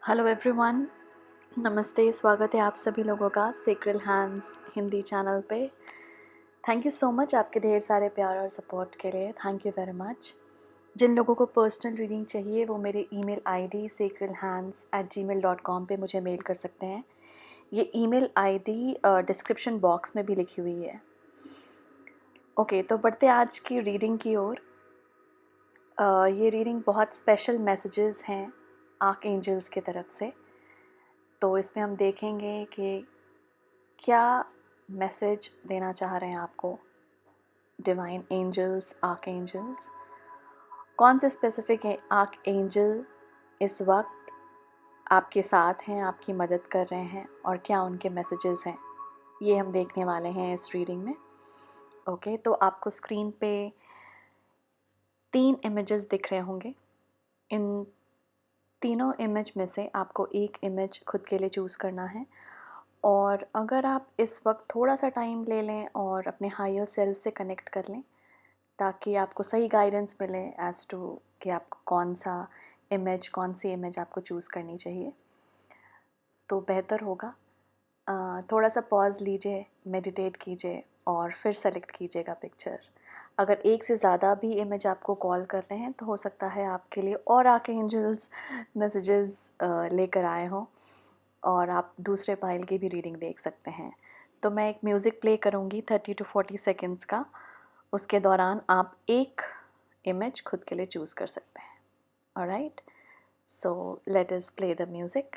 Hello everyone, नमस्ते। स्वागत है आप सभी लोगों का सेक्रेड हैंड्स हिंदी चैनल पे। थैंक यू सो मच आपके ढेर सारे प्यार और सपोर्ट के लिए। Thank you very much. जिन लोगों को पर्सनल रीडिंग चाहिए वो मेरे ईमेल आईडी sacredhands@gmail.com पे मुझे मेल कर सकते हैं। ये ईमेल आईडी डिस्क्रिप्शन बॉक्स में भी लिखी हुई है। ओके, तो बढ़ते आज की रीडिंग की ओर। ये रीडिंग बहुत स्पेशल मैसेजेस हैं आर्क एंजल्स की तरफ से। तो इसमें हम देखेंगे कि क्या मैसेज देना चाह रहे हैं आपको डिवाइन एंजल्स, आर्क एंजल्स। कौन से स्पेसिफिक आर्क एंजल इस वक्त आपके साथ हैं, आपकी मदद कर रहे हैं, और क्या उनके मैसेजेस हैं, ये हम देखने वाले हैं इस रीडिंग में। ओके, तो आपको स्क्रीन पे 3 इमेजेस दिख रहे होंगे। इन तीनों इमेज में से आपको एक इमेज खुद के लिए चूज़ करना है। और अगर आप इस वक्त थोड़ा सा टाइम ले लें और अपने हायर सेल्फ से कनेक्ट कर लें ताकि आपको सही गाइडेंस मिले एज़ टू कि आपको कौन सी इमेज आपको चूज़ करनी चाहिए, तो बेहतर होगा। थोड़ा सा पॉज लीजिए, मेडिटेट कीजिए और फिर सेलेक्ट कीजिएगा पिक्चर। अगर एक से ज़्यादा भी इमेज आपको कॉल कर रहे हैं तो हो सकता है आपके लिए और आर्क एंजल्स मैसेजेस लेकर आए हों और आप दूसरे पाइल की भी रीडिंग देख सकते हैं। तो मैं एक म्यूज़िक प्ले करूँगी 30 to 40 सेकेंड्स का। उसके दौरान आप एक इमेज खुद के लिए चूज़ कर सकते हैं। Alright, so let us play the music.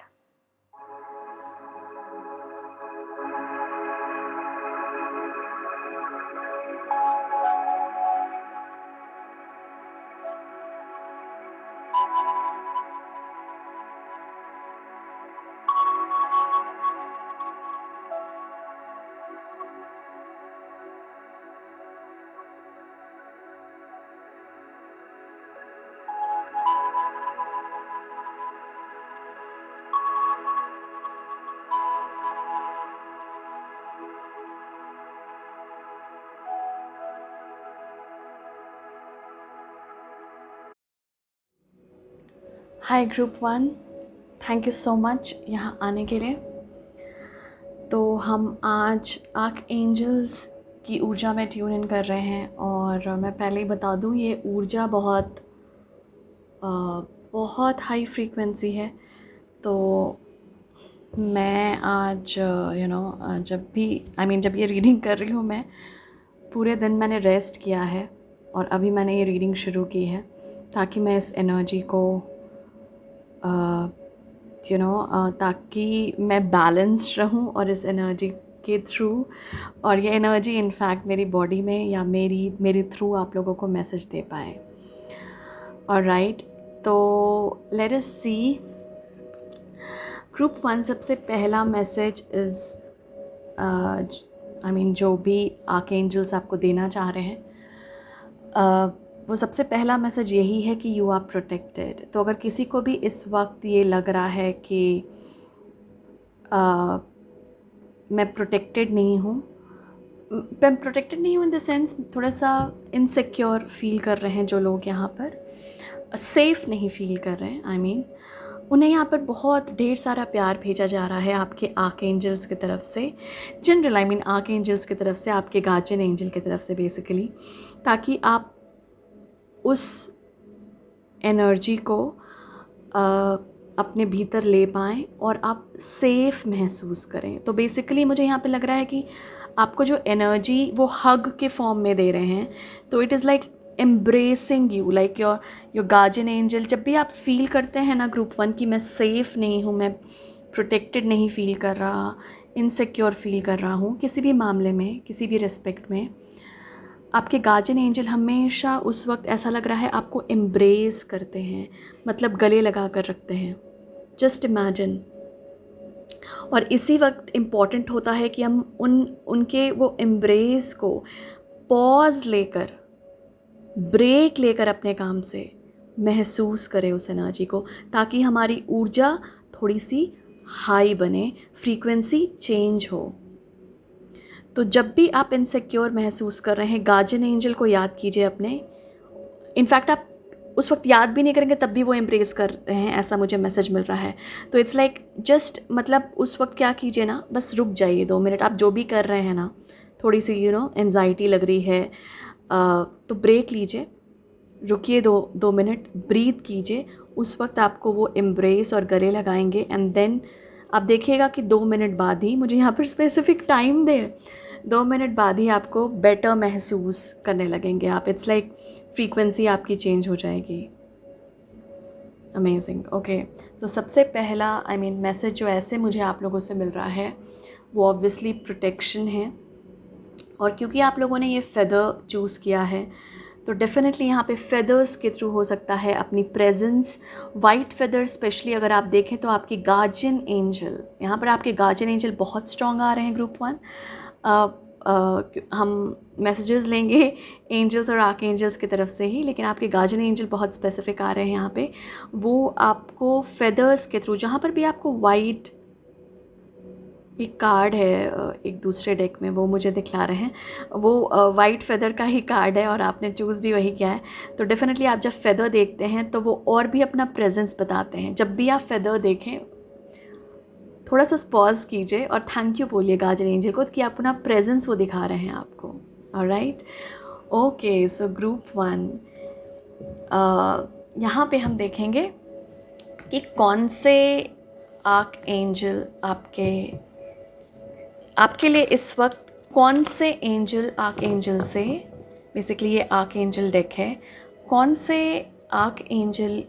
Hi group 1, thank you so much यहाँ आने के लिए। तो हम आज आर्क एंजल्स की ऊर्जा में ट्यून इन कर रहे हैं। और मैं पहले ही बता दूँ, ये ऊर्जा बहुत हाई फ्रीक्वेंसी है। तो मैं आज जब ये रीडिंग कर रही हूँ, मैं पूरे दिन मैंने रेस्ट किया है और अभी मैंने ये रीडिंग शुरू की है ताकि मैं इस एनर्जी को ताकि मैं बैलेंस्ड रहूं और इस एनर्जी के थ्रू, और ये एनर्जी इनफैक्ट मेरी बॉडी में या मेरी थ्रू आप लोगों को मैसेज दे पाए। ऑलराइट, तो लेट अस सी। ग्रुप 1, सबसे पहला मैसेज इज़ जो भी आर्क एंजल्स आपको देना चाह रहे हैं, वो सबसे पहला मैसेज यही है कि यू आर प्रोटेक्टेड। तो अगर किसी को भी इस वक्त ये लग रहा है कि मैं प्रोटेक्टेड नहीं हूँ इन द सेंस थोड़ा सा इनसिक्योर फील कर रहे हैं, जो लोग यहाँ पर सेफ नहीं फील कर रहे हैं, उन्हें यहाँ पर बहुत ढेर सारा प्यार भेजा जा रहा है आपके आर्क एंजल्स की तरफ से। जनरल आर्क एंजल्स की तरफ से, आपके गार्जियन एंजल की तरफ से बेसिकली, ताकि आप उस एनर्जी को अपने भीतर ले पाएँ और आप सेफ महसूस करें। तो बेसिकली मुझे यहाँ पे लग रहा है कि आपको जो एनर्जी वो हग के फॉर्म में दे रहे हैं। तो it is like embracing you, like your guardian angel. जब भी आप फील करते हैं ना ग्रुप 1 कि मैं सेफ नहीं हूँ, मैं प्रोटेक्टेड नहीं फील कर रहा, इनसिक्योर फील कर रहा हूँ किसी भी मामले में, किसी भी रिस्पेक्ट में, आपके गार्जियन एंजल हमेशा उस वक्त ऐसा लग रहा है आपको एम्ब्रेस करते हैं, मतलब गले लगा कर रखते हैं। Just imagine. और इसी वक्त इम्पॉर्टेंट होता है कि हम उनके वो एम्ब्रेस को पॉज लेकर, ब्रेक लेकर अपने काम से महसूस करें उस एनर्जी को, ताकि हमारी ऊर्जा थोड़ी सी हाई बने, फ्रीक्वेंसी चेंज हो। तो जब भी आप इनसिक्योर महसूस कर रहे हैं, गार्जियन एंजल को याद कीजिए अपने। इनफैक्ट आप उस वक्त याद भी नहीं करेंगे तब भी वो एम्ब्रेस कर रहे हैं, ऐसा मुझे मैसेज मिल रहा है। तो इट्स लाइक जस्ट मतलब उस वक्त क्या कीजिए ना, बस रुक जाइए 2 मिनट। आप जो भी कर रहे हैं ना, थोड़ी सी एंजाइटी लग रही है तो ब्रेक लीजिए, रुकिए 2 मिनट, ब्रीथ कीजिए। उस वक्त आपको वो एम्ब्रेस और गले लगाएंगे एंड देन आप देखिएगा कि 2 मिनट बाद ही, मुझे यहाँ पर स्पेसिफिक टाइम दे, 2 मिनट बाद ही आपको बेटर महसूस करने लगेंगे आप। इट्स लाइक फ्रीक्वेंसी आपकी चेंज हो जाएगी। अमेजिंग। ओके, तो सबसे पहला मैसेज जो ऐसे मुझे आप लोगों से मिल रहा है वो ऑब्वियसली प्रोटेक्शन है। और क्योंकि आप लोगों ने ये फेदर चूज़ किया है तो डेफिनेटली यहाँ पे फेदर्स के थ्रू हो सकता है अपनी प्रेजेंस। वाइट फेदर स्पेशली अगर आप देखें तो आपकी गार्जियन एंजल, यहाँ पर आपके गार्जियन एंजल बहुत स्ट्रॉन्ग आ रहे हैं ग्रुप 1। हम मैसेजेस लेंगे एंजल्स और आर्क एंजल्स की तरफ से ही, लेकिन आपके गार्जियन एंजल बहुत स्पेसिफिक आ रहे हैं यहाँ पे। वो आपको फेदर्स के थ्रू, जहाँ पर भी आपको वाइट एक कार्ड है एक दूसरे डेक में, वो मुझे दिखला रहे हैं, वो वाइट फेदर का ही कार्ड है और आपने चूज़ भी वही किया है। तो डेफिनेटली आप जब फेदर देखते हैं तो वो और भी अपना प्रेजेंस बताते हैं। जब भी आप फेदर देखें थोड़ा सा पॉज कीजिए और थैंक यू बोलिए गार्जियन एंजल को कि अपना प्रेजेंस वो दिखा रहे हैं आपको। ऑलराइट, ओके, सो ग्रुप 1 यहाँ पे हम देखेंगे कि कौन से आर्क एंजल आपके लिए इस वक्त, कौन से एंजल आर्क एंजल से, बेसिकली ये आर्क एंजल डेक है, कौन से आर्क एंजल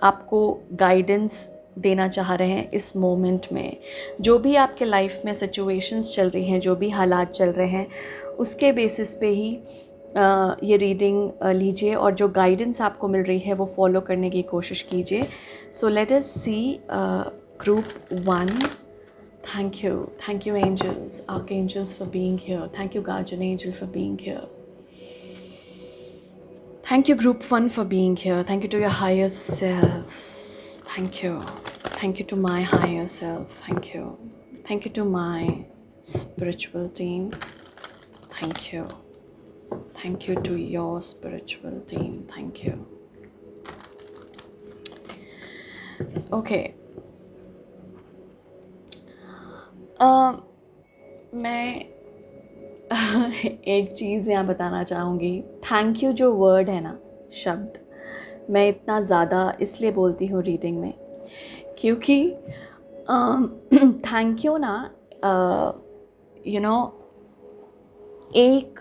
आपको गाइडेंस देना चाह रहे हैं इस मोमेंट में। जो भी आपके लाइफ में सिचुएशंस चल रही हैं, जो भी हालात चल रहे हैं, उसके बेसिस पे ही ये रीडिंग लीजिए और जो गाइडेंस आपको मिल रही है वो फॉलो करने की कोशिश कीजिए। So let us see group 1। Thank you angels, archangels for being here. Thank you guardian angel for being here. Thank you group 1 for being here. Thank you to your higher selves. Thank you to my higher self. Thank you to my spiritual team. Thank you to your spiritual team. Thank you. Okay, मैं एक चीज़ यहाँ बताना चाहूँगी। Thank you जो word है ना, शब्द, मैं इतना ज़्यादा इसलिए बोलती हूँ रीडिंग में क्योंकि थैंक यू ना एक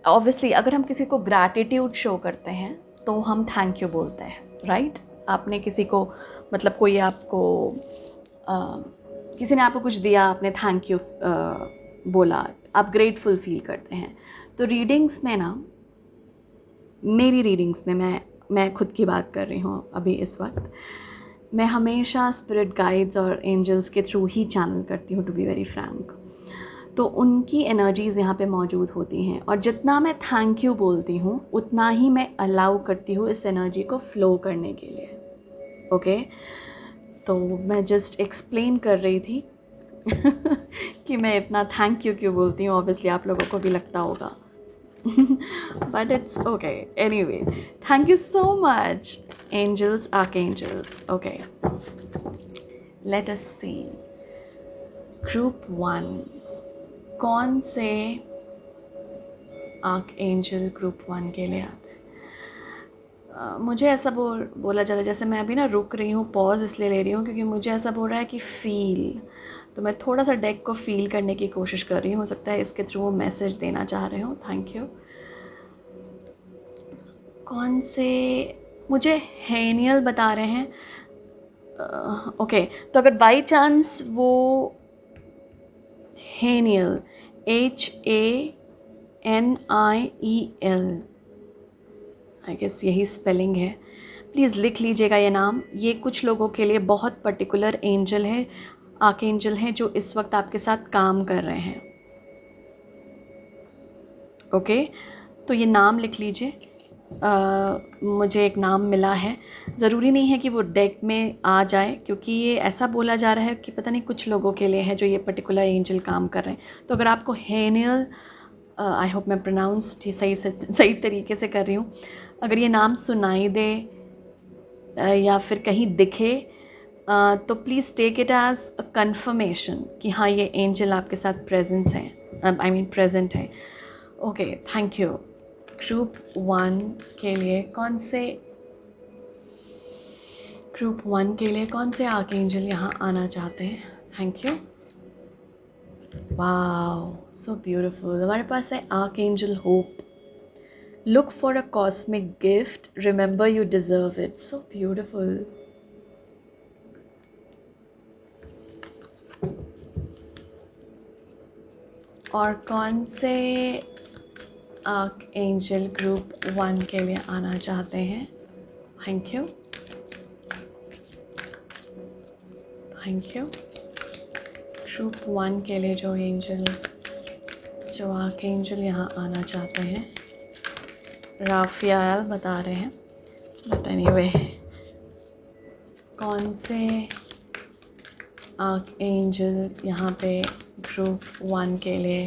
ऑब्वियसली अगर हम किसी को ग्रैटिट्यूड शो करते हैं तो हम थैंक यू बोलते हैं, राइट? आपने किसी को मतलब कोई आपको किसी ने आपको कुछ दिया, आपने थैंक यू बोला, आप ग्रेटफुल फील करते हैं। तो रीडिंग्स में ना, मेरी रीडिंग्स में मैं खुद की बात कर रही हूँ अभी इस वक्त, मैं हमेशा स्पिरिट गाइड्स और एंजल्स के थ्रू ही चैनल करती हूँ, टू बी वेरी फ्रैंक। तो उनकी एनर्जीज़ यहाँ पे मौजूद होती हैं और जितना मैं थैंक यू बोलती हूँ उतना ही मैं अलाउ करती हूँ इस एनर्जी को फ्लो करने के लिए। ओके, तो मैं जस्ट एक्सप्लेन कर रही थी कि मैं इतना थैंक यू क्यों बोलती हूँ। ऑब्वियसली आप लोगों को भी लगता होगा but it's okay anyway. Thank you so much angels, archangels. Okay, let us see group 1 कौन से आर्क एंजल ग्रुप 1 के लिए आते हैं। मुझे ऐसा बोला जा रहा है, जैसे मैं अभी ना रुक रही हूँ, पॉज इसलिए ले रही हूँ क्योंकि मुझे ऐसा बोल रहा है कि फील, तो मैं थोड़ा सा डेक को फील करने की कोशिश कर रही हूँ। हो सकता है इसके थ्रू वो मैसेज देना चाह रहे हो। Thank you. कौन से, मुझे हेनियल बता रहे हैं। ओके, तो अगर बाई चांस वो हेनियल HANIEL, आई गेस यही स्पेलिंग है, प्लीज़ लिख लीजिएगा ये नाम। ये कुछ लोगों के लिए बहुत पर्टिकुलर एंजल है, आर्क एंजल हैं जो इस वक्त आपके साथ काम कर रहे हैं। ओके, तो ये नाम लिख लीजिए। मुझे एक नाम मिला है, ज़रूरी नहीं है कि वो डेक में आ जाए क्योंकि ये ऐसा बोला जा रहा है कि पता नहीं कुछ लोगों के लिए है जो ये पर्टिकुलर एंजल काम कर रहे हैं। तो अगर आपको हेनियल, आई होप मैं प्रोनाउंस सही तरीके से कर रही हूँ, अगर ये नाम सुनाई दे या फिर कहीं दिखे तो please take it as a confirmation कि हाँ ये एंजल आपके साथ प्रेजेंस है, आई मीन प्रेजेंट है। Okay, thank you. ग्रुप 1 के लिए कौन से आर्कएंजल यहाँ आना चाहते हैं? Thank you. Wow, so beautiful. हमारे पास है archangel hope. Look for a cosmic gift. Remember you deserve it. So beautiful. और कौन से आर्कएंजल ग्रुप 1 के लिए आना चाहते हैं? Thank you, thank you. Group 1 के लिए जो आर्कएंजल यहाँ आना चाहते हैं, राफियाल बता रहे हैं, बट एनीवे कौन से आर्कएंजल यहाँ पे ग्रुप 1 के लिए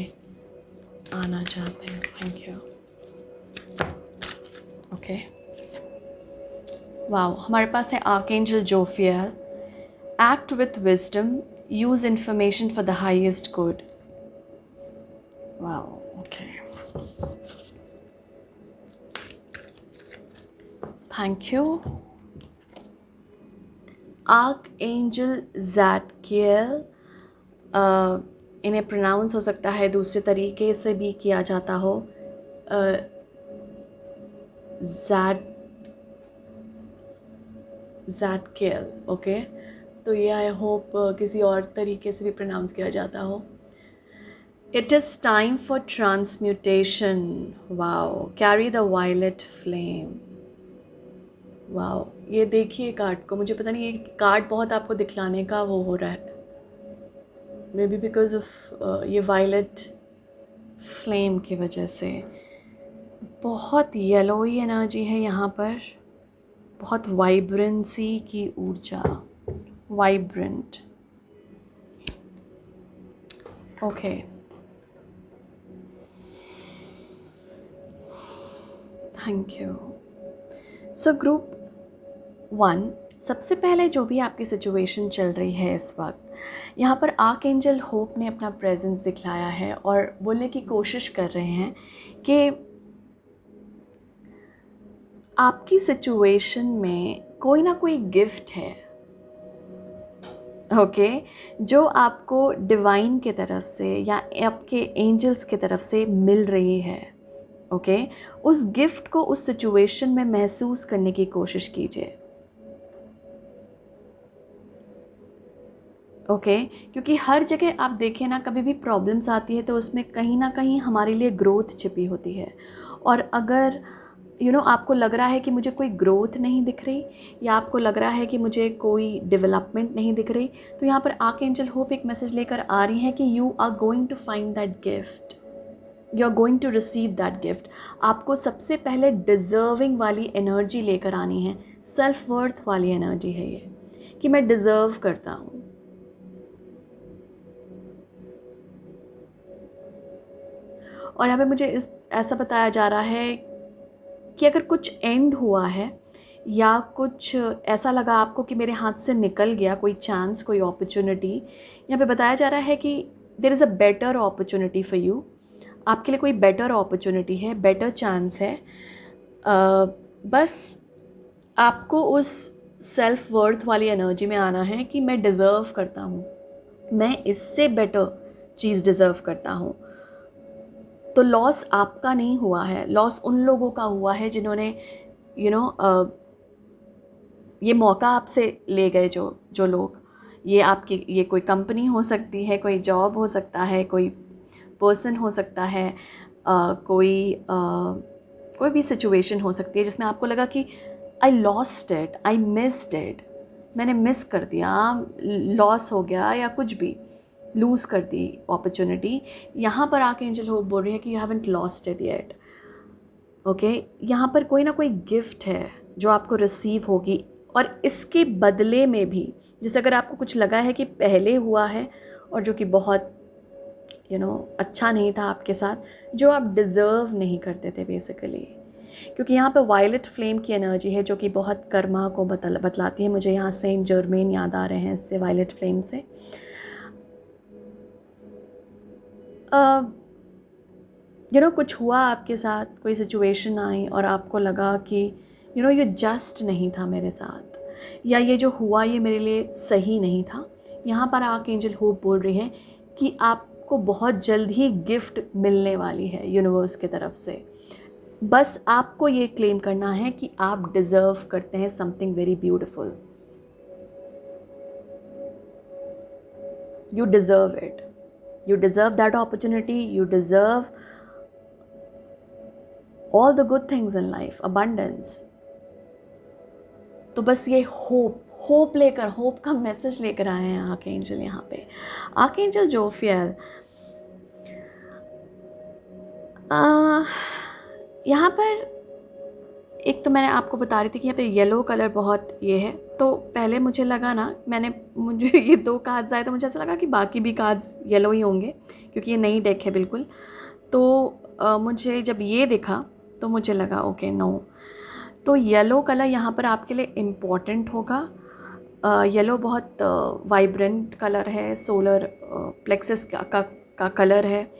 आना चाहते हैं? Thank you. ओके, वाओ, हमारे पास है archangel Jophiel. Act with wisdom, use information for the highest good. Wow, okay, thank you. Archangel Zadkiel, इन्हें प्रोनाउंस हो सकता है दूसरे तरीके से भी किया जाता हो, ज़ाटकियल। ओके, तो ये आई होप किसी और तरीके से भी प्रोनाउंस किया जाता हो। It is time for transmutation. Wow, carry the violet flame. Wow, ये देखिए कार्ड को, मुझे पता नहीं ये कार्ड बहुत आपको दिखलाने का वो हो रहा है, मे बी बिकॉज ऑफ ये वायलेट फ्लेम की वजह से। बहुत येलोई एनर्जी है यहाँ पर, बहुत वाइब्रेंसी की ऊर्जा, vibrant. Okay, thank you. So group 1, सबसे पहले जो भी आपकी सिचुएशन चल रही है इस वक्त, यहाँ पर आर्कएंजल होप ने अपना प्रेजेंस दिखलाया है और बोलने की कोशिश कर रहे हैं कि आपकी सिचुएशन में कोई ना कोई गिफ्ट है, ओके, जो आपको डिवाइन की तरफ से या आपके एंजल्स की तरफ से मिल रही है। ओके, उस गिफ्ट को उस सिचुएशन में महसूस करने की कोशिश कीजिए। ओके, क्योंकि हर जगह आप देखें ना, कभी भी प्रॉब्लम्स आती है तो उसमें कहीं ना कहीं हमारे लिए ग्रोथ छिपी होती है। और अगर आपको लग रहा है कि मुझे कोई ग्रोथ नहीं दिख रही, या आपको लग रहा है कि मुझे कोई डेवलपमेंट नहीं दिख रही, तो यहाँ पर आर्कएंजल होप एक मैसेज लेकर आ रही है कि you are going to find that gift, you are going to receive that gift. आपको सबसे पहले डिजर्विंग वाली एनर्जी लेकर आनी है, सेल्फ वर्थ वाली एनर्जी है ये, कि मैं डिजर्व करता हूँ। और यहाँ पे मुझे ऐसा बताया जा रहा है कि अगर कुछ एंड हुआ है या कुछ ऐसा लगा आपको कि मेरे हाथ से निकल गया कोई चांस, कोई अपॉर्चुनिटी, यहाँ पे बताया जा रहा है कि there is a better opportunity for you. आपके लिए कोई बेटर अपॉर्चुनिटी है, बेटर चांस है। बस आपको उस सेल्फ वर्थ वाली एनर्जी में आना है कि मैं डिज़र्व करता हूँ, मैं इससे बेटर चीज़ डिज़र्व करता हूँ। तो लॉस आपका नहीं हुआ है, लॉस उन लोगों का हुआ है जिन्होंने ये मौका आपसे ले गए। जो लोग, ये कोई कंपनी हो सकती है, कोई जॉब हो सकता है, कोई पर्सन हो सकता है, कोई भी सिचुएशन हो सकती है जिसमें आपको लगा कि I lost it, I missed it, मैंने मिस कर दिया, लॉस हो गया या कुछ भी, लूज़ कर दी अपॉर्चुनिटी। यहाँ पर आर्कएंजल होप बोल रही है कि you haven't lost it yet. Okay, यहाँ पर कोई ना कोई गिफ्ट है जो आपको रिसीव होगी, और इसके बदले में भी, जैसे अगर आपको कुछ लगा है कि पहले हुआ है और जो कि बहुत अच्छा नहीं था आपके साथ, जो आप डिज़र्व नहीं करते थे बेसिकली, क्योंकि यहाँ पे वायलेट फ्लेम की एनर्जी है जो कि बहुत कर्मा को बतलाती है। मुझे यहाँ सेंट जर्मेन याद आ रहे हैं इससे, वायलेट फ्लेम से। कुछ हुआ आपके साथ, कोई सिचुएशन आई और आपको लगा कि ये जस्ट नहीं था मेरे साथ, या ये जो हुआ ये मेरे लिए सही नहीं था। यहाँ पर आर्कएंजल होप बोल रही है कि आपको बहुत जल्द ही गिफ्ट मिलने वाली है यूनिवर्स की तरफ से। बस आपको ये क्लेम करना है कि आप डिजर्व करते हैं something very beautiful. You deserve it, you deserve that opportunity, you deserve all the good things in life, abundance। तो बस ये होप लेकर, होप का मैसेज लेकर आए हैं आर्कएंजल। यहाँ पे आर्कएंजल जोफियल, यहाँ पर एक तो मैंने आपको बता रही थी कि यहाँ पे येलो कलर बहुत ये है, तो पहले मुझे लगा ना, मुझे ये 2 कार्ड्स आए तो मुझे ऐसा लगा कि बाकी भी कार्ड्स येलो ही होंगे क्योंकि ये नई डेक है बिल्कुल। तो मुझे जब ये दिखा तो मुझे लगा ओके नो, तो येलो कलर यहाँ पर आपके लिए इम्पॉर्टेंट होगा। येलो बहुत वाइब्रेंट कलर है, सोलर प्लेक्सस का कलर है,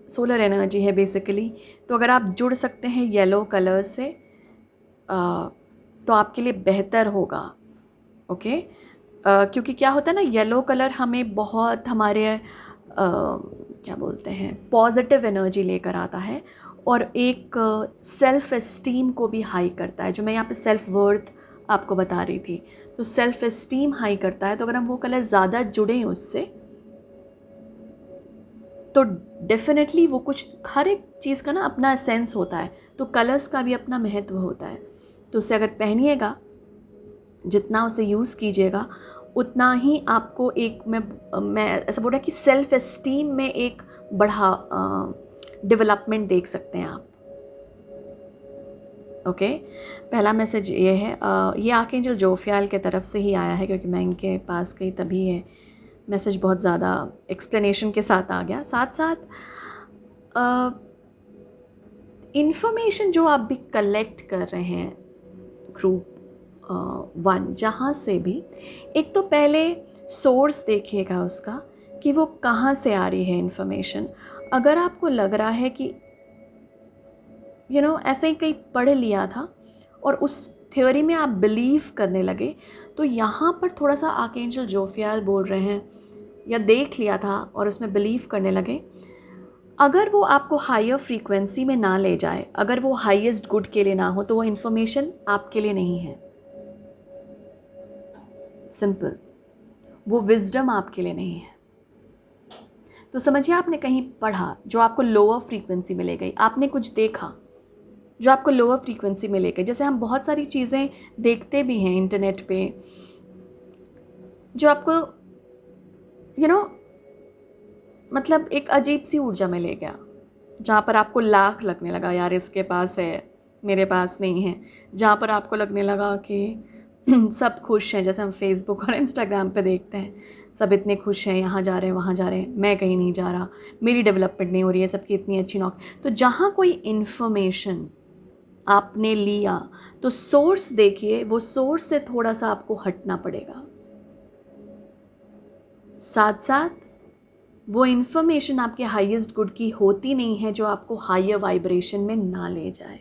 सोलर एनर्जी है बेसिकली। तो अगर आप जुड़ सकते हैं येलो कलर से तो आपके लिए बेहतर होगा। ओके, क्योंकि क्या होता है ना, येलो कलर हमें बहुत हमारे क्या बोलते हैं, पॉजिटिव एनर्जी लेकर आता है और एक सेल्फ एस्टीम को भी हाई करता है। जो मैं यहाँ पे सेल्फ वर्थ आपको बता रही थी, तो सेल्फ एस्टीम हाई करता है। तो अगर हम वो कलर ज़्यादा जुड़ें उससे तो डेफिनेटली वो कुछ, हर एक चीज़ का ना अपना सेंस होता है, तो कलर्स का भी अपना महत्व होता है। तो उसे अगर पहनिएगा, जितना उसे यूज़ कीजिएगा उतना ही आपको एक, मैं ऐसा बोल रहा कि सेल्फ एस्टीम में एक डेवलपमेंट देख सकते हैं आप। ओके, पहला मैसेज ये है, ये आर्कएंजल जोफियाल के तरफ से ही आया है क्योंकि मैं इनके पास गई तभी ये मैसेज बहुत ज़्यादा एक्सप्लेनेशन के साथ आ गया। साथ साथ इंफॉर्मेशन जो आप भी कलेक्ट कर रहे हैं ग्रुप 1, जहाँ से भी, एक तो पहले सोर्स देखिएगा उसका कि वो कहाँ से आ रही है इंफॉर्मेशन। अगर आपको लग रहा है कि ऐसे ही कहीं पढ़ लिया था और उस थ्योरी में आप बिलीव करने लगे, तो यहाँ पर थोड़ा सा आर्कएंजल जोफियाल बोल रहे हैं, या देख लिया था और उसमें बिलीव करने लगे, अगर वो आपको हायर फ्रीक्वेंसी में ना ले जाए, अगर वो हाईएस्ट गुड के लिए ना हो, तो वो इंफॉर्मेशन आपके लिए नहीं है। सिंपल, वो विजडम आपके लिए नहीं है। तो समझिए आपने कहीं पढ़ा जो आपको लोअर फ्रीक्वेंसी में ले गई, आपने कुछ देखा जो आपको लोअर फ्रीक्वेंसी में ले गई। जैसे हम बहुत सारी चीज़ें देखते भी हैं इंटरनेट पे जो आपको मतलब एक अजीब सी ऊर्जा में ले गया, जहाँ पर आपको लाख लगने लगा यार इसके पास है, मेरे पास नहीं है। जहाँ पर आपको लगने लगा कि सब खुश हैं, जैसे हम फेसबुक और इंस्टाग्राम पे देखते हैं, सब इतने खुश हैं, यहाँ जा रहे हैं वहाँ जा रहे हैं, मैं कहीं नहीं जा रहा, मेरी डेवलपमेंट नहीं हो रही है, सबकी इतनी अच्छी नौकरी। तो जहाँ कोई इन्फॉर्मेशन आपने लिया तो सोर्स देखिए, वो सोर्स से थोड़ा सा आपको हटना पड़ेगा। साथ साथ वो इन्फॉर्मेशन आपके हाईएस्ट गुड की होती नहीं है जो आपको हायर वाइब्रेशन में ना ले जाए।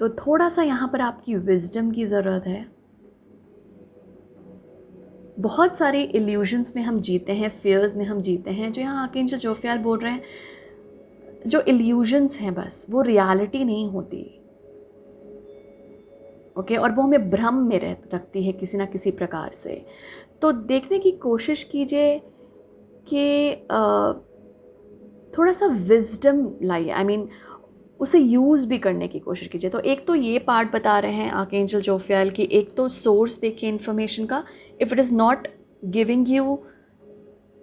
तो थोड़ा सा यहाँ पर आपकी विजडम की ज़रूरत है। बहुत सारे इल्यूजन्स में हम जीते हैं, फियर्स में हम जीते हैं, जो यहाँ आर्कएंजल जोफियाल बोल रहे हैं, जो इल्यूजन्स हैं बस वो रियलिटी नहीं होती। ओके, और वो हमें भ्रम में रखती है किसी ना किसी प्रकार से। तो देखने की कोशिश कीजिए कि थोड़ा सा विजडम लाइए, आई मीन उसे यूज़ भी करने की कोशिश कीजिए। तो एक तो ये पार्ट बता रहे हैं आर्कएंजल जोफियाल की, एक तो सोर्स देखिए इन्फॉर्मेशन का। If it is not giving you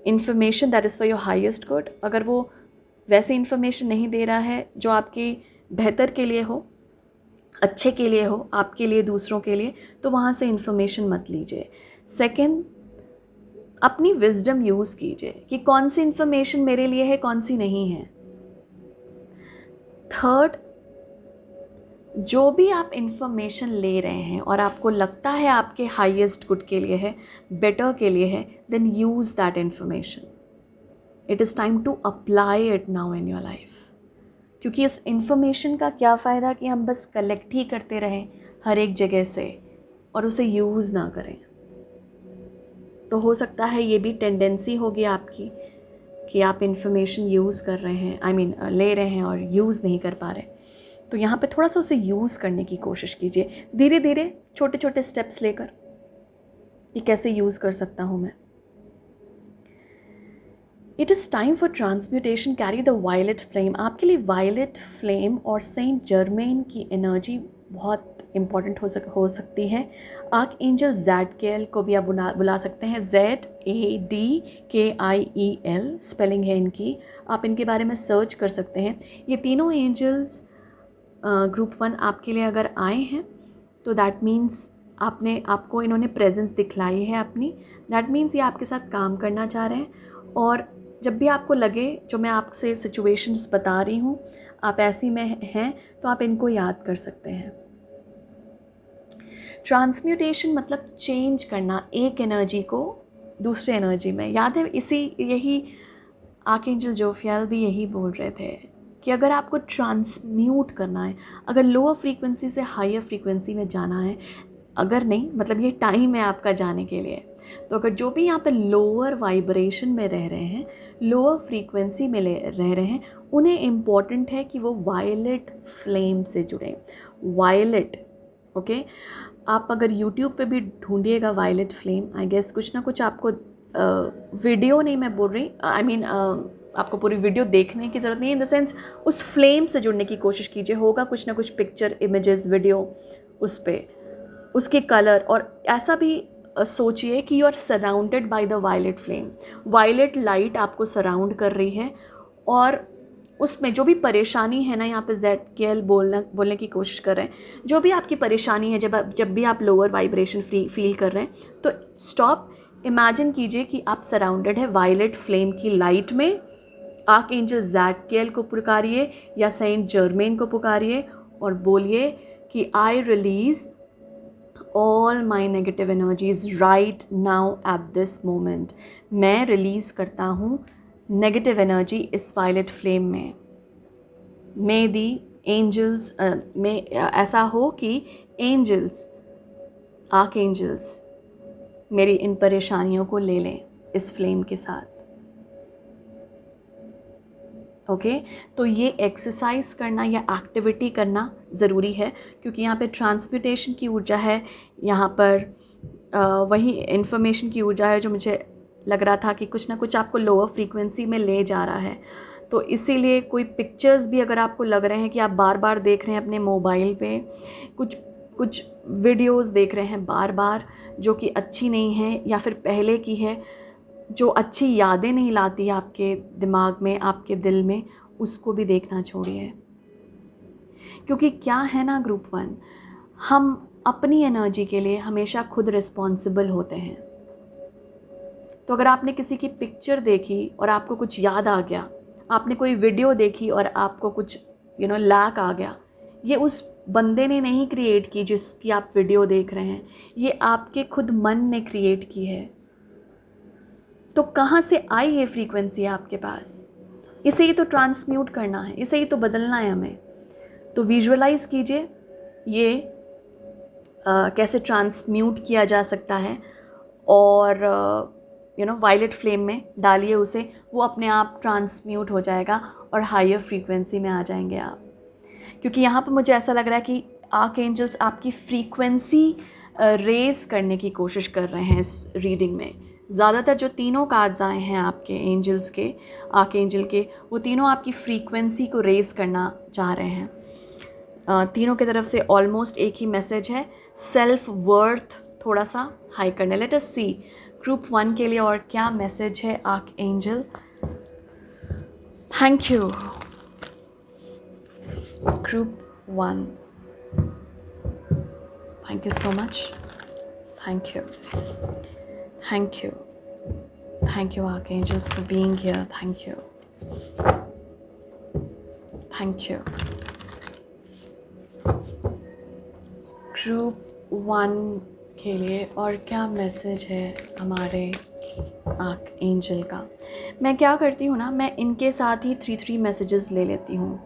information that is for your highest good, अगर वो वैसे इंफॉर्मेशन नहीं दे रहा है जो आपकी बेहतर के लिए हो, अच्छे के लिए हो, आपके लिए, दूसरों के लिए, तो वहाँ से इंफॉर्मेशन मत लीजिए। सेकंड, अपनी विजडम यूज़ कीजिए कि कौन सी इंफॉर्मेशन मेरे लिए है, कौन सी नहीं है। थर्ड, जो भी आप इंफॉर्मेशन ले रहे हैं और आपको लगता है आपके हाईएस्ट गुड के लिए है, बेटर के लिए है, then use that information. It is time to apply it now in your life. क्योंकि इस इंफॉर्मेशन का क्या फ़ायदा कि हम बस कलेक्ट ही करते रहें हर एक जगह से और उसे यूज़ ना करें. तो हो सकता है ये भी टेंडेंसी होगी आपकी कि आप इंफॉर्मेशन यूज़ कर रहे हैं, आई मीन ले रहे हैं और यूज़ नहीं कर पा रहे. तो यहाँ पे थोड़ा सा उसे यूज़ करने की कोशिश कीजिए, धीरे धीरे छोटे छोटे स्टेप्स लेकर. ये कैसे यूज़ कर सकता हूँ मैं. It is time for transmutation, carry the violet flame. आपके लिए वायलेट फ्लेम और सेंट जर्मेन की एनर्जी बहुत इंपॉर्टेंट हो सकती है. आर्क एंजल ज़ैडकिएल को भी आप बुला सकते हैं. ZADKIEL स्पेलिंग है इनकी. आप इनके बारे में सर्च कर सकते हैं. ये तीनों एंजल्स ग्रुप 1 आपके लिए अगर आए हैं तो दैट मीन्स आपको इन्होंने प्रेजेंस दिखलाई है अपनी. दैट मीन्स ये आपके साथ काम करना चाह रहे हैं. और जब भी आपको लगे, जो मैं आपसे सिचुएशंस बता रही हूँ, आप ऐसी में हैं तो आप इनको याद कर सकते हैं. ट्रांसम्यूटेशन मतलब चेंज करना एक एनर्जी को दूसरे एनर्जी में. याद है यही आर्कएंजल जोफियाल भी यही बोल रहे थे कि अगर आपको ट्रांसम्यूट करना है, अगर लोअर फ्रीक्वेंसी से हायर फ्रीक्वेंसी में जाना है, अगर नहीं मतलब ये टाइम है आपका जाने के लिए, तो अगर जो भी यहाँ पे लोअर वाइब्रेशन में रह रहे हैं, लोअर फ्रीक्वेंसी में रह रहे हैं, उन्हें इम्पॉर्टेंट है कि वो वायलेट फ्लेम से जुड़ें. Violet, okay. आप अगर YouTube पे भी ढूंढिएगा वायलेट फ्लेम, आई गेस कुछ ना कुछ आपको वीडियो नहीं मैं बोल रही, आई मीन आपको पूरी वीडियो देखने की ज़रूरत नहीं है. इन द सेंस उस फ्लेम से जुड़ने की कोशिश कीजिए. होगा कुछ ना कुछ पिक्चर, इमेजेस, वीडियो उस पर, उसके कलर. और ऐसा भी सोचिए कि you are surrounded by the violet flame. Violet light आपको सराउंड कर रही है और उसमें जो भी परेशानी है ना, यहाँ पे ZKL बोलने की कोशिश कर रहे हैं. जो भी आपकी परेशानी है, जब भी आप लोअर वाइब्रेशन फील कर रहे हैं, तो स्टॉप, इमेजिन कीजिए कि आप सराउंडेड है वायलेट फ्लेम की लाइट में. आर्कएंजल ZKL को पुकारिए या सेंट जर्मेन को पुकारिए और बोलिए कि I release all my negative energies right now at this moment. मैं रिलीज करता हूँ नेगेटिव एनर्जी इस वायलेट फ्लेम में. मे दी एंजल्स, में ऐसा हो कि एंजल्स, आर्क एंजल्स मेरी इन परेशानियों को ले लें इस फ्लेम के साथ. ओके. तो ये एक्सरसाइज करना या एक्टिविटी करना ज़रूरी है, क्योंकि यहाँ पे ट्रांसम्यूटेशन की ऊर्जा है, यहाँ पर वही इन्फॉर्मेशन की ऊर्जा है जो मुझे लग रहा था कि कुछ ना कुछ आपको लोअर फ्रीक्वेंसी में ले जा रहा है. तो इसीलिए कोई पिक्चर्स भी अगर आपको लग रहे हैं कि आप बार बार देख रहे हैं अपने मोबाइल पे, कुछ वीडियोस देख रहे हैं बार बार जो कि अच्छी नहीं है या फिर पहले की है, जो अच्छी यादें नहीं लाती आपके दिमाग में, आपके दिल में, उसको भी देखना छोड़िए. क्योंकि क्या है ना ग्रुप 1, हम अपनी एनर्जी के लिए हमेशा खुद रिस्पॉन्सिबल होते हैं. तो अगर आपने किसी की पिक्चर देखी और आपको कुछ याद आ गया, आपने कोई वीडियो देखी और आपको कुछ लैक आ गया, ये उस बंदे ने नहीं क्रिएट की जिसकी आप वीडियो देख रहे हैं, ये आपके खुद मन ने क्रिएट की है. तो कहाँ से आई ये फ्रीक्वेंसी आपके पास? इसे ही तो ट्रांसम्यूट करना है, इसे ही तो बदलना है हमें. तो विजुअलाइज कीजिए ये कैसे ट्रांसम्यूट किया जा सकता है और वायलेट फ्लेम में डालिए उसे, वो अपने आप ट्रांसम्यूट हो जाएगा और हायर फ्रीक्वेंसी में आ जाएंगे आप. क्योंकि यहाँ पर मुझे ऐसा लग रहा है कि आर्क एंजल्स आपकी फ्रीक्वेंसी रेज करने की कोशिश कर रहे हैं इस रीडिंग में. ज़्यादातर जो तीनों कार्ड्स आए हैं आपके एंजल्स के, आर्क एंजल के, वो तीनों आपकी फ्रीक्वेंसी को रेज करना चाह रहे हैं. तीनों की तरफ से ऑलमोस्ट एक ही मैसेज है, सेल्फ वर्थ थोड़ा सा हाई करने. लेट अस सी ग्रुप 1 के लिए और क्या मैसेज है arc angel. Thank you group 1, thank you so much. Thank you. Thank you. Thank you, Archangels, for being here. Thank you. Thank you. Group 1 के लिए और क्या मैसेज है हमारे आर्क एंजल का। मैं क्या करती हूँ ना, मैं इनके साथ ही 3 मैसेजेस ले लेती हूँ।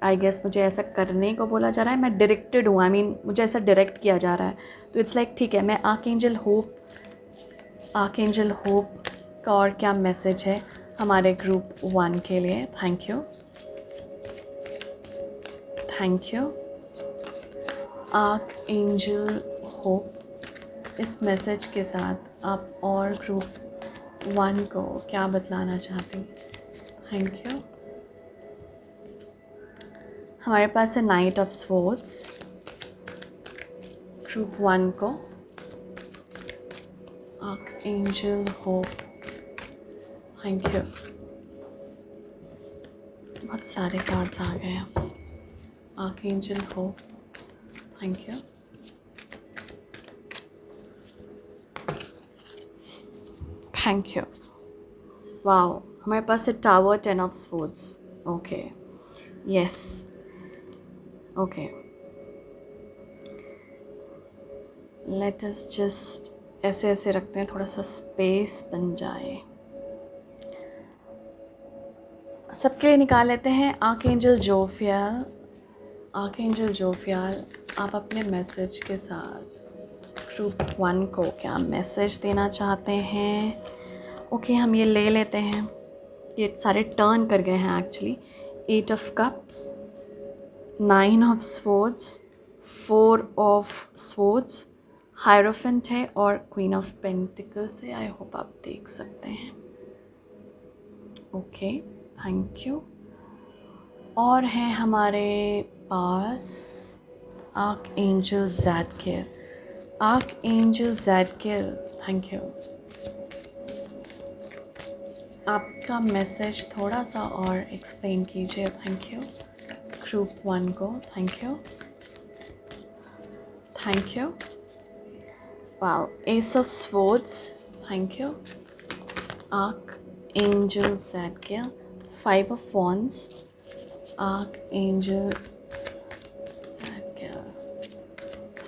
आई गेस मुझे ऐसा करने को बोला जा रहा है, मैं डायरेक्टेड हूँ, मुझे ऐसा डायरेक्ट किया जा रहा है, तो इट्स लाइक ठीक है, मैं आर्क एंजल होप का और क्या मैसेज है हमारे ग्रुप 1 के लिए। Thank you arc angel hope, इस मैसेज के साथ आप और ग्रुप 1 को क्या बतलाना चाहती हैं। Thank you. हमारे पास है नाइट ऑफ स्वॉर्ड्स, ग्रुप 1 को arc angel hope. Thank you. बहुत सारे कार्ड्स आ गए हैं। Arc angel hope, thank you. Thank you. Wow, हमारे पास है tower 10 of swords. Okay, yes, okay, let us just ऐसे रखते हैं, थोड़ा सा स्पेस बन जाए। सबके लिए निकाल लेते हैं आर्कएंजल जोफियल। आर्कएंजल जोफियल, आप अपने मैसेज के साथ ग्रुप 1 को क्या मैसेज देना चाहते हैं। ओके, हम ये ले लेते हैं, ये सारे टर्न कर गए हैं actually. 8 of cups, 9 of swords, 4 of swords, hierophant है और क्वीन ऑफ पेंटिकल्स है। आई होप आप देख सकते हैं। Okay, thank you. और है हमारे पास archangel Zadkiel. Archangel Zadkiel, thank you. आपका मैसेज थोड़ा सा और एक्सप्लेन कीजिए। थैंक यू ग्रुप 1 को। Thank you. Wow, ace of swords, thank you. Archangel Zadkiel, 5 of wands, archangel Zadkiel,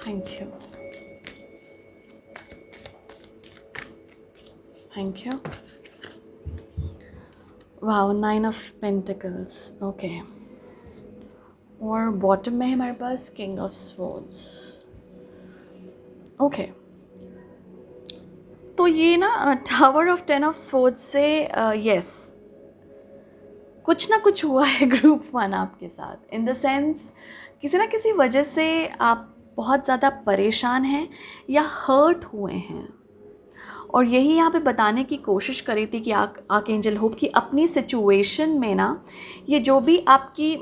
thank you. Wow, 9 of pentacles. Okay, और bottom में है हमारे पास किंग ऑफ स्वॉर्ड्स। ओके, तो ये ना टावर ऑफ 10 ऑफ स्वॉर्ड्स से yes, कुछ ना कुछ हुआ है ग्रुप 1 आपके साथ। इन द सेंस, किसी ना किसी वजह से आप बहुत ज़्यादा परेशान हैं या हर्ट हुए हैं, और यही यहाँ पे बताने की कोशिश करी थी कि आर्कएंजल होप की अपनी सिचुएशन में ना, ये जो भी आपकी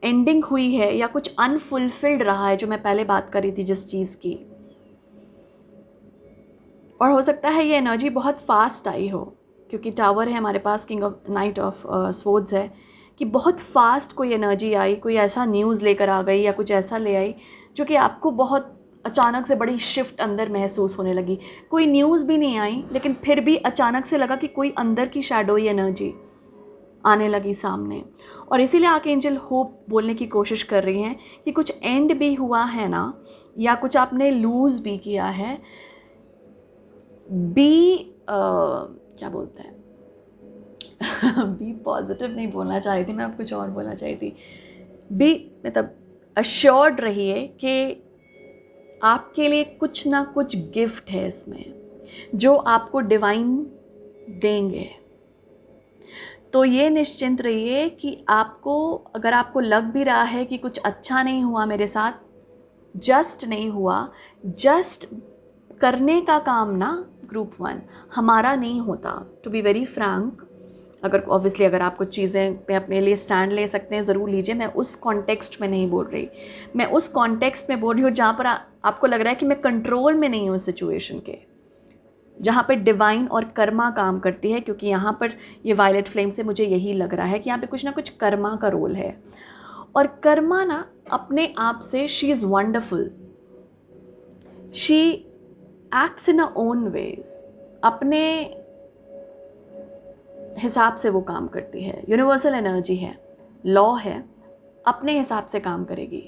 एंडिंग हुई है या कुछ अनफुलफिल्ड रहा है, जो मैं पहले बात करी थी जिस चीज़ की, और हो सकता है ये एनर्जी बहुत फास्ट आई हो, क्योंकि टावर है हमारे पास, king of knight of swords है, कि बहुत फास्ट कोई एनर्जी आई, कोई ऐसा न्यूज़ लेकर आ गई या कुछ ऐसा ले आई जो कि आपको बहुत अचानक से बड़ी शिफ्ट अंदर महसूस होने लगी। कोई न्यूज़ भी नहीं आई, लेकिन फिर भी अचानक से लगा कि कोई अंदर की शैडोई एनर्जी आने लगी सामने। और इसीलिए आर्कएंजल होप बोलने की कोशिश कर रही हैं कि कुछ एंड भी हुआ है ना, या कुछ आपने लूज़ भी किया है। क्या बोलते हैं बी पॉजिटिव नहीं बोलना चाह रही थी मैं, अब कुछ और बोलना चाही थी। बी मतलब अश्योर्ड रहिए कि आपके लिए कुछ ना कुछ गिफ्ट है इसमें, जो आपको डिवाइन देंगे। तो ये निश्चिंत रहिए कि आपको, अगर आपको लग भी रहा है कि कुछ अच्छा नहीं हुआ मेरे साथ, जस्ट नहीं हुआ, जस्ट करने का काम ना ग्रुप 1 हमारा नहीं होता। टू बी वेरी फ्रैंक, अगर आप कुछ चीज़ें पे अपने लिए स्टैंड ले सकते हैं, ज़रूर लीजिए। मैं उस कॉन्टेक्स्ट में नहीं बोल रही, मैं उस कॉन्टेक्स्ट में बोल रही हूँ जहाँ पर आपको लग रहा है कि मैं कंट्रोल में नहीं हूँ इस सिचुएशन के, जहाँ पर डिवाइन और कर्मा काम करती है। क्योंकि यहाँ पर ये वायलेट फ्लेम से मुझे यही लग रहा है कि यहाँ पे कुछ ना कुछ कर्मा का रोल है। और कर्मा ना अपने आप से, she is wonderful, she acts in a own ways, अपने हिसाब से वो काम करती है। यूनिवर्सल एनर्जी है, लॉ है, अपने हिसाब से काम करेगी।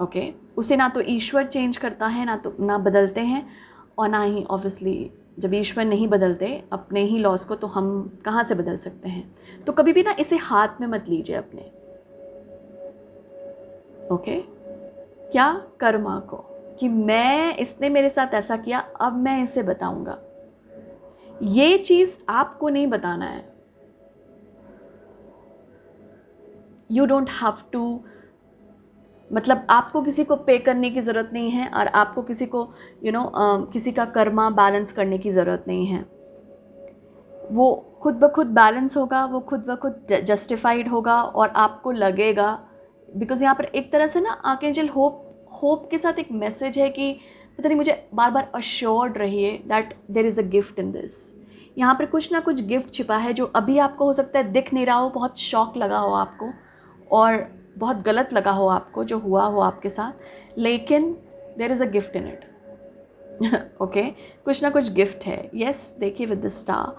ओके, उसे ना तो ईश्वर चेंज करता है, ना बदलते हैं, और ना ही ऑब्वियसली जब ईश्वर नहीं बदलते अपने ही लॉस को, तो हम कहाँ से बदल सकते हैं। तो कभी भी ना इसे हाथ में मत लीजिए अपने। ओके, क्या कर्मा को कि मैं, इसने मेरे साथ ऐसा किया, अब मैं इसे बताऊंगा, ये चीज आपको नहीं बताना है। यू डोंट हैव टू, मतलब आपको किसी को पे करने की ज़रूरत नहीं है, और आपको किसी को किसी का कर्मा बैलेंस करने की ज़रूरत नहीं है। वो खुद ब खुद बैलेंस होगा, वो खुद ब खुद जस्टिफाइड होगा, और आपको लगेगा, बिकॉज यहाँ पर एक तरह से ना आर्कएंजल होप के साथ एक मैसेज है कि पता नहीं, मुझे बार बार अश्योर्ड रहिए that there is a gift in this. यहाँ पर कुछ ना कुछ गिफ्ट छिपा है जो अभी आपको हो सकता है दिख नहीं रहा हो, बहुत शॉक लगा हो आपको, और बहुत गलत लगा हो आपको जो हुआ हो आपके साथ, लेकिन there is a gift in it. Okay, कुछ ना कुछ गिफ्ट है। यस, देखिए विद द स्टार,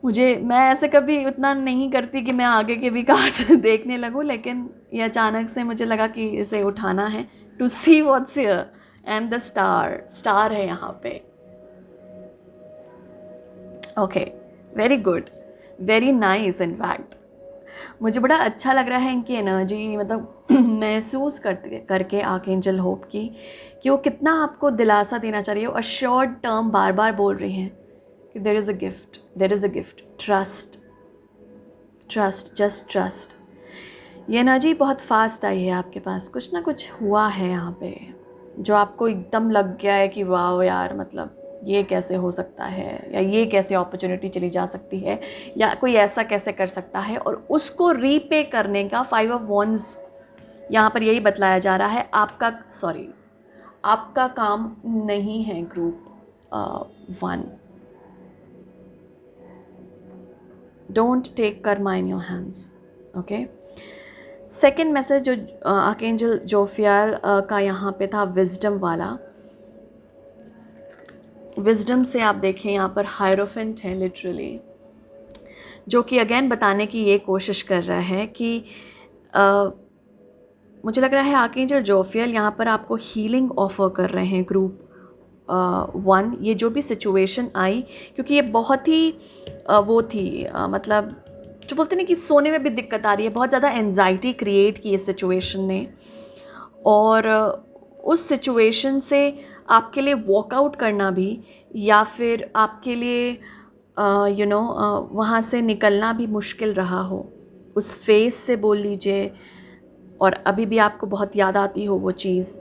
मैं ऐसे कभी उतना नहीं करती कि मैं आगे के भी कार्ड्स देखने लगूं, लेकिन ये अचानक से मुझे लगा कि इसे उठाना है to see what's here, and the star है यहाँ पे। Okay, very good, very nice. In fact मुझे बड़ा अच्छा लग रहा है इनकी एनर्जी, मतलब महसूस करके आर्कएंजल होप की, कि वो कितना आपको दिलासा देना चाह रही है। अश्योर्ड टर्म बार बार बोल रही हैं कि there is a gift, there is a gift, trust, trust, just trust. ये एनर्जी बहुत फास्ट आई है आपके पास, कुछ ना कुछ हुआ है यहाँ पे जो आपको एकदम लग गया है कि वाह यार, मतलब ये कैसे हो सकता है, या ये कैसे अपॉर्चुनिटी चली जा सकती है, या कोई ऐसा कैसे कर सकता है, और उसको रीपे करने का 5 ऑफ वॉन्ड्स यहाँ पर यही बतलाया जा रहा है। आपका काम नहीं है group 1। Don't take karma in your hands. Okay, second message जो आर्कएंजल जोफियाल का यहाँ पे था, विजडम वाला। विजडम से आप देखें यहाँ पर हायरोफेंट है लिटरली, जो कि अगेन बताने की ये कोशिश कर रहा है कि मुझे लग रहा है आर्कएंजल जोफियल यहाँ पर आपको हीलिंग ऑफर कर रहे हैं ग्रुप 1। ये जो भी सिचुएशन आई, क्योंकि ये बहुत ही वो थी, मतलब जो बोलते हैं कि सोने में भी दिक्कत आ रही है, बहुत ज़्यादा एंजाइटी क्रिएट की इस सिचुएशन ने, और उस सिचुएशन से आपके लिए वॉकआउट करना भी, या फिर आपके लिए वहाँ से निकलना भी मुश्किल रहा हो, उस फेस से बोल लीजिए, और अभी भी आपको बहुत याद आती हो वो चीज़।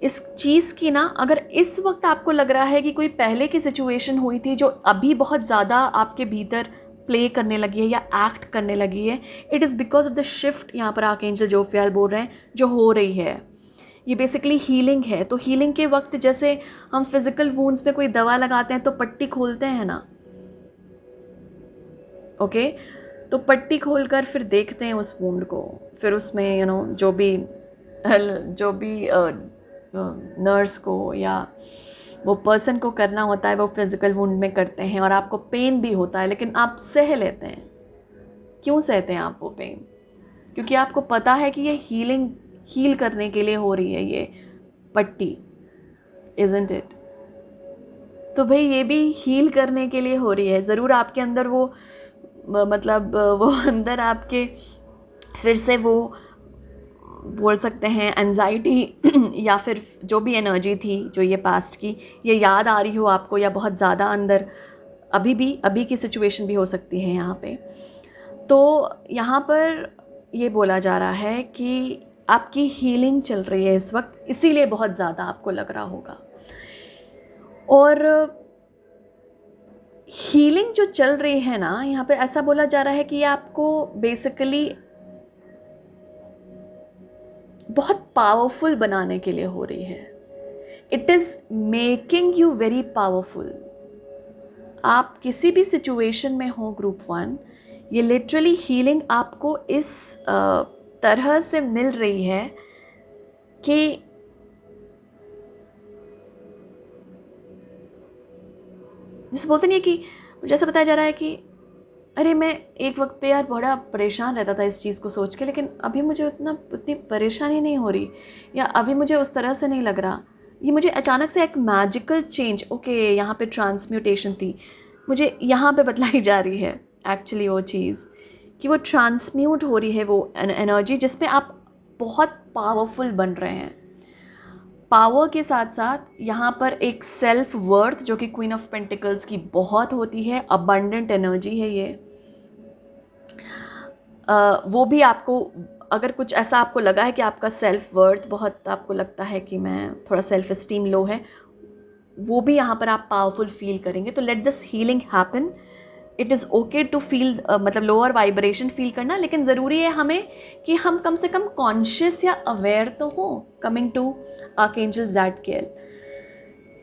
इस चीज़ की ना, अगर इस वक्त आपको लग रहा है कि कोई पहले की सिचुएशन हुई थी जो अभी बहुत ज़्यादा आपके भीतर प्ले करने लगी है या एक्ट करने लगी है, it is because of the shift यहाँ पर आर्कएंजल जोफियाल बोल रहे हैं जो हो रही है। ये बेसिकली हीलिंग है। तो हीलिंग के वक्त जैसे हम फिजिकल वूंड्स पे कोई दवा लगाते हैं तो पट्टी खोलते हैं ना, ओके, तो पट्टी खोलकर फिर देखते हैं उस वूंड को, फिर उसमें जो भी नर्स को या वो पर्सन को करना होता है वो फिजिकल वुंड में करते हैं, और आपको पेन भी होता है, लेकिन आप सह लेते हैं। क्यों सहते हैं आप वो पेन? क्योंकि आपको पता है कि ये हील करने के लिए हो रही है ये पट्टी, इजंट इट? तो भाई ये भी हील करने के लिए हो रही है। ज़रूर आपके अंदर वो मतलब वो अंदर आपके फिर से वो बोल सकते हैं एंजाइटी या फिर जो भी एनर्जी थी जो ये पास्ट की, ये याद आ रही हो आपको, या बहुत ज़्यादा अंदर अभी की सिचुएशन भी हो सकती है यहाँ पे। तो यहाँ पर ये बोला जा रहा है कि आपकी हीलिंग चल रही है इस वक्त, इसीलिए बहुत ज़्यादा आपको लग रहा होगा। और हीलिंग जो चल रही है ना, यहाँ पे ऐसा बोला जा रहा है कि ये आपको बेसिकली बहुत पावरफुल बनाने के लिए हो रही है। It is making you very powerful. आप किसी भी सिचुएशन में हो ग्रुप 1, ये लिटरली हीलिंग आपको इस तरह से मिल रही है कि जैसे बोलते नहीं है कि, जैसे बताया जा रहा है कि अरे मैं एक वक्त पे यार बड़ा परेशान रहता था इस चीज़ को सोच के, लेकिन अभी मुझे उतनी परेशानी नहीं हो रही, या अभी मुझे उस तरह से नहीं लग रहा। ये मुझे अचानक से एक मैजिकल चेंज, ओके यहाँ पे ट्रांसम्यूटेशन थी, मुझे यहाँ पे बतलाई जा रही है एक्चुअली वो चीज़, कि वो ट्रांसम्यूट हो रही है वो एनर्जी जिसमें आप बहुत पावरफुल बन रहे हैं। पावर के साथ साथ यहाँ पर एक सेल्फ वर्थ, जो कि क्वीन ऑफ पेंटिकल्स की बहुत होती है, अबंडेंट एनर्जी है ये। वो भी आपको, अगर कुछ ऐसा आपको लगा है कि आपका सेल्फ वर्थ बहुत, आपको लगता है कि मैं थोड़ा सेल्फ एस्टीम लो है, वो भी यहाँ पर आप पावरफुल फील करेंगे। तो let this healing happen. It is okay to feel, मतलब लोअर वाइब्रेशन फील करना, लेकिन ज़रूरी है हमें कि हम कम से कम कॉन्शियस या अवेयर तो हो। कमिंग टू आर्कएंजल ज़ाटकिएल,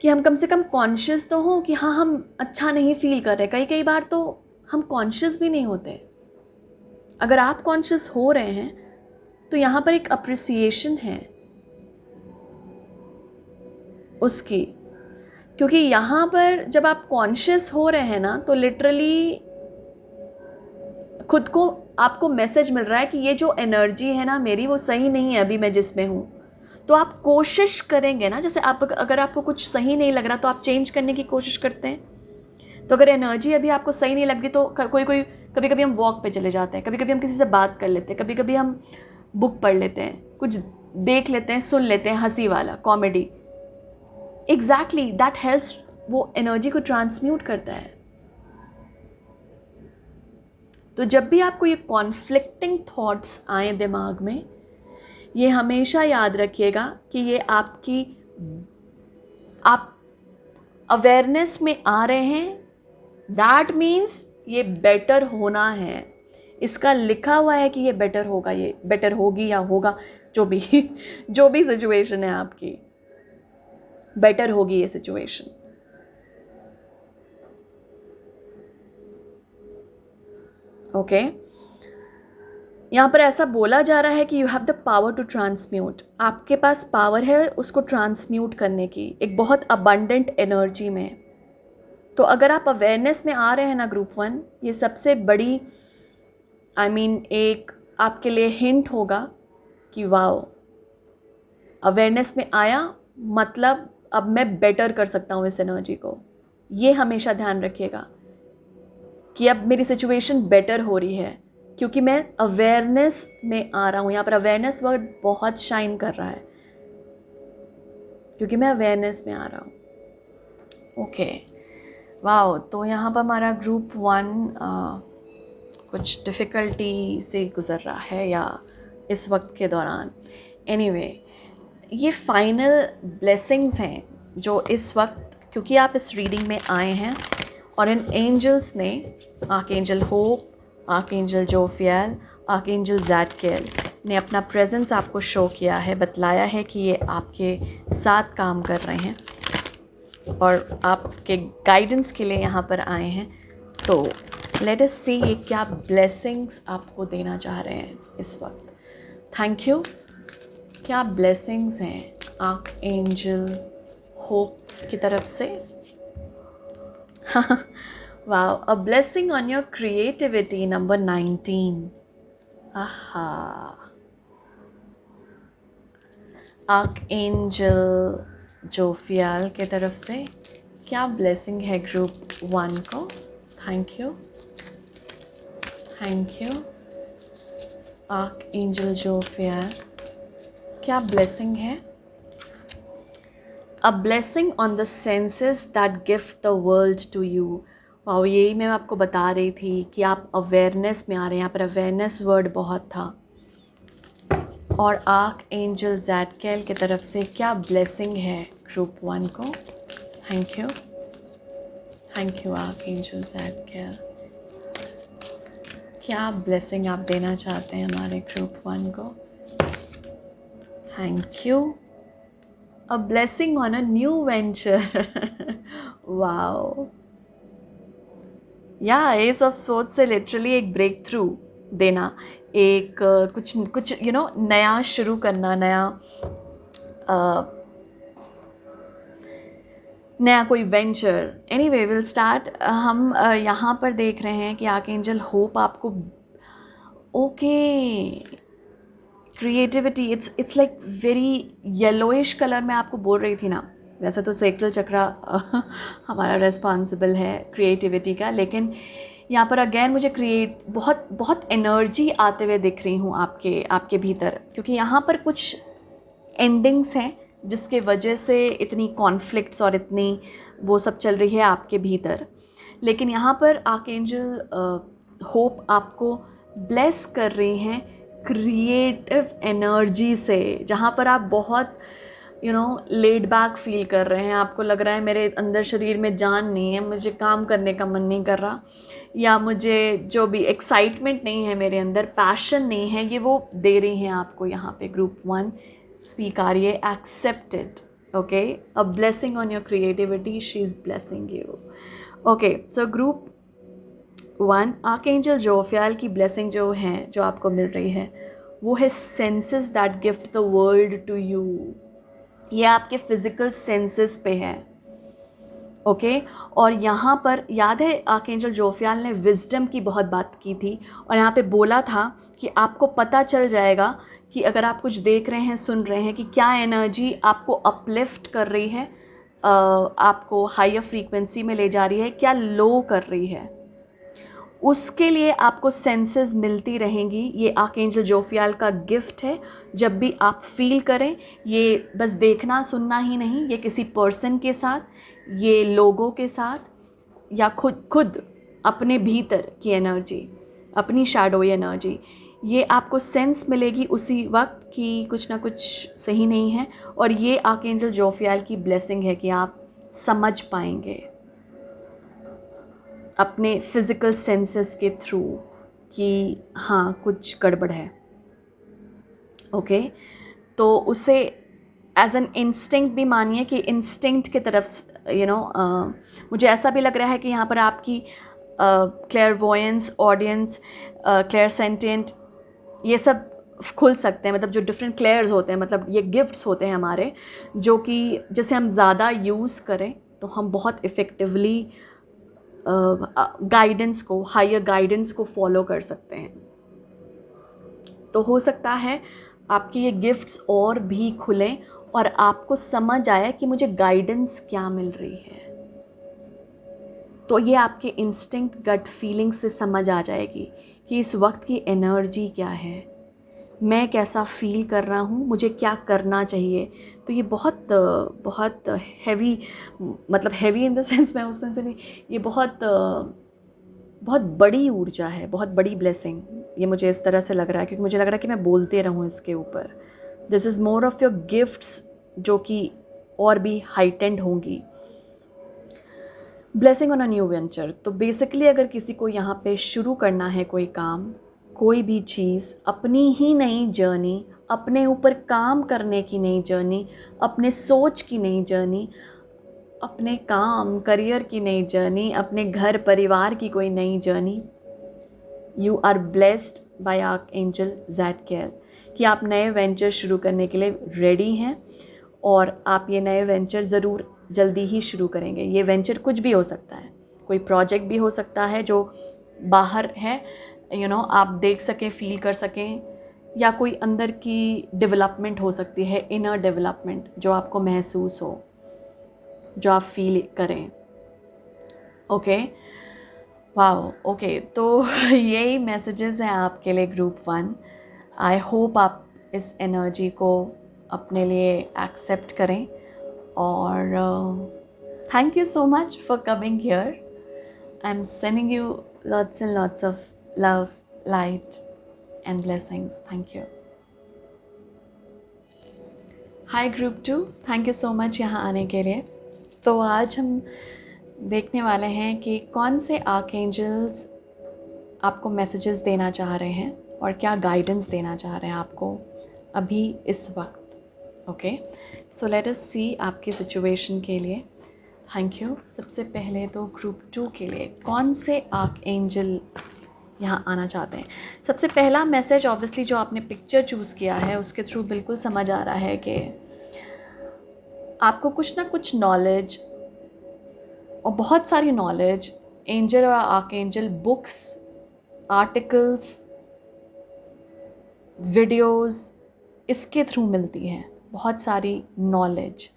कि हम कम से कम कॉन्शियस तो हो कि हाँ हम अच्छा नहीं फील कर रहे। कई बार तो हम कॉन्शियस भी नहीं होते। अगर आप कॉन्शियस हो रहे हैं तो यहाँ पर एक अप्रिसिएशन है उसकी, क्योंकि यहाँ पर जब आप कॉन्शियस हो रहे हैं ना, तो लिटरली खुद को आपको मैसेज मिल रहा है कि ये जो एनर्जी है ना मेरी, वो सही नहीं है अभी मैं जिसमें हूँ। तो आप कोशिश करेंगे ना, जैसे आप अगर आपको कुछ सही नहीं लग रहा तो आप चेंज करने की कोशिश करते हैं। तो अगर एनर्जी अभी आपको सही नहीं लग रही तो कभी कभी हम वॉक पे चले जाते हैं, कभी कभी हम किसी से बात कर लेते हैं, कभी कभी हम बुक पढ़ लेते हैं, कुछ देख लेते हैं, सुन लेते हैं हंसी वाला कॉमेडी। एग्जैक्टली दैट हेल्प्स, वो एनर्जी को ट्रांसम्यूट करता है। तो जब भी आपको ये कॉन्फ्लिक्टिंग थॉट्स आए दिमाग में, ये हमेशा याद रखिएगा कि ये आप अवेयरनेस में आ रहे हैं, दैट मीन्स ये बेटर होना है। इसका लिखा हुआ है कि ये बेटर होगा, ये बेटर होगी या होगा, जो भी जो भी सिचुएशन है आपकी, बेटर होगी ये सिचुएशन। ओके यहाँ पर ऐसा बोला जा रहा है कि you have the power to transmute. आपके पास पावर है उसको ट्रांसम्यूट करने की, एक बहुत अबंडेंट एनर्जी में। तो अगर आप अवेयरनेस में आ रहे हैं ना ग्रुप 1, ये सबसे बड़ी एक आपके लिए हिंट होगा कि वाओ, अवेयरनेस में आया मतलब अब मैं बेटर कर सकता हूँ इस एनर्जी को। ये हमेशा ध्यान रखिएगा कि अब मेरी सिचुएशन बेटर हो रही है, क्योंकि मैं अवेयरनेस में आ रहा हूँ। यहाँ पर अवेयरनेस वर्ड बहुत शाइन कर रहा है, क्योंकि मैं अवेयरनेस में आ रहा हूँ। ओके वाओ, तो यहाँ पर हमारा ग्रुप 1 कुछ डिफ़िकल्टी से गुज़र रहा है या इस वक्त के दौरान। एनीवे, ये फाइनल ब्लेसिंग्स हैं जो इस वक्त, क्योंकि आप इस रीडिंग में आए हैं और इन एंजल्स ने, आर्कएंजल होप, आर्कएंजल जोफियल, आर्कएंजल ज़ाटकिएल ने अपना प्रेजेंस आपको शो किया है, बतलाया है कि ये आपके साथ काम कर रहे हैं और आपके गाइडेंस के लिए यहाँ पर आए हैं। तो लेट अस सी ये क्या ब्लेसिंग्स आपको देना चाह रहे हैं इस वक्त। Thank you. क्या ब्लेसिंग्स हैं आर्कएंजल होप की तरफ से? Wow, a blessing on your creativity, number 19। आहा, आर्कएंजल जोफियल की तरफ से क्या ब्लेसिंग है ग्रुप 1 को? Thank you, thank you. Archangel Jophiel, क्या ब्लेसिंग है? A blessing on the senses that gift the world to you. Wow, यही मैं आपको बता रही थी कि आप अवेयरनेस में आ रहे हैं। यहाँ पर अवेयरनेस वर्ड बहुत था। और आर्कएंजल ज़ाटकिएल की तरफ से क्या ब्लेसिंग है ग्रुप 1 को? Thank you, thank you archangel Zadkiel. क्या ब्लेसिंग आप देना चाहते हैं हमारे ग्रुप 1 को? Thank you. A blessing on a new venture. Wow. या एस ऑफ सोच से लिटरली एक ब्रेक थ्रू देना, एक कुछ नया शुरू करना, नया कोई वेंचर। Anyway will start. हम यहाँ पर देख रहे हैं कि आर्कएंजल होप आपको okay creativity, it's like very yellowish colour में आपको बोल रही थी ना। वैसे तो सेक्रल चक्रा हमारा रेस्पॉन्सिबल है क्रिएटिविटी का, लेकिन यहाँ पर अगेन मुझे बहुत बहुत एनर्जी आते हुए दिख रही हूँ आपके भीतर, क्योंकि यहाँ पर कुछ एंडिंग्स हैं जिसके वजह से इतनी कॉन्फ्लिक्ट्स और इतनी वो सब चल रही है आपके भीतर। लेकिन यहाँ पर आर्कएंजल होप आपको ब्लेस कर रही हैं क्रिएटिव एनर्जी से, जहाँ पर आप बहुत लेड बैक फील कर रहे हैं। आपको लग रहा है मेरे अंदर शरीर में जान नहीं है, मुझे काम करने का मन नहीं कर रहा, या मुझे जो भी एक्साइटमेंट नहीं है मेरे अंदर, पैशन नहीं है, ये वो दे रही हैं आपको यहाँ पे। ग्रुप 1 स्वीकारिए, accepted, okay, a blessing on your creativity, she is blessing you. Okay, so group 1 archangel Jophiel की ब्लेसिंग जो है, जो आपको मिल रही है, वो है senses that gift the world to you. ये आपके फिजिकल सेंसेस पे है, ओके। और यहाँ पर याद है आर्कएंजल जोफियाल ने विजडम की बहुत बात की थी, और यहाँ पे बोला था कि आपको पता चल जाएगा कि अगर आप कुछ देख रहे हैं, सुन रहे हैं, कि क्या एनर्जी आपको अपलिफ्ट कर रही है, आपको हायर फ्रीक्वेंसी में ले जा रही है, क्या लो कर रही है। उसके लिए आपको सेंसेस मिलती रहेंगी। ये आर्कएंजल जोफियाल का गिफ्ट है। जब भी आप फील करें, ये बस देखना सुनना ही नहीं, ये किसी पर्सन के साथ, ये लोगों के साथ, या खुद अपने भीतर की एनर्जी, अपनी शैडो एनर्जी, ये आपको सेंस मिलेगी उसी वक्त कि कुछ ना कुछ सही नहीं है। और ये आर्कएंजल जोफियाल की ब्लेसिंग है कि आप समझ पाएंगे अपने फिजिकल सेंसेस के थ्रू कि हाँ कुछ गड़बड़ है, ओके। तो उसे एज एन इंस्टिंक्ट भी मानिए कि इंस्टिंक्ट की तरफ मुझे ऐसा भी लग रहा है कि यहाँ पर आपकी क्लेयरवॉयंस, ऑडियंस, क्लेयरसेंटेंट, ये सब खुल सकते हैं। मतलब जो डिफरेंट क्लेयर्स होते हैं, मतलब ये गिफ्ट्स होते हैं हमारे, जो कि जैसे हम ज़्यादा यूज़ करें तो हम बहुत इफ़ेक्टिवली गाइडेंस को, हायर गाइडेंस को फॉलो कर सकते हैं। तो हो सकता है आपकी ये गिफ्ट्स और भी खुलें और आपको समझ आए कि मुझे गाइडेंस क्या मिल रही है। तो ये आपके इंस्टिंक्ट, गट फीलिंग से समझ आ जाएगी कि इस वक्त की एनर्जी क्या है, मैं कैसा फील कर रहा हूँ, मुझे क्या करना चाहिए। तो ये बहुत हैवी, मतलब हैवी इन द सेंस, मैं उस सेंस नहीं, ये बहुत बड़ी ऊर्जा है, बहुत बड़ी ब्लेसिंग। ये मुझे इस तरह से लग रहा है, क्योंकि मुझे लग रहा है कि मैं बोलते रहूँ इसके ऊपर। This is more of your gifts, जो कि और भी हाइटेंड होंगी। Blessing on a new venture. तो बेसिकली अगर किसी को यहाँ पे शुरू करना है कोई काम, कोई भी चीज़, अपनी ही नई जर्नी, अपने ऊपर काम करने की नई जर्नी, अपने सोच की नई जर्नी, अपने काम करियर की नई जर्नी, अपने घर परिवार की कोई नई journey, you are blessed by archangel Zadkiel कि आप नए वेंचर शुरू करने के लिए रेडी हैं, और आप ये नए वेंचर ज़रूर जल्दी ही शुरू करेंगे। ये वेंचर कुछ भी हो सकता है, कोई प्रोजेक्ट भी हो सकता है जो बाहर है, आप देख सकें, फील कर सकें, या कोई अंदर की डेवलपमेंट हो सकती है, इनर डेवलपमेंट जो आपको महसूस हो, जो आप फील करें, ओके। Wow, okay. तो यही मैसेजेस हैं आपके लिए ग्रुप 1। आई होप आप इस एनर्जी को अपने लिए एक्सेप्ट करें, और thank you so much for coming here. I am sending you lots and lots of love, light and blessings. Thank you. Hi group 2, thank you so much यहाँ आने के लिए। तो आज हम देखने वाले हैं कि कौन से आर्कएंजल्स आपको मैसेजेस देना चाह रहे हैं और क्या गाइडेंस देना चाह रहे हैं आपको अभी इस वक्त, ओके। सो लेट अस सी आपकी सिचुएशन के लिए। Thank you. सबसे पहले तो ग्रुप 2 के लिए कौन से आर्कएंजल यहाँ आना चाहते हैं। सबसे पहला मैसेज ऑब्वियसली जो आपने पिक्चर चूज़ किया है उसके थ्रू बिल्कुल समझ आ रहा है कि आपको कुछ ना कुछ नॉलेज और बहुत सारी नॉलेज एंजल और आर्कएंजल बुक्स, आर्टिकल्स, वीडियोस इसके थ्रू मिलती है, बहुत सारी नॉलेज।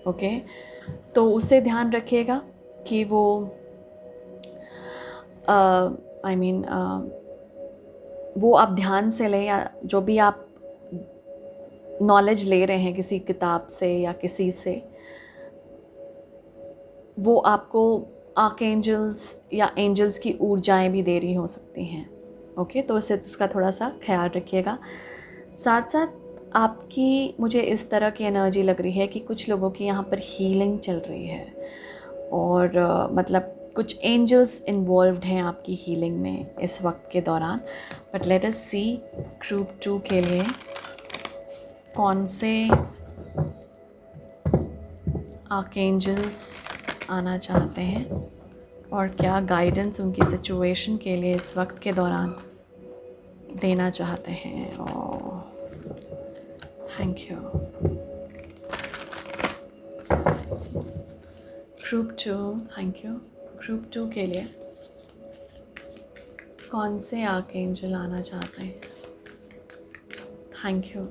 ओके, तो उसे ध्यान रखिएगा कि वो वो आप ध्यान से लें, या जो भी आप नॉलेज ले रहे हैं किसी किताब से या किसी से, वो आपको आर्कएंजल्स या एंजल्स की ऊर्जाएं भी दे रही हो सकती हैं। ओके, तो इसका थोड़ा सा ख्याल रखिएगा। साथ साथ आपकी, मुझे इस तरह की एनर्जी लग रही है कि कुछ लोगों की यहाँ पर हीलिंग चल रही है, और मतलब कुछ एंजल्स इन्वॉल्व्ड हैं आपकी हीलिंग में इस वक्त के दौरान। But let us see group 2 के लिए कौन से आर्कएंजल्स आना चाहते हैं और क्या गाइडेंस उनकी सिचुएशन के लिए इस वक्त के दौरान देना चाहते हैं। Oh, thank you. Group 2, thank you. Group 2 के लिए कौन से आर्कएंजल आना चाहते हैं। Thank you,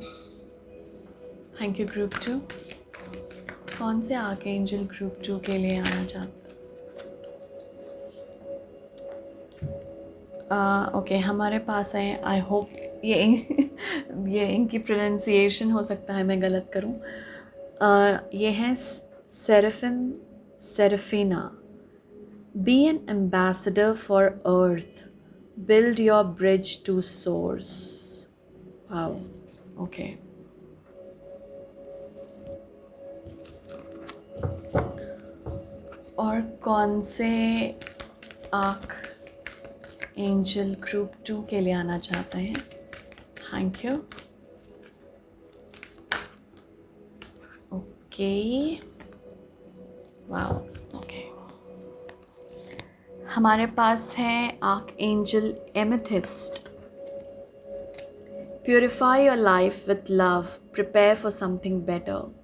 thank you. Group 2, कौन से आर्कएंजल ग्रुप 2 के लिए आना चाहते हैं। ओके, हमारे पास है, आई होप ये इनकी प्रोनाउंसिएशन हो सकता है मैं गलत करूं। ये हैं Seraphim, Seraphina. Be an ambassador for earth, build your bridge to source. Wow, okay. और कौन से आर्क एंजल ग्रुप 2 के लिए आना चाहते हैं। Thank you. Okay, wow, okay. हमारे पास है archangel amethyst. Purify your life with love, prepare for something better.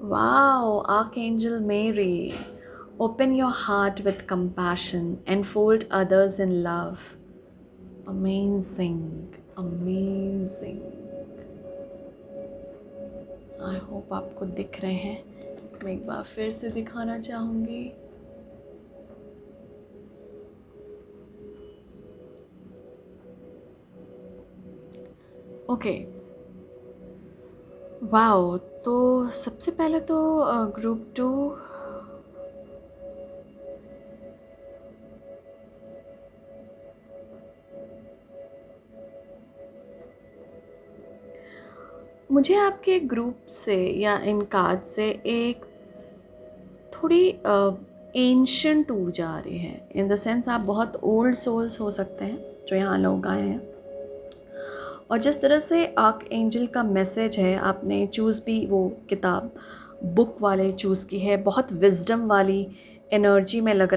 Wow, Archangel Mary, open your heart with compassion, enfold others in love. Amazing, amazing. I hope आपको दिख रहे हैं। मैं एक बार फिर से दिखाना चाहूँगी। Okay, wow. तो सबसे पहले तो ग्रुप 2 मुझे आपके ग्रुप से या इन कार्ड से एक थोड़ी एंशिएंट ऊर्जा आ रही है। इन द सेंस आप बहुत ओल्ड सोल्स हो सकते हैं जो यहाँ लोग आए हैं, और जिस तरह से आर्क एंजल का मैसेज है, आपने चूज़ भी वो किताब बुक वाले चूज़ की है, बहुत विजडम वाली एनर्जी में लग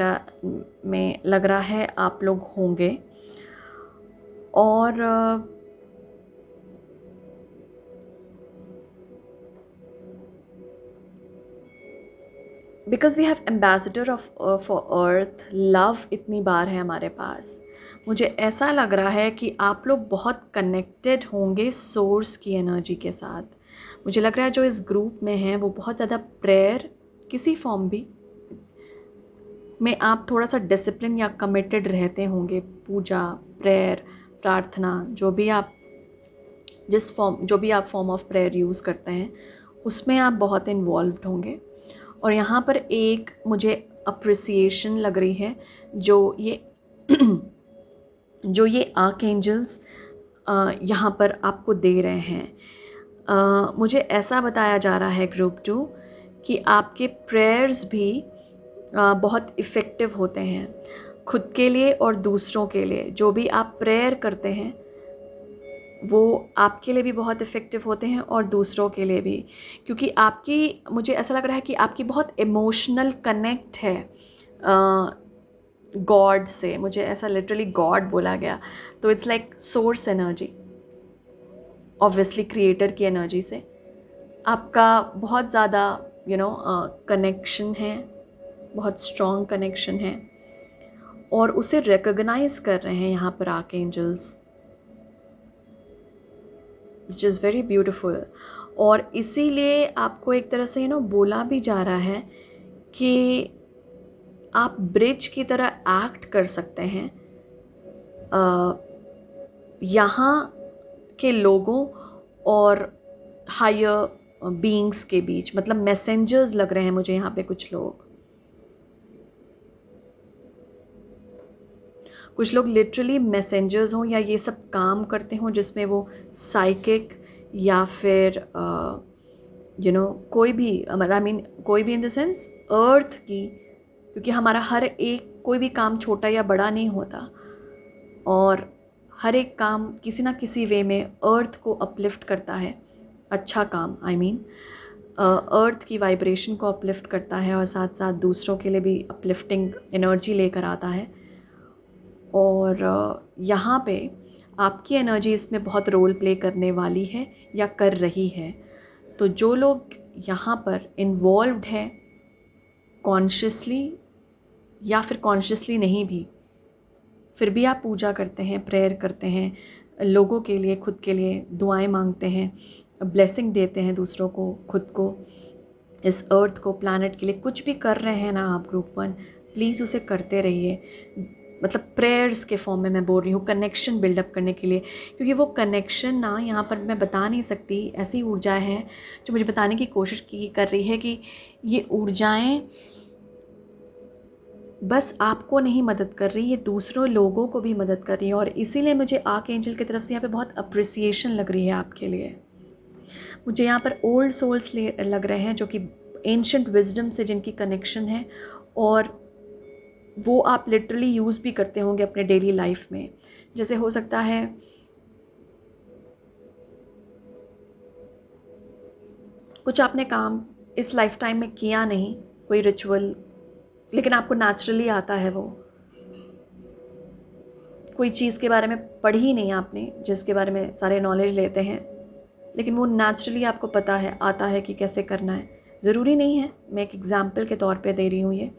रहा है आप लोग होंगे। और because we have ambassador for earth, love इतनी बार है हमारे पास, मुझे ऐसा लग रहा है कि आप लोग बहुत कनेक्टेड होंगे सोर्स की एनर्जी के साथ। मुझे लग रहा है जो इस ग्रुप में है वो बहुत ज़्यादा प्रेयर किसी फॉर्म भी में आप थोड़ा सा डिसिप्लिन या कमिटेड रहते होंगे। पूजा, प्रेयर, प्रार्थना, जो भी आप फॉर्म ऑफ प्रेयर यूज़ करते हैं उसमें आप बहुत इन्वॉल्व्ड होंगे। और यहाँ पर एक मुझे अप्रिसिएशन लग रही है जो ये आर्कएंजल्स यहाँ पर आपको दे रहे हैं। मुझे ऐसा बताया जा रहा है ग्रुप 2 कि आपके प्रेयर्स भी बहुत इफ़ेक्टिव होते हैं खुद के लिए और दूसरों के लिए। जो भी आप प्रेयर करते हैं वो आपके लिए भी बहुत इफ़ेक्टिव होते हैं और दूसरों के लिए भी, क्योंकि मुझे ऐसा लग रहा है कि आपकी बहुत इमोशनल कनेक्ट है गॉड से। मुझे ऐसा लिटरली गॉड बोला गया, तो it's like source energy. Obviously creator की एनर्जी से आपका बहुत ज़्यादा कनेक्शन है, बहुत स्ट्रॉन्ग कनेक्शन है, और उसे रिकॉग्नाइज कर रहे हैं यहाँ पर archangels, which is very beautiful. और इसीलिए आपको एक तरह से बोला भी जा रहा है कि आप ब्रिज की तरह एक्ट कर सकते हैं यहाँ के लोगों और हायर बीइंग्स के बीच, मतलब मैसेंजर्स लग रहे हैं मुझे यहाँ पे कुछ लोग लिटरली मैसेंजर्स हों, या ये सब काम करते हों जिसमें वो साइकिक या फिर कोई भी, आई मीन कोई भी इन द सेंस अर्थ की, क्योंकि हमारा हर एक कोई भी काम छोटा या बड़ा नहीं होता, और हर एक काम किसी ना किसी वे में अर्थ को अपलिफ्ट करता है। अच्छा काम, आई मीन अर्थ की वाइब्रेशन को अपलिफ्ट करता है, और साथ साथ दूसरों के लिए भी अपलिफ्टिंग एनर्जी लेकर आता है। और यहाँ पे आपकी एनर्जी इसमें बहुत रोल प्ले करने वाली है या कर रही है। तो जो लोग यहाँ पर इन्वॉल्व्ड है कॉन्शियसली या फिर कॉन्शियसली नहीं भी, फिर भी आप पूजा करते हैं, प्रेयर करते हैं लोगों के लिए, खुद के लिए दुआएं मांगते हैं, ब्लेसिंग देते हैं दूसरों को, खुद को, इस अर्थ को, प्लैनेट के लिए कुछ भी कर रहे हैं ना आप ग्रुप 1, प्लीज़ उसे करते रहिए। मतलब प्रेयर्स के फॉर्म में मैं बोल रही हूँ, कनेक्शन बिल्डअप करने के लिए, क्योंकि वो कनेक्शन ना यहाँ पर मैं बता नहीं सकती, ऐसी ऊर्जाएं हैं जो मुझे बताने की कोशिश कर रही है कि ये ऊर्जाएं बस आपको नहीं मदद कर रही, ये दूसरों लोगों को भी मदद कर रही है। और इसीलिए मुझे आर्कएंजल की तरफ से यहाँ पे बहुत अप्रिसिएशन लग रही है आपके लिए। मुझे यहाँ पर ओल्ड सोल्स लग रहे हैं जो कि एंशिएंट विजडम से जिनकी कनेक्शन है, और वो आप लिटरली यूज़ भी करते होंगे अपने डेली लाइफ में। जैसे हो सकता है कुछ आपने काम इस लाइफ टाइम में किया नहीं, कोई रिचुअल, लेकिन आपको नेचुरली आता है वो। कोई चीज़ के बारे में पढ़ी ही नहीं आपने, जिसके बारे में सारे नॉलेज लेते हैं, लेकिन वो नेचुरली आपको पता है, आता है कि कैसे करना है। ज़रूरी नहीं है, मैं एक एग्जाम्पल के तौर पे दे रही हूँ ये।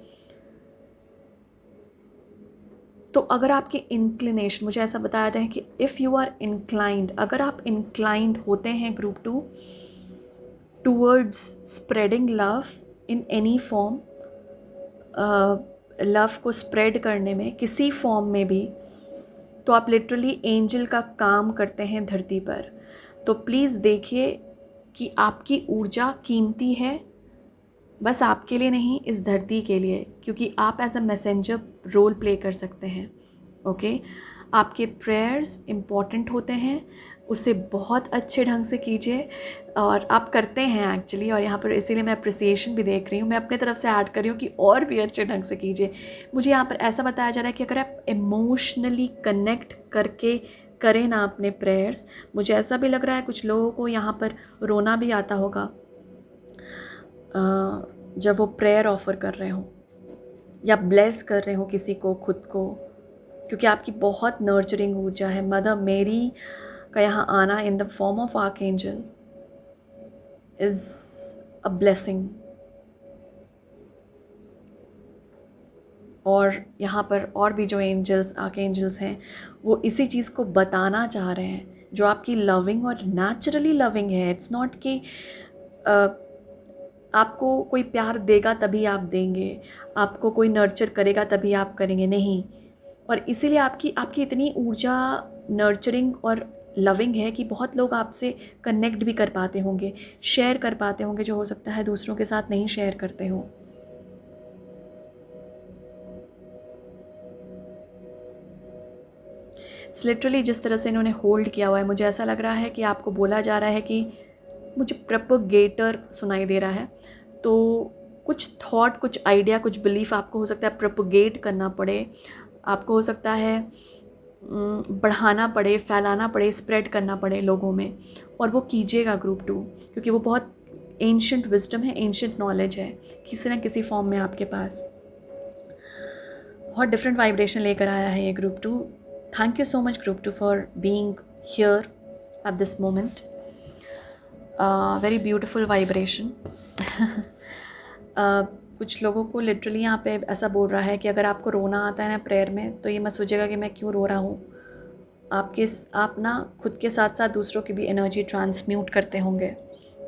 तो अगर आपकी इंक्लिनेशन, मुझे ऐसा बताया जाए कि इफ़ यू आर इंक्लाइंड, अगर आप इंक्लाइंड होते हैं group 2 towards spreading love in any form, love को स्प्रेड करने में किसी फॉर्म में भी, तो आप लिटरली एंजल का काम करते हैं धरती पर। तो प्लीज़ देखिए कि आपकी ऊर्जा कीमती है, बस आपके लिए नहीं, इस धरती के लिए, क्योंकि आप as a messenger role play कर सकते हैं। ओके, आपके प्रेयर्स इम्पॉर्टेंट होते हैं, उसे बहुत अच्छे ढंग से कीजिए, और आप करते हैं एक्चुअली, और यहाँ पर इसीलिए मैं अप्रिसिएशन भी देख रही हूँ, मैं अपने तरफ से ऐड कर रही हूँ कि और भी अच्छे ढंग से कीजिए। मुझे यहाँ पर ऐसा बताया जा रहा है कि अगर आप इमोशनली कनेक्ट करके करें ना अपने प्रेयर्स, मुझे ऐसा भी लग रहा है कुछ लोगों को यहाँ पर रोना भी आता होगा जब वो प्रेयर ऑफर कर रहे हो या ब्लेस कर रहे हो किसी को, खुद को, क्योंकि आपकी बहुत नर्चरिंग ऊर्जा है। मदर मेरी का यहाँ आना in the form of archangel is a blessing. और यहाँ पर और भी जो एंजल्स, आर्कएंजल्स हैं, वो इसी चीज़ को बताना चाह रहे हैं, जो आपकी लविंग और नेचुरली लविंग है। इट्स नॉट कि आपको कोई प्यार देगा तभी आप देंगे, आपको कोई नर्चर करेगा तभी आप करेंगे, नहीं। और इसीलिए आपकी इतनी ऊर्जा नर्चरिंग और लविंग है कि बहुत लोग आपसे कनेक्ट भी कर पाते होंगे, शेयर कर पाते होंगे, जो हो सकता है दूसरों के साथ नहीं शेयर करते हो। लिटरली जिस तरह से इन्होंने होल्ड किया हुआ है, मुझे ऐसा लग रहा है कि आपको बोला जा रहा है कि मुझे प्रोपगेटर सुनाई दे रहा है। तो कुछ थॉट, कुछ आइडिया, कुछ बिलीफ आपको हो सकता है प्रोपगेट करना पड़े, आपको हो सकता है बढ़ाना पड़े, फैलाना पड़े, स्प्रेड करना पड़े लोगों में, और वो कीजिएगा ग्रुप 2, क्योंकि वो बहुत एंशिएंट विजडम है, एंशिएंट नॉलेज है किसी न किसी फॉर्म में आपके पास। बहुत डिफरेंट वाइब्रेशन लेकर आया है ये group 2। Thank you so much group 2 for being here. at this moment. Very beautiful vibration. कुछ लोगों को लिटरली यहाँ पे ऐसा बोल रहा है कि अगर आपको रोना आता है ना प्रेयर में, तो ये मत सोचिएगा कि मैं क्यों रो रहा हूँ. आप ना खुद के साथ साथ दूसरों की भी एनर्जी ट्रांसम्यूट करते होंगे.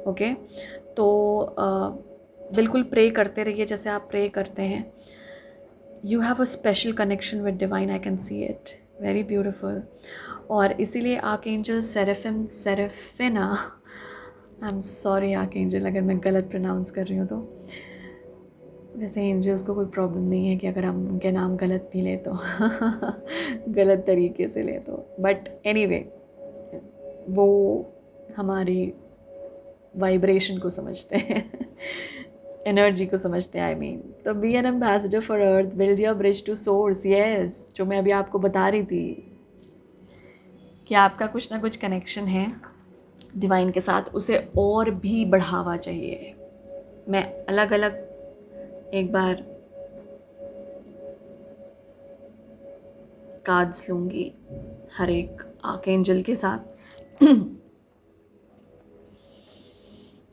ओके, तो बिल्कुल प्रे करते रहिए जैसे आप प्रे करते हैं. You have a special connection with divine, I can see it. Very beautiful. और इसीलिए archangel Seraphina, I am sorry archangel अगर मैं गलत प्रोनाउंस कर रही हूँ तो. वैसे एंजल्स को कोई प्रॉब्लम नहीं है कि अगर हम उनके नाम गलत भी ले तो गलत तरीके से ले तो. बट एनीवे, वो हमारी वाइब्रेशन को समझते हैं, एनर्जी को समझते हैं. I mean, to be an ambassador for earth, build your bridge to source. Yes, जो मैं अभी आपको बता रही थी कि आपका कुछ ना कुछ कनेक्शन है डिवाइन के साथ, उसे और भी बढ़ावा चाहिए. मैं अलग अलग एक बार कार्ड्स लूंगी हर एक आर्कएंजल के साथ.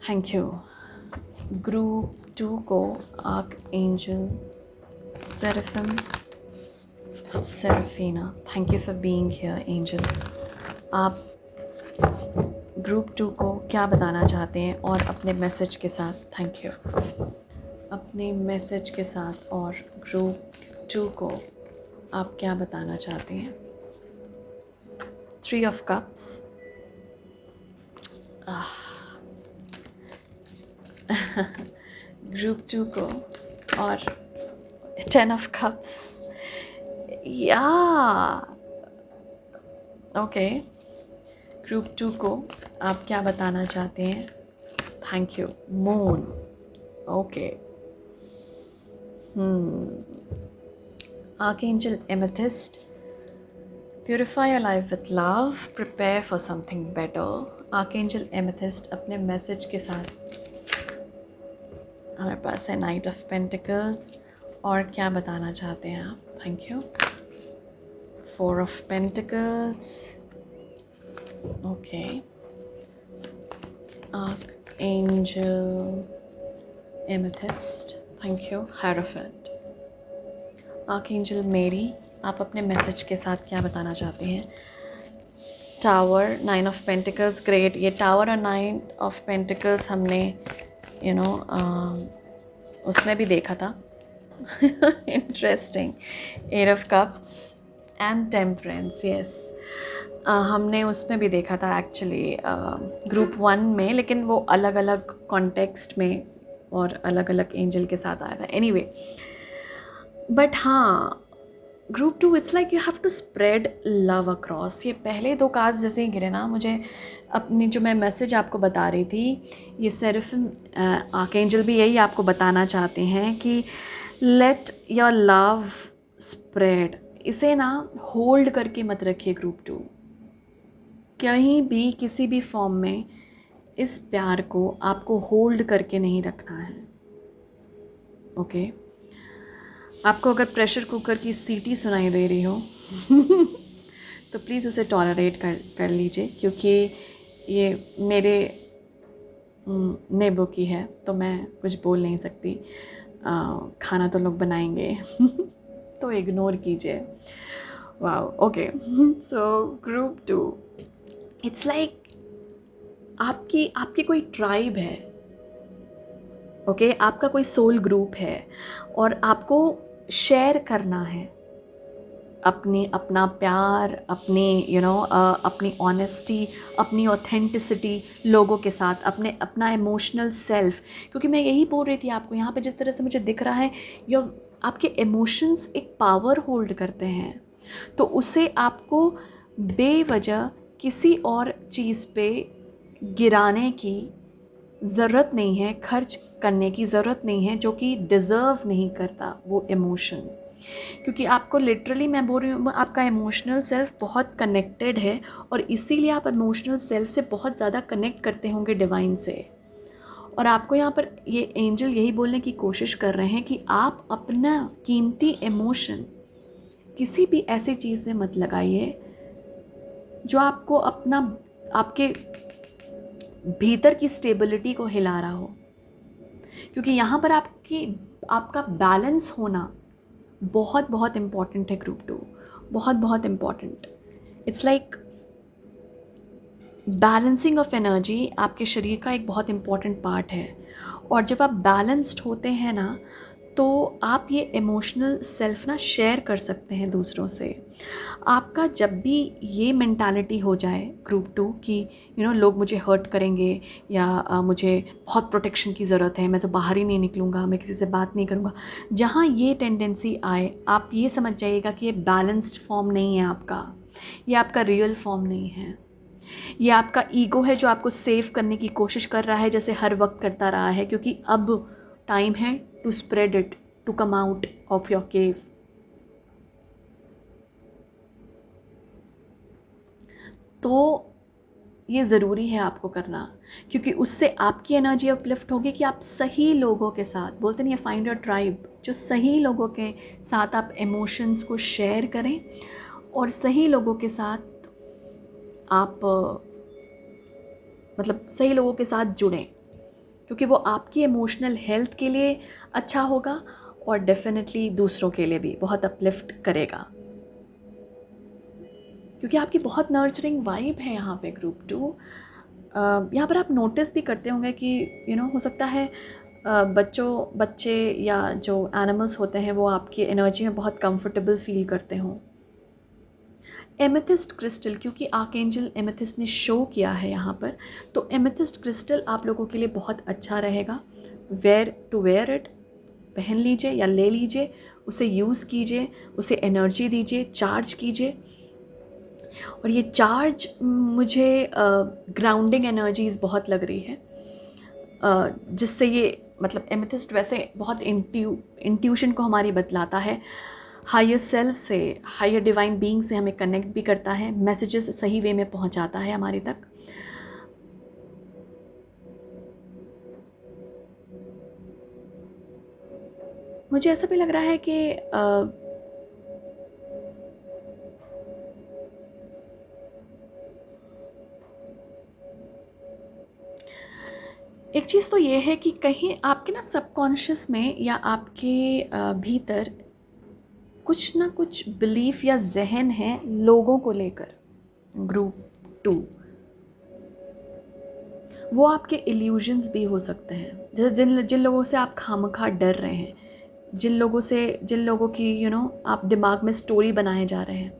Thank you. ग्रुप 2 को archangel Seraphina, thank you for being here angel. आप ग्रुप 2 को क्या बताना चाहते हैं और अपने मैसेज के साथ. Thank you. अपने मैसेज के साथ और ग्रुप 2 को आप क्या बताना चाहते हैं. 3 ऑफ कप्स. ग्रुप 2 को और 10 ऑफ कप्स. या ओके, ग्रुप 2 को आप क्या बताना चाहते हैं. Thank you. Moon. Okay. Archangel Amethyst, purify your life with love, prepare for something better. Archangel Amethyst अपने मैसेज के साथ हमारे पास है Knight of Pentacles. और क्या बताना चाहते हैं आप. Thank you. 4 of Pentacles. Okay. Archangel Amethyst, thank you. Hierophant. Archangel मेरी, आप अपने मैसेज के साथ क्या बताना चाहते हैं. Tower, 9 of pentacles. ग्रेट. ये टावर और 9 ऑफ पेंटिकल्स हमने उसमें भी देखा था. Interesting. 8 of cups and temperance. Yes, हमने उसमें भी देखा था एक्चुअली ग्रुप 1 में, लेकिन वो अलग अलग कॉन्टेक्स्ट में और अलग अलग एंजल के साथ आया था. एनीवे, बट हाँ, group 2 it's like you have to spread love across. ये पहले 2 कार्ड्स जैसे ही गिरे ना, मुझे अपनी जो मैं मैसेज आपको बता रही थी, ये सेरेफिन आर्कएंजल भी यही आपको बताना चाहते हैं कि लेट योर लव स्प्रेड. इसे ना होल्ड करके मत रखिए ग्रुप 2, कहीं भी किसी भी फॉर्म में. इस प्यार को आपको होल्ड करके नहीं रखना है. ओके. आपको अगर प्रेशर कुकर की सीटी सुनाई दे रही हो तो प्लीज़ उसे टॉलरेट कर लीजिए, क्योंकि ये मेरे नेबो की है तो मैं कुछ बोल नहीं सकती. खाना तो लोग बनाएंगे तो इग्नोर कीजिए. Wow. Okay. So group 2, it's like आपकी कोई ट्राइब है. ओके, आपका कोई सोल ग्रुप है और आपको शेयर करना है अपना प्यार, अपनी ऑनेस्टी, अपनी ऑथेंटिसिटी लोगों के साथ, अपना इमोशनल सेल्फ. क्योंकि मैं यही बोल रही थी आपको, यहाँ पे जिस तरह से मुझे दिख रहा है, आपके इमोशंस एक पावर होल्ड करते हैं, तो उसे आपको बेवजह किसी और चीज़ पे गिराने की ज़रूरत नहीं है, खर्च करने की ज़रूरत नहीं है, जो कि डिज़र्व नहीं करता वो इमोशन. क्योंकि आपको लिटरली मैं बोल रही हूँ, आपका इमोशनल सेल्फ बहुत कनेक्टेड है और इसीलिए आप इमोशनल सेल्फ से बहुत ज़्यादा कनेक्ट करते होंगे डिवाइन से. और आपको यहाँ पर ये एंजल यही बोलने की कोशिश कर रहे हैं कि आप अपना कीमती इमोशन किसी भी ऐसी चीज़ में मत लगाइए जो आपको अपना आपके भीतर की स्टेबिलिटी को हिला रहा हो, क्योंकि यहाँ पर आपका बैलेंस होना बहुत बहुत इम्पॉर्टेंट है ग्रुप 2, बहुत बहुत important. It's like balancing of energy आपके शरीर का एक बहुत इम्पॉर्टेंट पार्ट है। और जब आप बैलेंस्ड होते हैं ना, तो आप ये इमोशनल सेल्फ ना शेयर कर सकते हैं दूसरों से। आपका जब भी ये मेंटालिटी हो जाए ग्रुप 2 कि लोग मुझे हर्ट करेंगे या मुझे बहुत प्रोटेक्शन की ज़रूरत है, मैं तो बाहर ही नहीं निकलूँगा, मैं किसी से बात नहीं करूँगा, जहाँ ये टेंडेंसी आए, आप ये समझ जाइएगा कि ये बैलेंस्ड फॉर्म नहीं है आपका, ये आपका रियल फॉर्म नहीं है। ये आपका ईगो है जो आपको सेव करने की कोशिश कर रहा है, जैसे हर वक्त करता रहा है, क्योंकि अब टाइम है to spread it, to come out of your cave. तो ये ज़रूरी है आपको करना, क्योंकि उससे आपकी एनर्जी अपलिफ्ट होगी कि आप सही लोगों के साथ, बोलते नहीं है फाइंड योर ट्राइब, जो सही लोगों के साथ आप इमोशंस को शेयर करें और सही लोगों के साथ आप मतलब सही लोगों के साथ जुड़ें, क्योंकि वो आपकी इमोशनल हेल्थ के लिए अच्छा होगा और डेफिनेटली दूसरों के लिए भी बहुत अपलिफ्ट करेगा, क्योंकि आपकी बहुत नर्चरिंग वाइब है यहाँ पे ग्रुप 2। यहाँ पर आप नोटिस भी करते होंगे कि हो सकता है बच्चे या जो एनिमल्स होते हैं वो आपकी एनर्जी में बहुत कंफर्टेबल फील करते हों। एमेथिस्ट क्रिस्टल, क्योंकि आर्कएंजल एमेथिस्ट ने शो किया है यहाँ पर, तो एमेथिस्ट क्रिस्टल आप लोगों के लिए बहुत अच्छा रहेगा। वेयर इट, पहन लीजिए या ले लीजिए, उसे यूज़ कीजिए, उसे एनर्जी दीजिए, चार्ज कीजिए। और ये चार्ज मुझे ग्राउंडिंग एनर्जीज बहुत लग रही है, जिससे ये मतलब एमेथिस्ट वैसे बहुत इंट्यूशन को हमारी बतलाता है, हायर सेल्फ से, हायर डिवाइन बीइंग से हमें कनेक्ट भी करता है, मैसेजेस सही वे में पहुंचाता है हमारे तक। मुझे ऐसा भी लग रहा है कि एक चीज़ तो ये है कि कहीं आपके ना सबकॉन्शियस में या आपके भीतर कुछ ना कुछ बिलीफ या जहन है लोगों को लेकर। ग्रुप 2 वो आपके इल्यूजन्स भी हो सकते हैं, जैसे जिन लोगों से आप खामखा डर रहे हैं, जिन लोगों की आप दिमाग में स्टोरी बनाए जा रहे हैं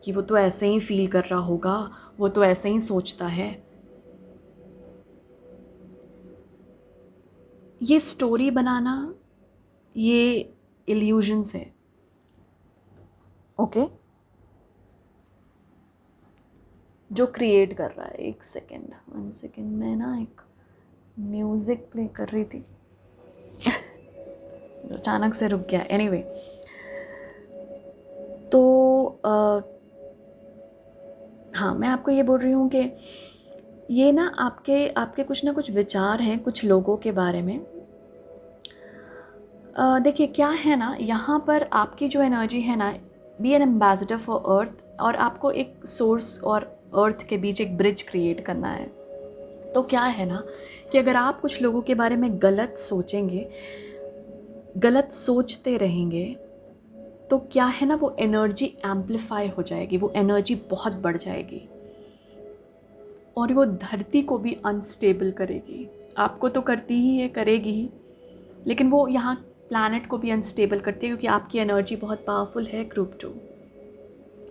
कि वो तो ऐसे ही फील कर रहा होगा, वो तो ऐसे ही सोचता है। ये स्टोरी बनाना, ये इल्यूजन्स है। ओके, जो क्रिएट कर रहा है। एक सेकेंड, 1 सेकेंड, मैं ना एक म्यूजिक प्ले कर रही थी अचानक से रुक गया। एनीवे, तो हाँ, मैं आपको ये बोल रही हूँ कि ये ना आपके कुछ ना कुछ विचार हैं कुछ लोगों के बारे में। देखिए क्या है ना, यहाँ पर आपकी जो एनर्जी है ना, be an ambassador for earth, और आपको एक सोर्स और अर्थ के बीच एक ब्रिज क्रिएट करना है। तो क्या है ना कि अगर आप कुछ लोगों के बारे में गलत सोचेंगे, गलत सोचते रहेंगे, तो क्या है ना, वो एनर्जी एम्पलीफाई हो जाएगी, वो एनर्जी बहुत बढ़ जाएगी और वो धरती को भी अनस्टेबल करेगी। आपको तो करती ही है, करेगी ही, लेकिन वो यहाँ प्लैनेट को भी अनस्टेबल करती है, क्योंकि आपकी एनर्जी बहुत पावरफुल है ग्रुप 2,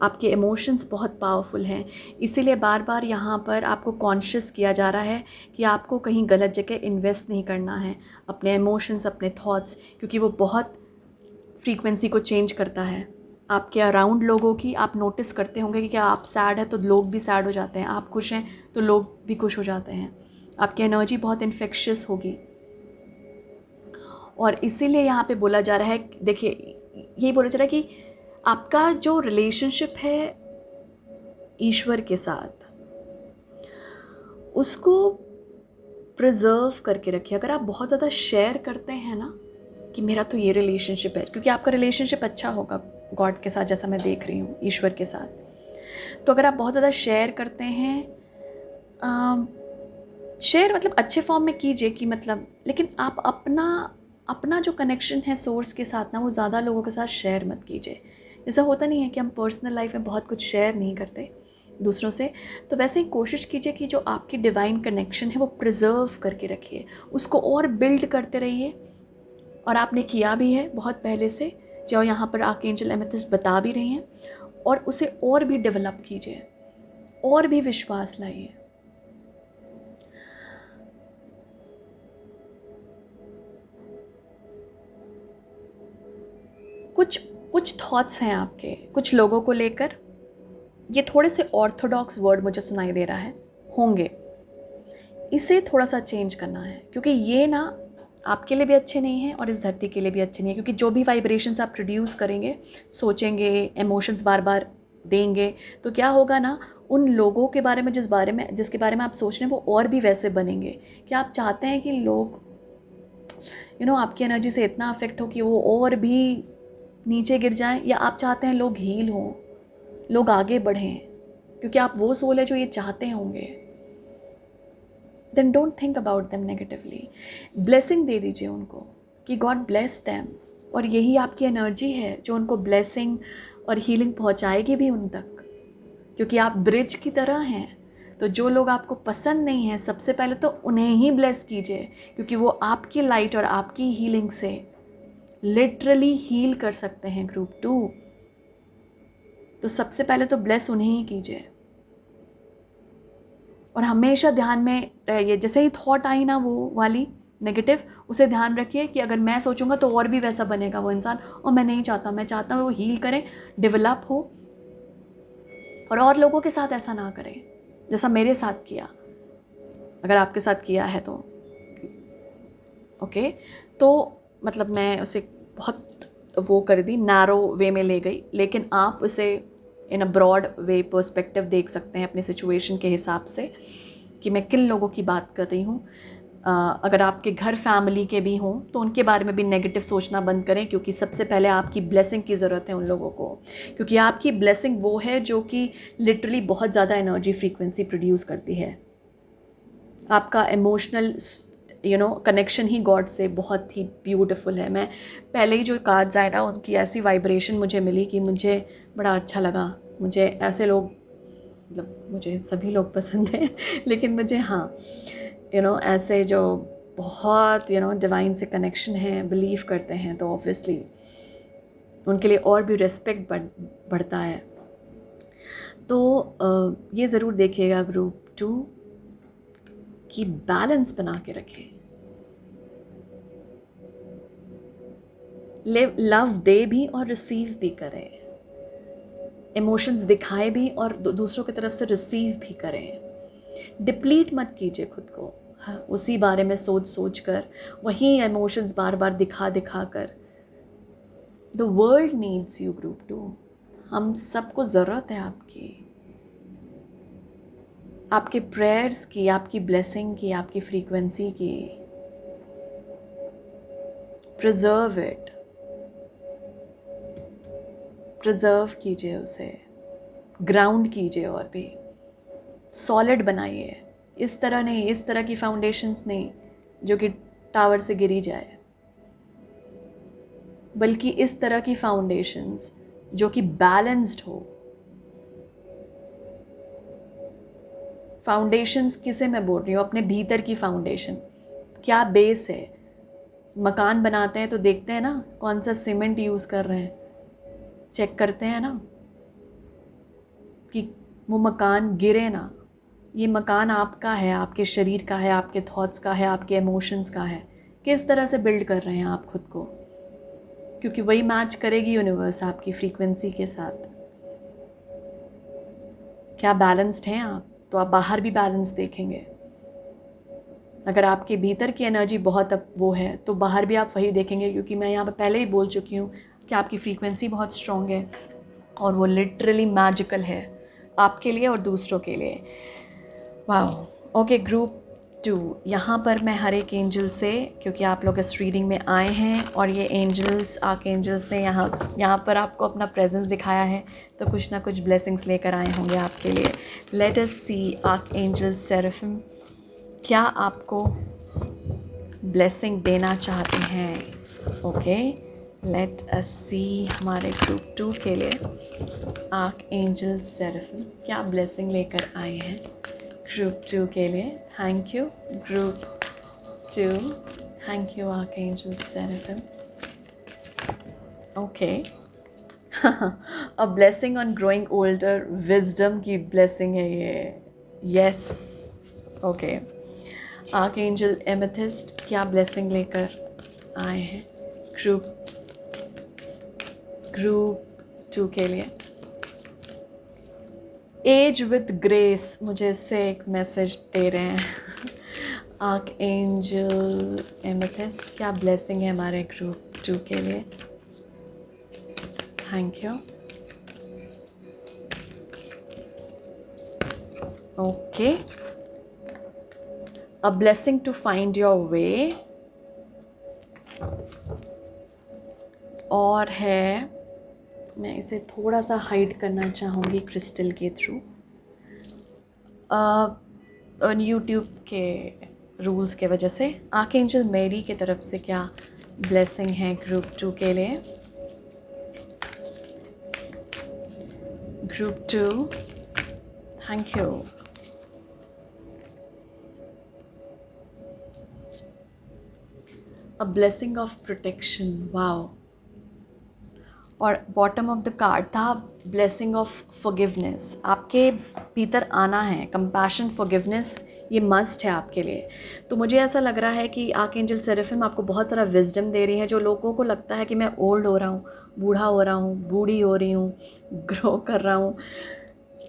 आपके इमोशंस बहुत पावरफुल हैं। इसीलिए बार बार यहाँ पर आपको कॉन्शियस किया जा रहा है कि आपको कहीं गलत जगह इन्वेस्ट नहीं करना है अपने इमोशंस, अपने थॉट्स, क्योंकि वो बहुत फ्रीक्वेंसी को चेंज करता है। आपके अराउंड लोगों की आप नोटिस करते होंगे कि क्या आप सैड है तो लोग भी सैड हो जाते हैं, आप खुश हैं तो लोग भी खुश हो जाते हैं। आपकी एनर्जी बहुत इन्फेक्शियस होगी, और इसीलिए यहाँ पे बोला जा रहा है, देखिए यही बोला जा रहा है कि आपका जो रिलेशनशिप है ईश्वर के साथ, उसको प्रिजर्व करके रखिए। अगर आप बहुत ज़्यादा शेयर करते हैं ना कि मेरा तो ये रिलेशनशिप है, क्योंकि आपका रिलेशनशिप अच्छा होगा गॉड के साथ, जैसा मैं देख रही हूँ ईश्वर के साथ, तो अगर आप बहुत ज़्यादा शेयर करते हैं, शेयर मतलब अच्छे फॉर्म में कीजिए कि मतलब, लेकिन आप अपना जो कनेक्शन है सोर्स के साथ ना, वो ज़्यादा लोगों के साथ शेयर मत कीजिए। जैसा होता नहीं है कि हम पर्सनल लाइफ में बहुत कुछ शेयर नहीं करते दूसरों से, तो वैसे ही कोशिश कीजिए कि जो आपकी डिवाइन कनेक्शन है वो प्रिजर्व करके रखिए, उसको और बिल्ड करते रहिए। और आपने किया भी है बहुत पहले से, जो यहाँ पर आर्कएंजल एमेथिस्ट बता भी रही हैं, और उसे और भी डेवलप कीजिए, और भी विश्वास लाइए। कुछ थॉट्स हैं आपके कुछ लोगों को लेकर, ये थोड़े से ऑर्थोडॉक्स वर्ड मुझे सुनाई दे रहा है, होंगे, इसे थोड़ा सा चेंज करना है, क्योंकि ये ना आपके लिए भी अच्छे नहीं हैं और इस धरती के लिए भी अच्छे नहीं है। क्योंकि जो भी वाइब्रेशंस आप प्रोड्यूस करेंगे, सोचेंगे, इमोशंस बार बार देंगे, तो क्या होगा ना, उन लोगों के बारे में जिसके बारे में आप सोच रहे हैं वो और भी वैसे बनेंगे। क्या आप चाहते हैं कि लोग आपकी एनर्जी से इतना अफेक्ट हो कि वो और भी नीचे गिर जाएं, या आप चाहते हैं लोग हील हों, लोग आगे बढ़ें, क्योंकि आप वो सोल है जो ये चाहते होंगे। Then don't think about them negatively, blessing दे दीजिए उनको कि गॉड ब्लेस देम, और यही आपकी एनर्जी है जो उनको ब्लेसिंग और हीलिंग पहुंचाएगी भी उन तक, क्योंकि आप ब्रिज की तरह हैं। तो जो लोग आपको पसंद नहीं हैं, सबसे पहले तो उन्हें ही ब्लेस कीजिए, क्योंकि वो आपकी लाइट और आपकी हीलिंग से लिटरली हील कर सकते हैं ग्रुप 2। तो सबसे पहले तो ब्लेस उन्हें ही कीजिए, और हमेशा ध्यान में रहिए, जैसे ही थॉट आई ना वो वाली नेगेटिव, उसे ध्यान रखिए कि अगर मैं सोचूंगा तो और भी वैसा बनेगा वो इंसान, और मैं नहीं चाहता, मैं चाहता हूँ वो हील करें, डेवलप हो, और लोगों के साथ ऐसा ना करें जैसा मेरे साथ किया। अगर आपके साथ किया है तो ओके, तो मतलब मैं उसे बहुत वो कर दी, नैरो वे में ले गई, लेकिन आप उसे इन अ ब्रॉड वे पर्सपेक्टिव देख सकते हैं अपनी सिचुएशन के हिसाब से कि मैं किन लोगों की बात कर रही हूँ। अगर आपके घर फैमिली के भी हों तो उनके बारे में भी नेगेटिव सोचना बंद करें, क्योंकि सबसे पहले आपकी ब्लेसिंग की ज़रूरत है उन लोगों को, क्योंकि आपकी ब्लेसिंग वो है जो कि लिटरली बहुत ज़्यादा एनर्जी फ्रीक्वेंसी प्रोड्यूस करती है। आपका इमोशनल कनेक्शन ही गॉड से बहुत ही ब्यूटीफुल है। मैं पहले ही जो कार्ड्स आए ना, उनकी ऐसी वाइब्रेशन मुझे मिली कि मुझे बड़ा अच्छा लगा। मुझे ऐसे लोग, मतलब मुझे सभी लोग पसंद हैं लेकिन मुझे ऐसे जो बहुत डिवाइन से कनेक्शन है, बिलीव करते हैं, तो ऑब्वियसली उनके लिए और भी रिस्पेक्ट बढ़ता है। तो ये ज़रूर देखिएगा ग्रुप 2 की बैलेंस बना के रखें, लव दे भी और रिसीव भी करें, इमोशंस दिखाए भी और दूसरों की तरफ से रिसीव भी करें। डिप्लीट मत कीजिए खुद को उसी बारे में सोच कर, वही इमोशंस बार बार दिखा कर। The world needs you group 2, हम सबको ज़रूरत है आपके प्रेयर्स की, आपकी ब्लेसिंग की, आपकी फ्रीक्वेंसी की। प्रिजर्व इट, प्रिजर्व कीजिए उसे, ग्राउंड कीजिए और भी सॉलिड बनाइए। इस तरह नहीं, इस तरह की फाउंडेशंस नहीं जो कि टावर से गिरी जाए, बल्कि इस तरह की फाउंडेशंस जो कि बैलेंस्ड हो। फाउंडेशंस किसे मैं बोल रही हूँ? अपने भीतर की फाउंडेशन, क्या बेस है। मकान बनाते हैं तो देखते हैं ना कौन सा सीमेंट यूज कर रहे हैं, चेक करते हैं ना कि वो मकान गिरे ना। ये मकान आपका है, आपके शरीर का है, आपके थॉट्स का है, आपके इमोशंस का है। किस तरह से बिल्ड कर रहे हैं आप खुद को, क्योंकि वही मैच करेगी यूनिवर्स आपकी फ्रीक्वेंसी के साथ। क्या बैलेंस्ड हैं आप, तो आप बाहर भी बैलेंस देखेंगे। अगर आपके भीतर की एनर्जी बहुत वो है तो बाहर भी आप वही देखेंगे, क्योंकि मैं यहाँ पर पहले ही बोल चुकी हूँ कि आपकी फ्रीक्वेंसी बहुत स्ट्रॉन्ग है और वो लिटरली मैजिकल है आपके लिए और दूसरों के लिए। वाह। ओके ग्रुप 2, यहाँ पर मैं हर एक एंजल से, क्योंकि आप लोग इस रीडिंग में आए हैं और ये एंजल्स, आर्क एंजल्स ने यहाँ पर आपको अपना प्रेजेंस दिखाया है, तो कुछ ना कुछ ब्लेसिंग्स लेकर आए होंगे आपके लिए। लेट अस सी आर्क एंजल सेराफिम क्या आपको ब्लेसिंग देना चाहते हैं। ओके, लेट अस सी हमारे ग्रुप 2 के लिए आर्क एंजल सेराफिम क्या ब्लेसिंग लेकर आए हैं ग्रुप 2 के लिए। Thank you group 2, thank you arc angel seraphim. Okay, a blessing on growing older, wisdom की ब्लेसिंग है ये। Yes, okay, arc angel Amethyst क्या ब्लेसिंग लेकर आए हैं ग्रुप 2 के लिए। एज विथ ग्रेस, मुझे इससे एक मैसेज दे रहे हैं आर्क एंजल एमेथिस्ट क्या ब्लेसिंग है हमारे ग्रुप 2 के लिए। Thank you. Okay, a blessing to find your way, और है, मैं इसे थोड़ा सा हाइड करना चाहूँगी क्रिस्टल के थ्रू, यूट्यूब के रूल्स के वजह से। आर्कएंजल मेरी की तरफ से क्या ब्लेसिंग है ग्रुप 2 के लिए। Group 2, thank you. A blessing of protection, wow. और बॉटम ऑफ द कार्ड था ब्लेसिंग ऑफ फॉरगिवनेस। आपके भीतर आना है कंपैशन, फॉरगिवनेस, ये मस्ट है आपके लिए। तो मुझे ऐसा लग रहा है कि आर्कएंजल सेराफिम आपको बहुत सारा विजडम दे रही है। जो लोगों को लगता है कि मैं ओल्ड हो रहा हूँ, बूढ़ा हो रहा हूँ, बूढ़ी हो रही हूँ, ग्रो कर रहा हूँ,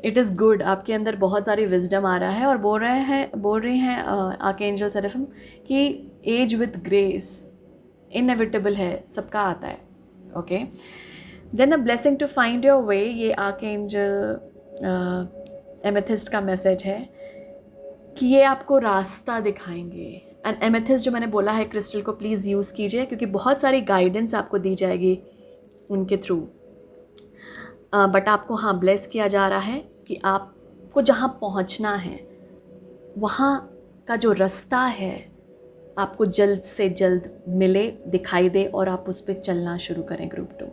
इट इज़ गुड, आपके अंदर बहुत सारी विजडम आ रहा है। और बोल रही हैं आर्कएंजल सेराफिम कि एज विथ ग्रेस इनएविटेबल है, सबका आता है। Okay, then a blessing to find your way, ये आर्कएंजल एमेथिस्ट का मैसेज है कि ये आपको रास्ता दिखाएंगे। एंड एमेथिस्ट जो मैंने बोला है क्रिस्टल को प्लीज़ यूज़ कीजिए, क्योंकि बहुत सारी गाइडेंस आपको दी जाएगी उनके थ्रू। बट आपको हाँ ब्लेस किया जा रहा है कि आपको जहाँ पहुँचना है वहाँ का जो रास्ता है आपको जल्द से जल्द मिले, दिखाई दे, और आप उस पर चलना शुरू करें। ग्रुप 2,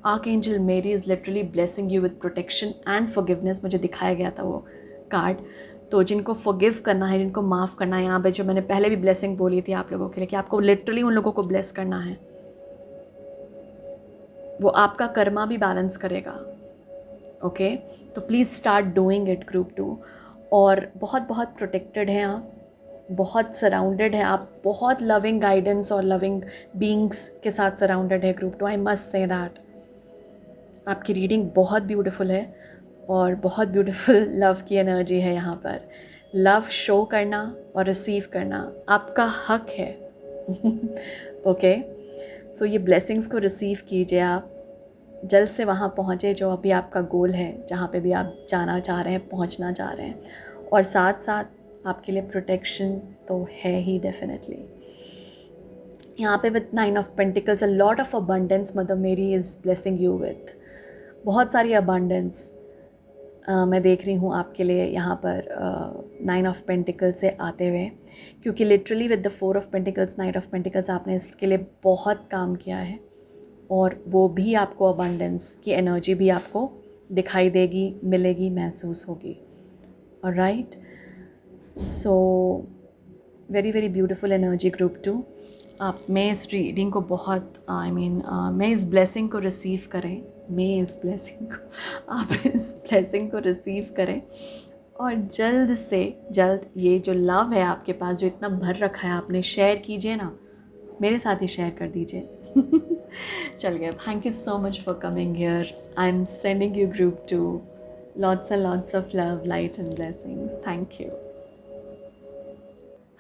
आर्कएंजल मेरी is literally blessing you with protection and forgiveness. मुझे दिखाया गया था वो कार्ड। तो जिनको फॉरगिव करना है, जिनको माफ़ करना है, यहाँ पे जो मैंने पहले भी ब्लेसिंग बोली थी आप लोगों के लिए कि आपको लिटरली उन लोगों को ब्लेस करना है, वो आपका कर्मा भी बैलेंस करेगा। ओके, तो please start doing it group 2। और बहुत बहुत प्रोटेक्टेड हैं आप, बहुत सराउंडेड है आप, बहुत लविंग गाइडेंस और लविंग बीइंग्स के साथ सराउंडेड है group 2। I must say that आपकी रीडिंग बहुत ब्यूटीफुल है और बहुत ब्यूटीफुल लव की एनर्जी है यहाँ पर। लव शो करना और रिसीव करना आपका हक है। ओके, सो ये ब्लेसिंग्स को रिसीव कीजिए, आप जल्द से वहाँ पहुँचे जो अभी आपका गोल है, जहाँ पे भी आप जाना चाह रहे हैं, पहुँचना चाह रहे हैं। और साथ साथ आपके लिए प्रोटेक्शन तो है ही डेफिनेटली। यहाँ पे with 9 of pentacles, a lot of abundance mother मेरी इज़ ब्लेसिंग यू विथ, बहुत सारी अबंडेंस मैं देख रही हूँ आपके लिए यहाँ पर 9 ऑफ पेंटिकल्स से आते हुए, क्योंकि literally with the 4 of pentacles, 9 of pentacles आपने इसके लिए बहुत काम किया है, और वो भी आपको अबंडेंस की एनर्जी भी आपको दिखाई देगी, मिलेगी, महसूस होगी। Alright, so very very beautiful energy group 2। आप मैं इस रीडिंग को बहुत मैं इस ब्लेसिंग को रिसीव करें, आप इस ब्लेसिंग को रिसीव करें, और जल्द से जल्द ये जो लव है आपके पास, जो इतना भर रखा है आपने, शेयर कीजिए ना, मेरे साथ ही शेयर कर दीजिए। चलिए, thank you so much for coming here. I am sending you group 2 lots and lots of love, light and blessings. Thank you.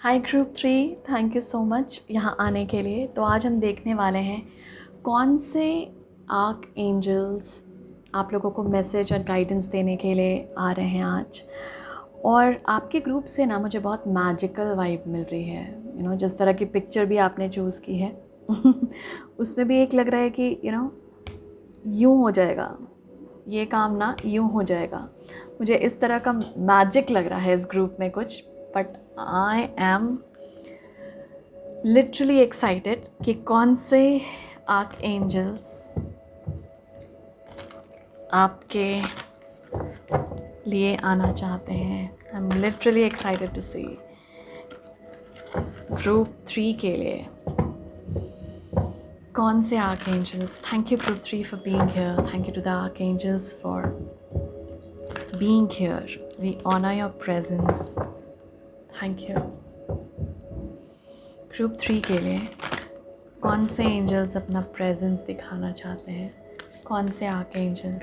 Hi group 3, thank you so much यहाँ आने के लिए। तो आज हम देखने वाले हैं कौन से आर्क एंजल्स आप लोगों को मैसेज और गाइडेंस देने के लिए आ रहे हैं आज। और आपके ग्रुप से ना मुझे बहुत मैजिकल वाइब मिल रही है। जिस तरह की पिक्चर भी आपने चूज़ की है उसमें भी एक लग रहा है कि यूँ हो जाएगा, ये काम ना यूँ हो जाएगा। मुझे इस तरह का मैजिक लग रहा है इस ग्रुप में कुछ, but I am literally excited कि कौन से आर्क एंजल्स आपके लिए आना चाहते हैं। I am literally excited to see group 3 के लिए कौन से archangels. Thank you group 3 for being here. Thank you to the archangels for being here. We honour your presence. Thank you. Group 3 के लिए कौन से angels अपना presence दिखाना चाहते हैं, कौन से आर्क एंजल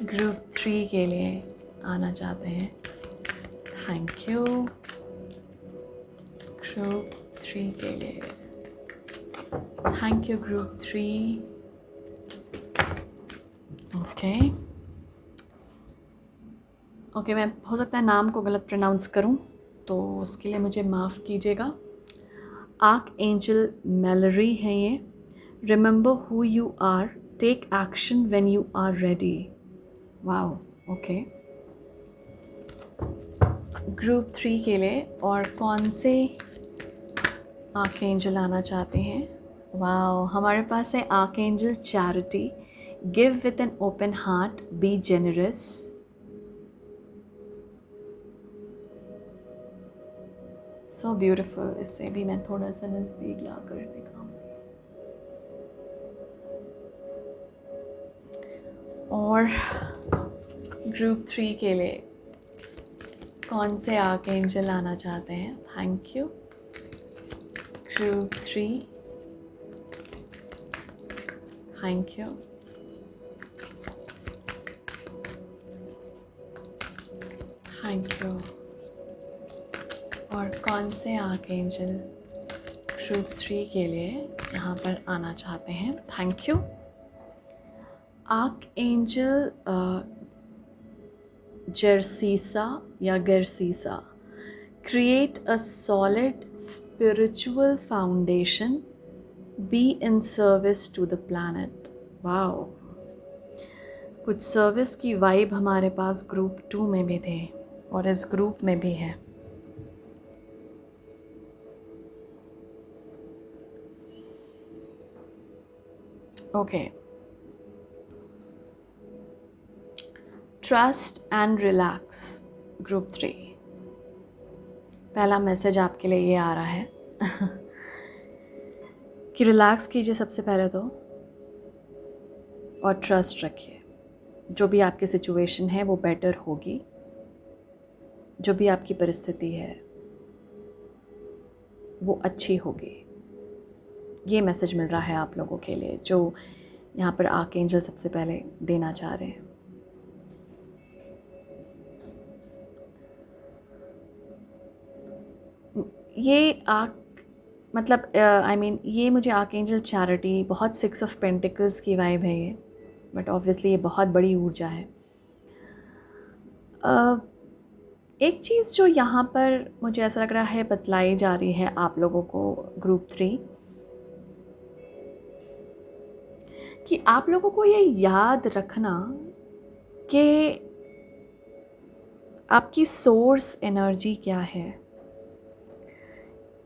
ग्रुप 3 के लिए आना चाहते हैं। थैंक यू ग्रुप 3 के लिए। Thank you group 3। ओके, मैं हो सकता है नाम को गलत प्रोनाउंस करूं, तो उसके लिए मुझे माफ़ कीजिएगा। आर्क एंजल मैलरी है ये। Remember who you are, take action when you are ready. Wow, okay. Group 3 के लिए और कौन से आर्क एंजल आना चाहते हैं। वाओ, हमारे पास है archangel charity. Give with an open heart, be generous. So beautiful. इससे भी मैं थोड़ा सा नजदीक लाकर दिखाऊंगी। और ग्रुप 3 के लिए कौन से आर्क एंजल आना चाहते हैं। Thank you group 3। Thank you. Thank you. और कौन से आर्क एंजल ग्रुप 3 के लिए यहाँ पर आना चाहते हैं। Thank you. आर्क एंजल जर्सीसा या गर्सीसा। Create a solid spiritual foundation, be in service to the planet. Wow, कुछ सर्विस की वाइब हमारे पास ग्रुप 2 में भी थे और इस ग्रुप में भी है। Okay. Trust and relax group 3। पहला मैसेज आपके लिए ये आ रहा है कि रिलैक्स कीजिए सबसे पहले तो, और ट्रस्ट रखिए। जो भी आपकी सिचुएशन है वो बेटर होगी। जो भी आपकी परिस्थिति है वो अच्छी होगी। ये मैसेज मिल रहा है आप लोगों के लिए, जो यहाँ पर आर्क एंजल सबसे पहले देना चाह रहे हैं। ये मतलब ये मुझे आर्क एंजल चैरिटी, बहुत 6 ऑफ पेंटिकल्स की वाइब है ये, बट ऑब्वियसली ये बहुत बड़ी ऊर्जा है। एक चीज़ जो यहाँ पर मुझे ऐसा लग रहा है बतलाई जा रही है आप लोगों को ग्रुप 3, कि आप लोगों को ये याद रखना कि आपकी सोर्स एनर्जी क्या है,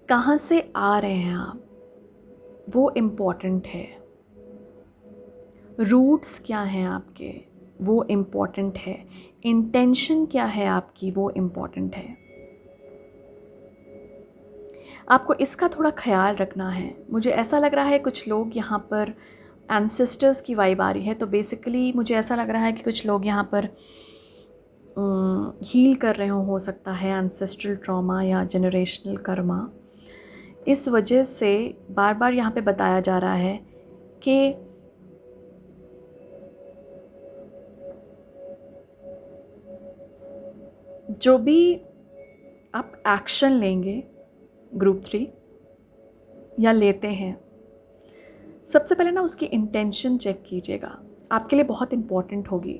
कहाँ से आ रहे हैं आप, वो इम्पॉर्टेंट है। रूट्स क्या हैं आपके, वो इम्पॉर्टेंट है। इंटेंशन क्या है आपकी, वो इम्पॉर्टेंट है। आपको इसका थोड़ा ख्याल रखना है। मुझे ऐसा लग रहा है कुछ लोग यहाँ पर एंसेस्टर्स की वाइब आ रही है, तो बेसिकली मुझे ऐसा लग रहा है कि कुछ लोग यहाँ पर हील कर रहे हो सकता है एंसेस्ट्रल ट्रॉमा या जनरेशनल कर्मा। इस वजह से बार बार यहाँ पे बताया जा रहा है कि जो भी आप एक्शन लेंगे ग्रुप 3 या लेते हैं, सबसे पहले ना उसकी इंटेंशन चेक कीजिएगा। आपके लिए बहुत इंपॉर्टेंट होगी।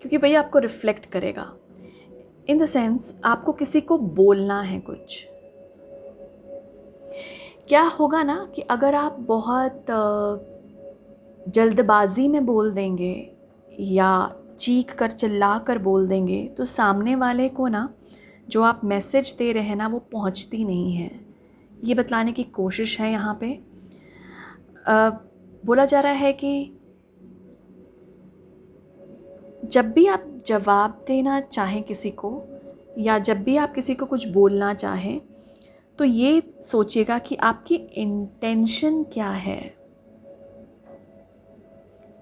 क्योंकि वही आपको रिफ्लेक्ट करेगा। इन द सेंस आपको किसी को बोलना है कुछ। क्या होगा ना कि अगर आप बहुत जल्दबाजी में बोल देंगे या चीख कर चिल्ला कर बोल देंगे तो सामने वाले को ना जो आप मैसेज दे रहे हैं ना वो पहुंचती नहीं है। ये बतलाने की कोशिश है यहाँ पे। बोला जा रहा है कि जब भी आप जवाब देना चाहें किसी को या जब भी आप किसी को कुछ बोलना चाहें तो ये सोचिएगा कि आपकी इंटेंशन क्या है,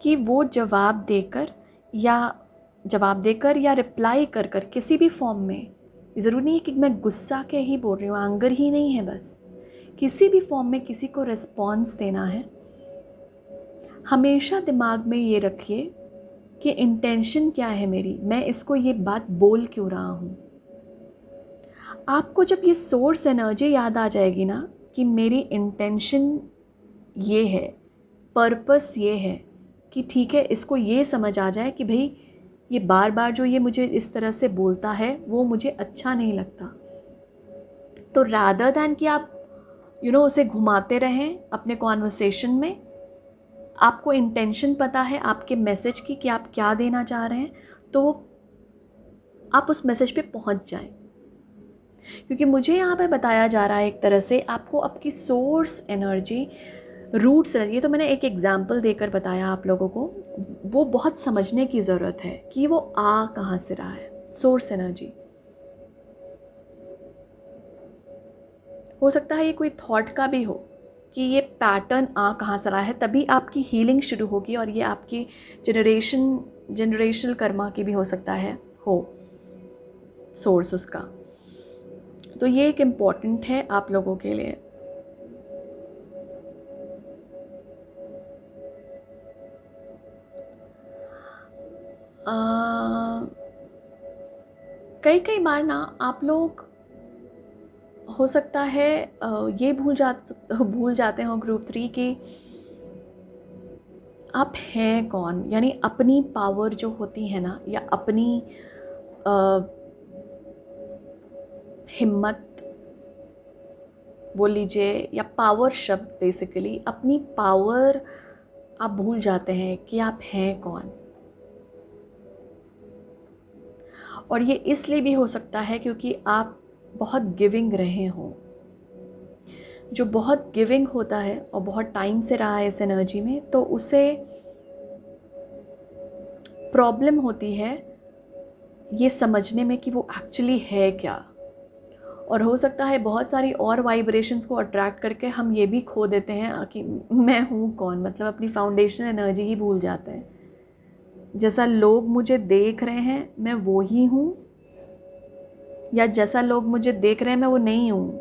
कि वो जवाब देकर या रिप्लाई कर कर किसी भी फॉर्म में, ज़रूरी नहीं है कि मैं गुस्सा के ही बोल रही हूँ, एंगर ही नहीं है, बस किसी भी फॉर्म में किसी को रिस्पॉन्स देना है। हमेशा दिमाग में ये रखिए कि इंटेंशन क्या है मेरी, मैं इसको ये बात बोल क्यों रहा हूँ। आपको जब ये सोर्स एनर्जी याद आ जाएगी ना कि मेरी इंटेंशन ये है, पर्पस ये है, कि ठीक है इसको ये समझ आ जाए कि भाई ये बार बार जो ये मुझे इस तरह से बोलता है वो मुझे अच्छा नहीं लगता, तो रादर दैन कि आप उसे घुमाते रहें अपने कॉन्वर्सेशन में, आपको इंटेंशन पता है आपके मैसेज की कि आप क्या देना चाह रहे हैं, तो आप उस मैसेज पे पहुंच जाएं। क्योंकि मुझे यहाँ पे बताया जा रहा है एक तरह से आपको आपकी सोर्स एनर्जी, रूट्स एनर्जी, ये तो मैंने एक एग्जाम्पल देकर बताया आप लोगों को, वो बहुत समझने की ज़रूरत है कि वो आ कहाँ से रहा है। सोर्स एनर्जी हो सकता है ये कोई थॉट का भी हो कि ये पैटर्न आ कहाँ से रहा है, तभी आपकी हीलिंग शुरू होगी और ये आपकी जनरेशनल कर्मा की भी हो सकता है हो सोर्स उसका। तो ये एक इम्पॉर्टेंट है आप लोगों के लिए। कई बार ना आप लोग हो सकता है ये भूल जाते हो ग्रुप 3 कि आप हैं कौन, यानी अपनी पावर जो होती है ना, या अपनी हिम्मत बोल लीजिए, या पावर शब्द, बेसिकली अपनी पावर आप भूल जाते हैं कि आप हैं कौन। और ये इसलिए भी हो सकता है क्योंकि आप बहुत गिविंग रहे हो। जो बहुत गिविंग होता है और बहुत टाइम से रहा है इस एनर्जी में, तो उसे प्रॉब्लम होती है ये समझने में कि वो एक्चुअली है क्या। और हो सकता है बहुत सारी और वाइब्रेशंस को अट्रैक्ट करके हम ये भी खो देते हैं कि मैं हूँ कौन, मतलब अपनी फाउंडेशनल एनर्जी ही भूल जाते हैं। जैसा लोग मुझे देख रहे हैं मैं वो ही हूँ, या जैसा लोग मुझे देख रहे हैं मैं वो नहीं हूँ।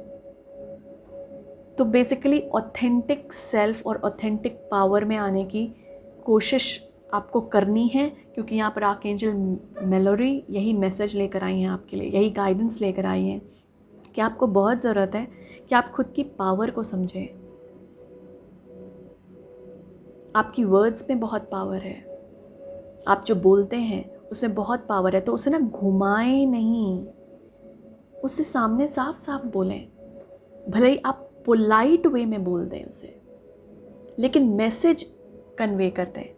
तो बेसिकली ऑथेंटिक सेल्फ और ऑथेंटिक पावर में आने की कोशिश आपको करनी है, क्योंकि यहाँ पर आर्कएंजल मेलोरी यही मैसेज लेकर आई हैं आपके लिए, यही गाइडेंस लेकर आई हैं कि आपको बहुत ज़रूरत है कि आप खुद की पावर को समझें। आपकी वर्ड्स में बहुत पावर है, आप जो बोलते हैं उसमें बहुत पावर है, तो उसे ना घुमाएं नहीं, उससे सामने साफ साफ बोलें। भले ही आप पोलाइट वे में बोल दें उसे, लेकिन मैसेज कन्वे कर दें।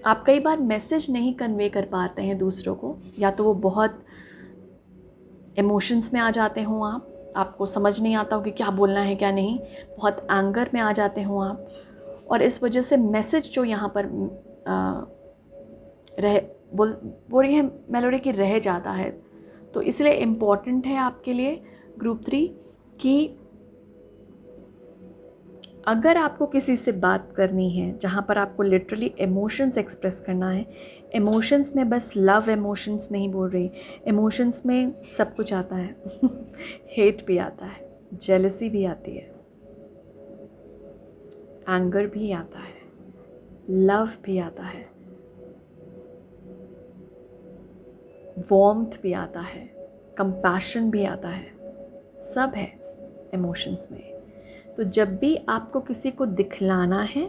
आप कई बार मैसेज नहीं कन्वे कर पाते हैं दूसरों को, या तो वो बहुत इमोशंस में आ जाते हो, आपको समझ नहीं आता हो कि क्या बोलना है क्या नहीं, बहुत एंगर में आ जाते हो आप, और इस वजह से मैसेज जो यहाँ पर बोल रही है मेलोडी की रह जाता है। तो इसलिए इम्पॉर्टेंट है आपके लिए ग्रुप 3 कि अगर आपको किसी से बात करनी है जहाँ पर आपको लिटरली इमोशंस एक्सप्रेस करना है, इमोशंस में बस लव इमोशंस नहीं बोल रही, इमोशंस में सब कुछ आता है हेट भी आता है, जेलसी भी आती है, एंगर भी आता है, लव भी आता है, वार्मथ भी आता है, कंपैशन भी आता है, सब है इमोशंस में। तो जब भी आपको किसी को दिखलाना है,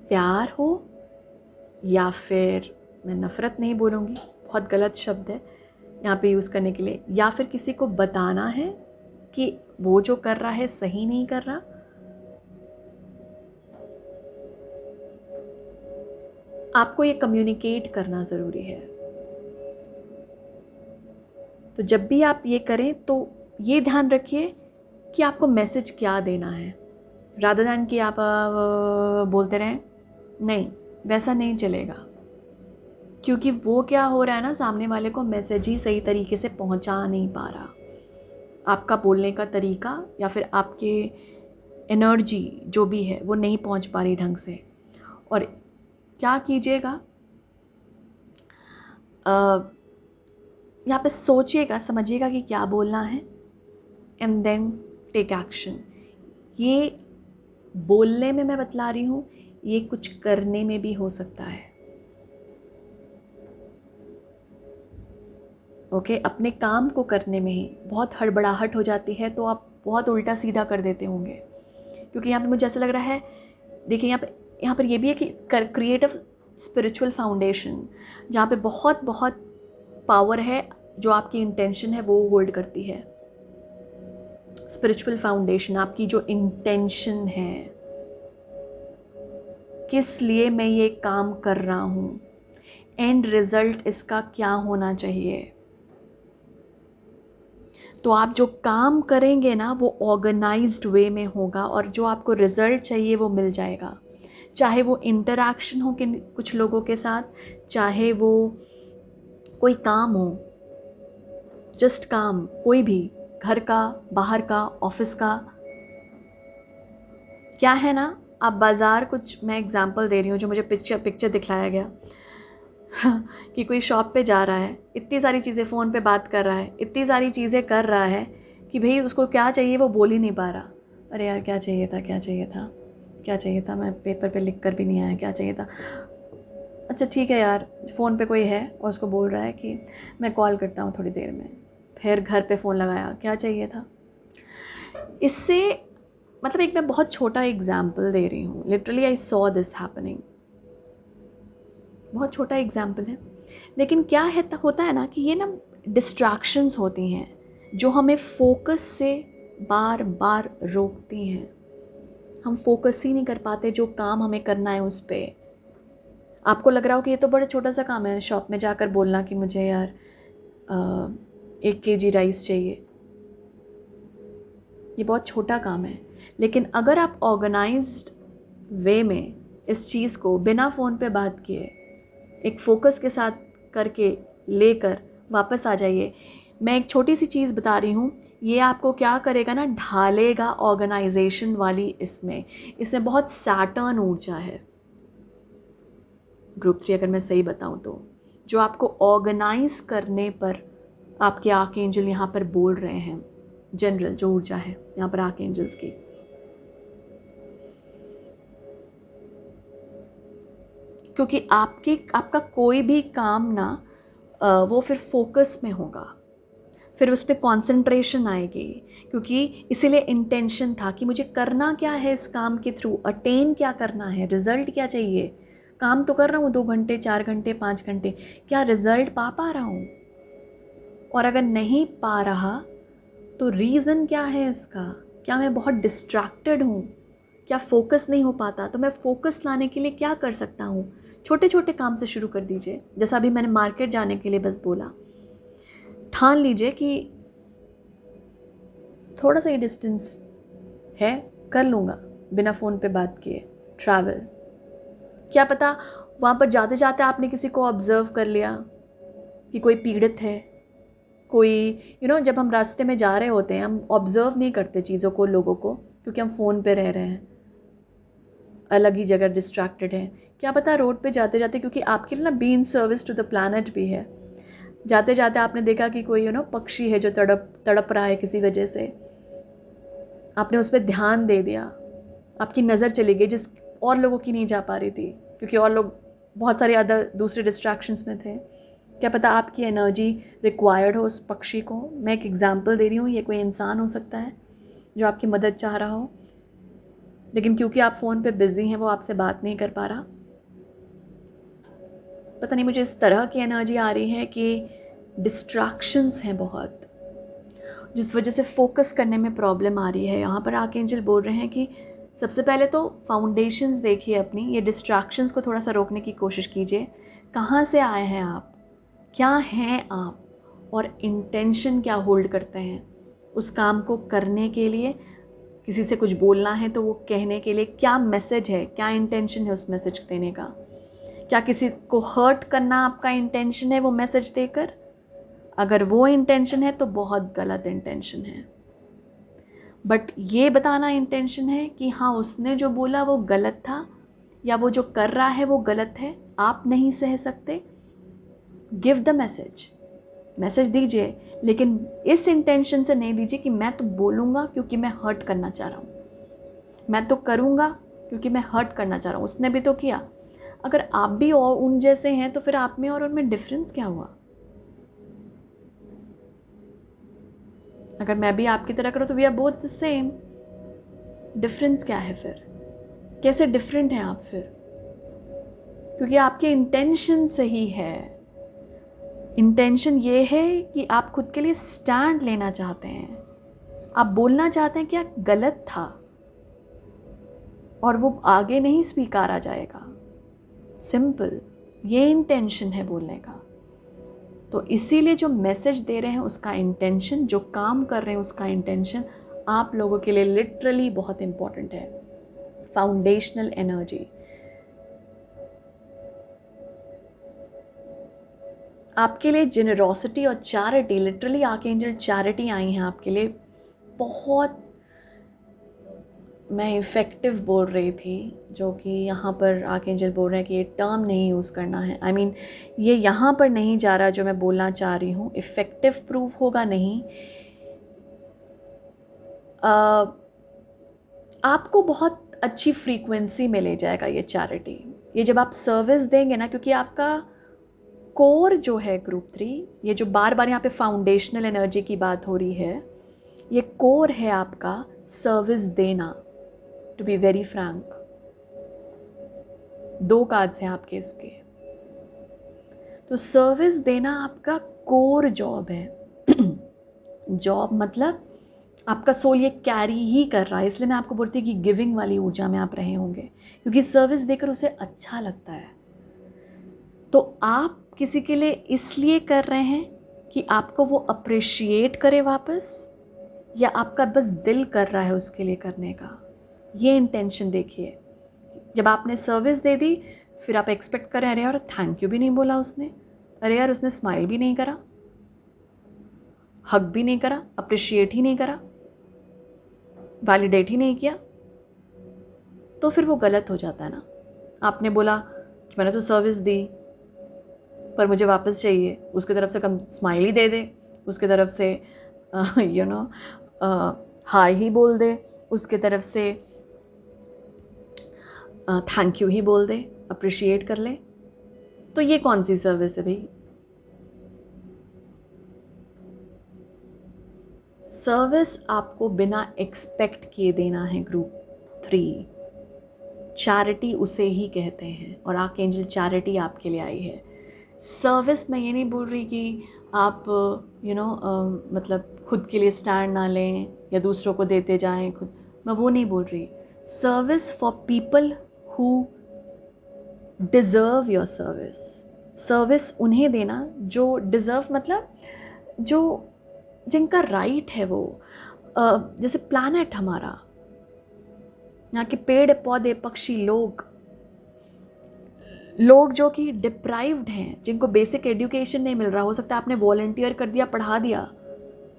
प्यार हो या फिर मैं नफ़रत नहीं बोलूँगी, बहुत गलत शब्द है यहाँ पे यूज़ करने के लिए, या फिर किसी को बताना है कि वो जो कर रहा है सही नहीं कर रहा। आपको ये कम्युनिकेट करना ज़रूरी है। तो जब भी आप ये करें तो ये ध्यान रखिए कि आपको मैसेज क्या देना है, रादर दैन कि आप बोलते रहें। नहीं, वैसा नहीं चलेगा, क्योंकि वो क्या हो रहा है ना, सामने वाले को मैसेज ही सही तरीके से पहुंचा नहीं पा रहा। आपका बोलने का तरीका या फिर आपके एनर्जी जो भी है वो नहीं पहुंच पा रही ढंग से। और क्या कीजिएगा, यहाँ पे सोचिएगा, समझिएगा कि क्या बोलना है, एंड देन टेक एक्शन। ये बोलने में मैं बतला रही हूँ, ये कुछ करने में भी हो सकता है। ओके, अपने काम को करने में ही बहुत हड़बड़ाहट हो जाती है तो आप बहुत उल्टा सीधा कर देते होंगे। क्योंकि यहाँ पे मुझे ऐसा लग रहा है, देखिए यहाँ पर ये भी है कि क्रिएट अ स्पिरिचुअल फाउंडेशन, जहाँ पे बहुत बहुत पावर है जो आपकी इंटेंशन है वो होल्ड करती है। स्पिरिचुअल फाउंडेशन, आपकी जो इंटेंशन है, किस लिए मैं ये काम कर रहा हूं, एंड रिजल्ट इसका क्या होना चाहिए। तो आप जो काम करेंगे ना वो ऑर्गेनाइज्ड वे में होगा, और जो आपको रिजल्ट चाहिए वो मिल जाएगा। चाहे वो इंटरैक्शन हो कि कुछ लोगों के साथ, चाहे वो कोई काम हो, जस्ट काम, कोई भी, घर का, बाहर का, ऑफिस का। क्या है ना, आप बाज़ार, कुछ मैं एग्जांपल दे रही हूँ जो मुझे पिक्चर दिखलाया गया कि कोई शॉप पे जा रहा है, इतनी सारी चीज़ें, फ़ोन पे बात कर रहा है, इतनी सारी चीज़ें कर रहा है कि भाई उसको क्या चाहिए वो बोल ही नहीं पा रहा। अरे यार क्या चाहिए था, क्या चाहिए था, क्या चाहिए था, मैं पेपर पे लिख कर भी नहीं आया, क्या चाहिए था। अच्छा ठीक है यार, फ़ोन पे कोई है और उसको बोल रहा है कि मैं कॉल करता हूँ थोड़ी देर में। फिर घर पे फ़ोन लगाया, क्या चाहिए था। इससे मतलब एक मैं बहुत छोटा एग्जाम्पल दे रही हूँ, literally I saw this happening, बहुत छोटा एग्जाम्पल है, लेकिन क्या है होता है ना कि ये ना डिस्ट्रैक्शंस होती हैं जो हमें फोकस से बार बार रोकती हैं। हम फोकस ही नहीं कर पाते जो काम हमें करना है उस पर। आपको लग रहा हो कि ये तो बड़ा छोटा सा काम है, शॉप में जाकर बोलना कि मुझे यार 1 kg राइस चाहिए, ये बहुत छोटा काम है। लेकिन अगर आप ऑर्गेनाइज्ड वे में इस चीज़ को बिना फ़ोन पे बात किए एक फोकस के साथ करके लेकर वापस आ जाइए। मैं एक छोटी सी चीज़ बता रही हूँ, ये आपको क्या करेगा ना, ढालेगा ऑर्गेनाइजेशन वाली इसमें बहुत सैटर्न ऊर्जा है। ग्रुप 3 अगर मैं सही बताऊँ तो, जो आपको ऑर्गेनाइज करने पर आपके आर्कएंजल यहाँ पर बोल रहे हैं। जनरल जो ऊर्जा है यहाँ पर आर्कएंजल्स की, क्योंकि आपका कोई भी काम ना वो फिर फोकस में होगा, फिर उस पर कॉन्सेंट्रेशन आएगी। क्योंकि इसीलिए इंटेंशन था कि मुझे करना क्या है इस काम के थ्रू, अटेन क्या करना है, रिजल्ट क्या चाहिए। काम तो कर रहा हूँ 2 घंटे, 4 घंटे, 5 घंटे, क्या रिजल्ट पा रहा हूँ। और अगर नहीं पा रहा तो रीज़न क्या है इसका, क्या मैं बहुत डिस्ट्रैक्टेड हूँ, क्या फोकस नहीं हो पाता। तो मैं फोकस लाने के लिए क्या कर सकता हूँ, छोटे छोटे काम से शुरू कर दीजिए। जैसा अभी मैंने मार्केट जाने के लिए बस बोला, ठान लीजिए कि थोड़ा सा ही डिस्टेंस है, कर लूँगा बिना फ़ोन पे बात किए ट्रैवल। क्या पता वहाँ पर जाते जाते आपने किसी को ऑब्ज़र्व कर लिया कि कोई पीड़ित है, कोई जब हम रास्ते में जा रहे होते हैं हम ऑब्ज़र्व नहीं करते चीज़ों को, लोगों को, क्योंकि हम फ़ोन पे रह रहे हैं, अलग ही जगह डिस्ट्रैक्टेड हैं। क्या पता रोड पे जाते जाते, क्योंकि आपके लिए ना be in service to the planet भी है, जाते जाते आपने देखा कि कोई पक्षी है जो तड़प रहा है किसी वजह से, आपने उस पर ध्यान दे दिया, आपकी नज़र चली गई जिस और लोगों की नहीं जा पा रही थी, क्योंकि और लोग बहुत सारे अदर दूसरे डिस्ट्रैक्शंस में थे। क्या पता आपकी एनर्जी रिक्वायर्ड हो उस पक्षी को। मैं एक एग्जांपल दे रही हूँ, ये कोई इंसान हो सकता है जो आपकी मदद चाह रहा हो, लेकिन क्योंकि आप फ़ोन पे बिज़ी हैं वो आपसे बात नहीं कर पा रहा। पता नहीं मुझे इस तरह की एनर्जी आ रही है कि डिस्ट्रैक्शंस हैं बहुत, जिस वजह से फोकस करने में प्रॉब्लम आ रही है। यहाँ पर आर्कएंजल बोल रहे हैं कि सबसे पहले तो फाउंडेशंस देखिए अपनी, ये डिस्ट्रैक्शंस को थोड़ा सा रोकने की कोशिश कीजिए। कहाँ से आए हैं आप, क्या हैं आप, और इंटेंशन क्या होल्ड करते हैं उस काम को करने के लिए। किसी से कुछ बोलना है तो वो कहने के लिए क्या मैसेज है, क्या इंटेंशन है उस मैसेज देने का। क्या किसी को हर्ट करना आपका इंटेंशन है वो मैसेज देकर? अगर वो इंटेंशन है तो बहुत गलत इंटेंशन है। बट ये बताना इंटेंशन है कि हाँ उसने जो बोला वो गलत था, या वो जो कर रहा है वो गलत है, आप नहीं सह सकते। गिव द मैसेज दीजिए, लेकिन इस इंटेंशन से नहीं दीजिए कि मैं तो बोलूँगा क्योंकि मैं हर्ट करना चाह रहा हूँ, मैं तो करूँगा क्योंकि मैं हर्ट करना चाह रहा हूँ, उसने भी तो किया। अगर आप भी और उन जैसे हैं तो फिर आप में और उनमें डिफरेंस क्या हुआ? अगर मैं भी आपकी तरह करूँ तो we are both the same. Difference क्या है फिर? कैसे डिफरेंट हैं आप फिर? क्योंकि आपके इंटेंशन सही है। इंटेंशन ये है कि आप खुद के लिए स्टैंड लेना चाहते हैं, आप बोलना चाहते हैं कि क्या गलत था और वो आगे नहीं स्वीकारा जाएगा। सिंपल, ये इंटेंशन है बोलने का। तो इसीलिए जो मैसेज दे रहे हैं उसका इंटेंशन, जो काम कर रहे हैं उसका इंटेंशन आप लोगों के लिए लिटरली बहुत इंपॉर्टेंट है। फाउंडेशनल एनर्जी आपके लिए, जेनरोसिटी और चैरिटी, लिटरली आर्कएंजल चैरिटी आई हैं आपके लिए। बहुत मैं इफ़ेक्टिव बोल रही थी, जो कि यहाँ पर आर्कएंजल बोल रहे हैं कि ये टर्म नहीं यूज़ करना है। आई मीन ये यहाँ पर नहीं जा रहा जो मैं बोलना चाह रही हूँ। इफ़ेक्टिव प्रूफ होगा नहीं, आपको बहुत अच्छी फ्रीक्वेंसी में ले जाएगा ये चैरिटी। ये जब आप सर्विस देंगे ना, क्योंकि आपका कोर जो है ग्रुप 3, ये जो बार बार यहाँ पे फाउंडेशनल एनर्जी की बात हो रही है, ये कोर है आपका सर्विस देना। To be very frank, 2 cards हैं आपके इसके। तो सर्विस देना आपका कोर जॉब है। जॉब मतलब आपका सोल ये कैरी ही कर रहा है, इसलिए मैं आपको बोलती हूँ कि गिविंग वाली ऊर्जा में आप रहे होंगे, क्योंकि सर्विस देकर उसे अच्छा लगता है। तो आप किसी के लिए इसलिए कर रहे हैं कि आपको वो अप्रिशिएट करे वापस, या आपका बस दिल कर रहा है उसके लिए करने का। ये इंटेंशन देखिए। जब आपने सर्विस दे दी, फिर आप एक्सपेक्ट करें अरे यार थैंक यू भी नहीं बोला उसने, अरे यार उसने स्माइल भी नहीं करा, हग भी नहीं करा, अप्रिशिएट ही नहीं करा, वैलिडेट ही नहीं किया, तो फिर वो गलत हो जाता है ना। आपने बोला कि मैंने तो सर्विस दी पर मुझे वापस चाहिए, उसकी तरफ से कम स्माइल ही दे दे, उसकी तरफ से यू नो हाय ही बोल दे, उसकी तरफ से थैंक यू ही बोल दे, अप्रिशिएट कर ले। तो ये कौन सी सर्विस है भाई? सर्विस आपको बिना एक्सपेक्ट किए देना है ग्रुप 3। चैरिटी उसे ही कहते हैं, और आर्कएंजल चैरिटी आपके लिए आई है। सर्विस मैं ये नहीं बोल रही कि आप मतलब खुद के लिए स्टैंड ना लें या दूसरों को देते जाएं खुद, मैं वो नहीं बोल रही। Service for people who deserve your service. Service उन्हें देना जो डिजर्व, मतलब जो जिनका राइट है वो। जैसे प्लैनेट हमारा, यहाँ के पेड़ पौधे पक्षी, लोग जो कि डिप्राइव्ड हैं, जिनको बेसिक एजुकेशन नहीं मिल रहा, हो सकता है आपने वॉलंटियर कर दिया, पढ़ा दिया।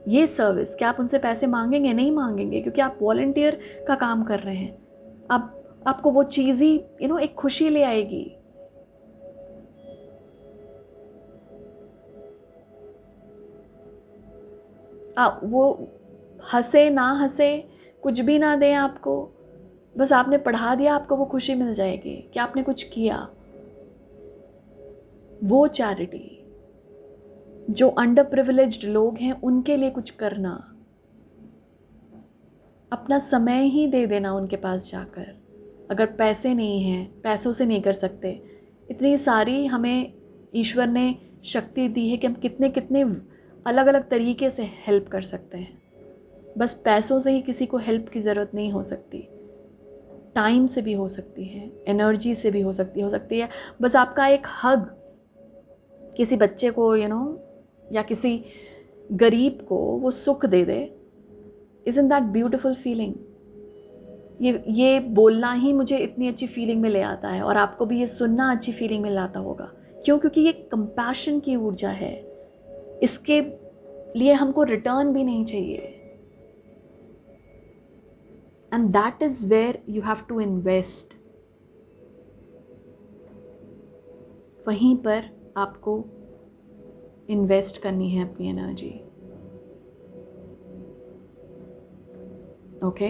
ये सर्विस, क्या आप उनसे पैसे मांगेंगे? नहीं मांगेंगे, क्योंकि आप वॉलंटियर का काम कर रहे हैं। आपको वो चीज़ ही एक खुशी ले आएगी। वो हंसे ना हंसे, कुछ भी ना दें आपको, बस आपने पढ़ा दिया, आपको वो खुशी मिल जाएगी कि आपने कुछ किया। वो चैरिटी, जो अंडर प्रिविलेज्ड लोग हैं उनके लिए कुछ करना, अपना समय ही दे देना उनके पास जाकर। अगर पैसे नहीं हैं, पैसों से नहीं कर सकते, इतनी सारी हमें ईश्वर ने शक्ति दी है कि हम कितने कितने अलग अलग तरीके से हेल्प कर सकते हैं। बस पैसों से ही किसी को हेल्प की ज़रूरत नहीं हो सकती, टाइम से भी हो सकती है, एनर्जी से भी हो सकती है। बस आपका एक हग किसी बच्चे को या किसी गरीब को वो सुख दे दे, isn't that beautiful feeling? ये बोलना ही मुझे इतनी अच्छी फीलिंग में ले आता है, और आपको भी ये सुनना अच्छी फीलिंग में लाता होगा। क्यों? क्योंकि ये कंपैशन की ऊर्जा है, इसके लिए हमको रिटर्न भी नहीं चाहिए। And that is where you have to invest. वहीं पर आपको इन्वेस्ट करनी है अपनी एनर्जी। ओके,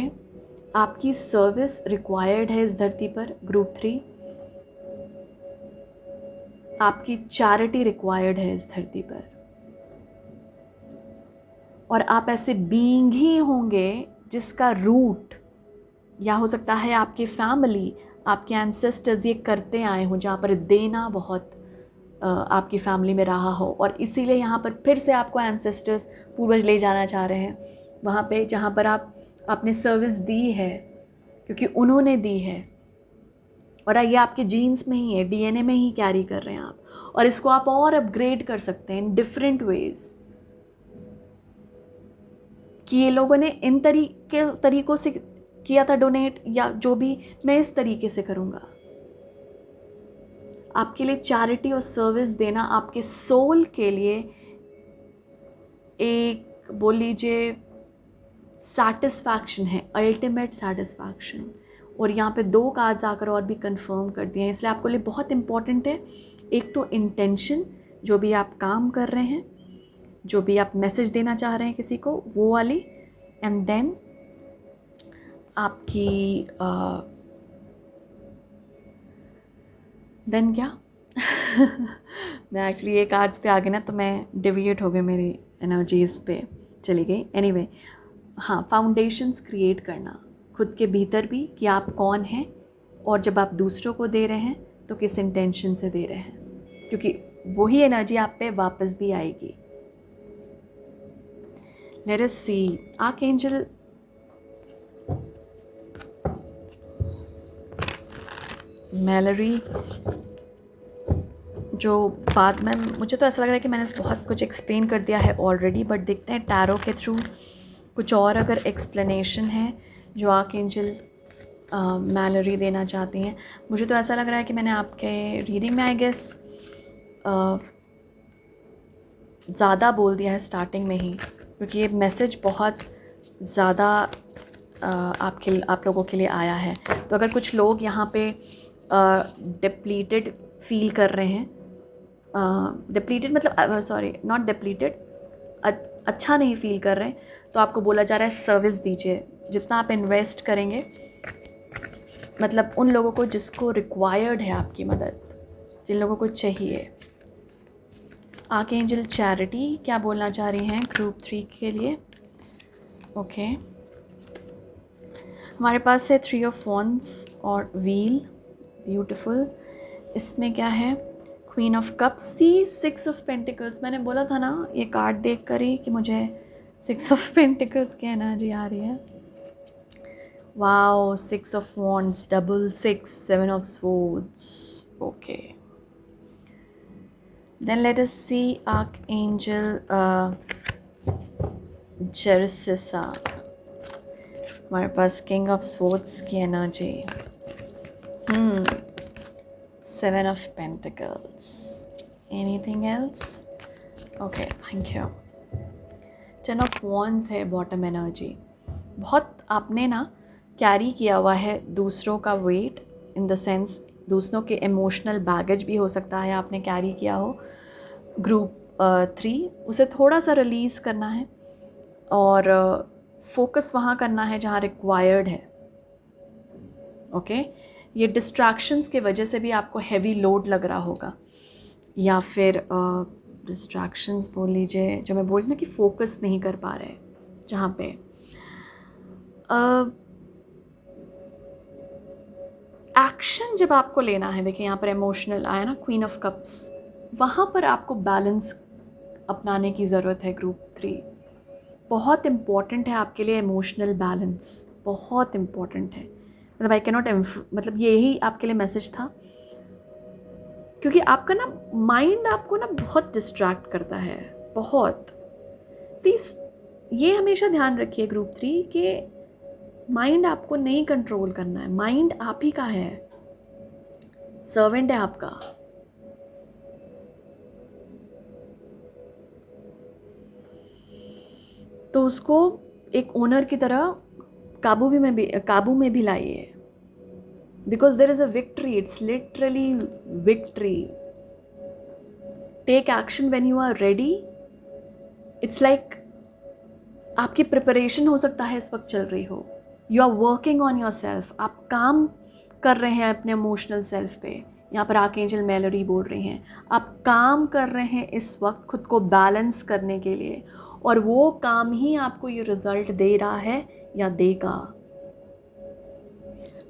आपकी सर्विस रिक्वायर्ड है इस धरती पर। ग्रुप 3, आपकी चैरिटी रिक्वायर्ड है इस धरती पर, और आप ऐसे बीइंग ही होंगे जिसका रूट, या हो सकता है आपकी फैमिली, आपके एंसेस्टर्स ये करते आए हों, जहाँ पर देना बहुत आपकी फैमिली में रहा हो, और इसीलिए यहाँ पर फिर से आपको एंसेस्टर्स, पूर्वज ले जाना चाह रहे हैं वहाँ पे जहाँ पर आपने सर्विस दी है, क्योंकि उन्होंने दी है, और ये आपके जीन्स में ही है, डीएनए में ही कैरी कर रहे हैं आप, और इसको आप और अपग्रेड कर सकते हैं इन डिफरेंट वेज, कि ये लोगों ने इन तरीकों से किया था डोनेट, या जो भी मैं इस तरीके से करूँगा। आपके लिए चैरिटी और सर्विस देना आपके सोल के लिए एक, बोल लीजिए, सैटिस्फैक्शन है, अल्टीमेट सैटिस्फैक्शन। और यहाँ पे 2 कार्ड्स आकर और भी कंफर्म कर दिए हैं, इसलिए आपको लिए बहुत इंपॉर्टेंट है। एक तो इंटेंशन, जो भी आप काम कर रहे हैं, जो भी आप मैसेज देना चाह रहे हैं किसी को, वो वाली, एंड देन आपकी देन क्या मैं एक्चुअली ये कार्ड्स पे आ गई ना, तो मैं डिविएट हो गई, मेरी एनर्जीज पे चली गई। एनीवे, हाँ, फाउंडेशंस क्रिएट करना खुद के भीतर भी, कि आप कौन हैं, और जब आप दूसरों को दे रहे हैं तो किस इंटेंशन से दे रहे हैं, क्योंकि वही एनर्जी आप पे वापस भी आएगी। लेट अस सी आर्कएंजल मैलरी, जो बाद में, मुझे तो ऐसा लग रहा है कि मैंने बहुत कुछ एक्सप्लेन कर दिया है ऑलरेडी, बट देखते हैं टैरो के थ्रू कुछ और अगर एक्सप्लेनेशन है जो आर्कएंजल मैलरी देना चाहती हैं। मुझे तो ऐसा लग रहा है कि मैंने आपके रीडिंग में आई गेस ज़्यादा बोल दिया है स्टार्टिंग में ही, क्योंकि ये मैसेज बहुत ज़्यादा आप लोगों के लिए आया है। तो अगर कुछ लोग यहाँ पे डिप्लीटेड फील कर रहे हैं, डिप्लीटेड मतलब सॉरी नॉट डिप्लीटेड, अच्छा नहीं फील कर रहे हैं, तो आपको बोला जा रहा है सर्विस दीजिए। जितना आप इन्वेस्ट करेंगे, मतलब उन लोगों को जिसको रिक्वायर्ड है आपकी मदद, जिन लोगों को चाहिए। आर्कएंजल चैरिटी क्या बोलना चाह रही हैं ग्रुप 3 के लिए? ओके, हमारे पास है 3 ऑफ वॉन्ड्स और व्हील, ब्यूटीफुल। इसमें क्या है? Queen of cups, see 6 of pentacles. मैंने बोला था ना ये कार्ड देख कर ही कि मुझे 6 ऑफ पेंटिकल्स की एनर्जी आ रही है। Wow, 6 of wands, double 6, 7 of swords. Okay, then let us see Archangel Jerusisa। हमारे पास किंग ऑफ स्वॉर्ड्स की energy, 7 of Pentacles। Anything else? Okay, thank you। 10 of Wands है बॉटम एनर्जी। बहुत आपने ना कैरी किया हुआ है दूसरों का वेट, इन द सेंस दूसरों के इमोशनल बैगेज भी हो सकता है आपने कैरी किया हो। ग्रुप 3, उसे थोड़ा सा रिलीज़ करना है और फोकस वहाँ करना है जहाँ रिक्वायर्ड है। ओके, ये डिस्ट्रैक्शंस के वजह से भी आपको हैवी लोड लग रहा होगा, या फिर डिस्ट्रैक्शंस बोल लीजिए, जो मैं बोल रही ना कि फोकस नहीं कर पा रहे जहाँ पे। एक्शन जब आपको लेना है, देखिए यहाँ पर इमोशनल आया ना, क्वीन ऑफ कप्स, वहाँ पर आपको बैलेंस अपनाने की ज़रूरत है ग्रुप 3। बहुत इम्पॉर्टेंट है आपके लिए इमोशनल बैलेंस, बहुत इम्पॉर्टेंट है। मतलब आई कैनॉट मतलब यही आपके लिए मैसेज था, क्योंकि आपका ना माइंड आपको ना बहुत डिस्ट्रैक्ट करता है, बहुत। प्लीज़ ये हमेशा ध्यान रखिए ग्रुप 3 कि माइंड आपको नहीं कंट्रोल करना है, माइंड आप ही का है, सर्वेंट है आपका। तो उसको एक ओनर की तरह काबू में भी लाइए, because there is a victory, it's literally victory. Take action when you are ready. It's like आपकी प्रिपरेशन हो सकता है इस वक्त चल रही हो, you are working on yourself, आप काम कर रहे हैं अपने इमोशनल सेल्फ पे। यहाँ पर आर्कएंजल मेलोडी बोल रही हैं, आप काम कर रहे हैं इस वक्त खुद को बैलेंस करने के लिए, और वो काम ही आपको ये रिजल्ट दे रहा है या देगा।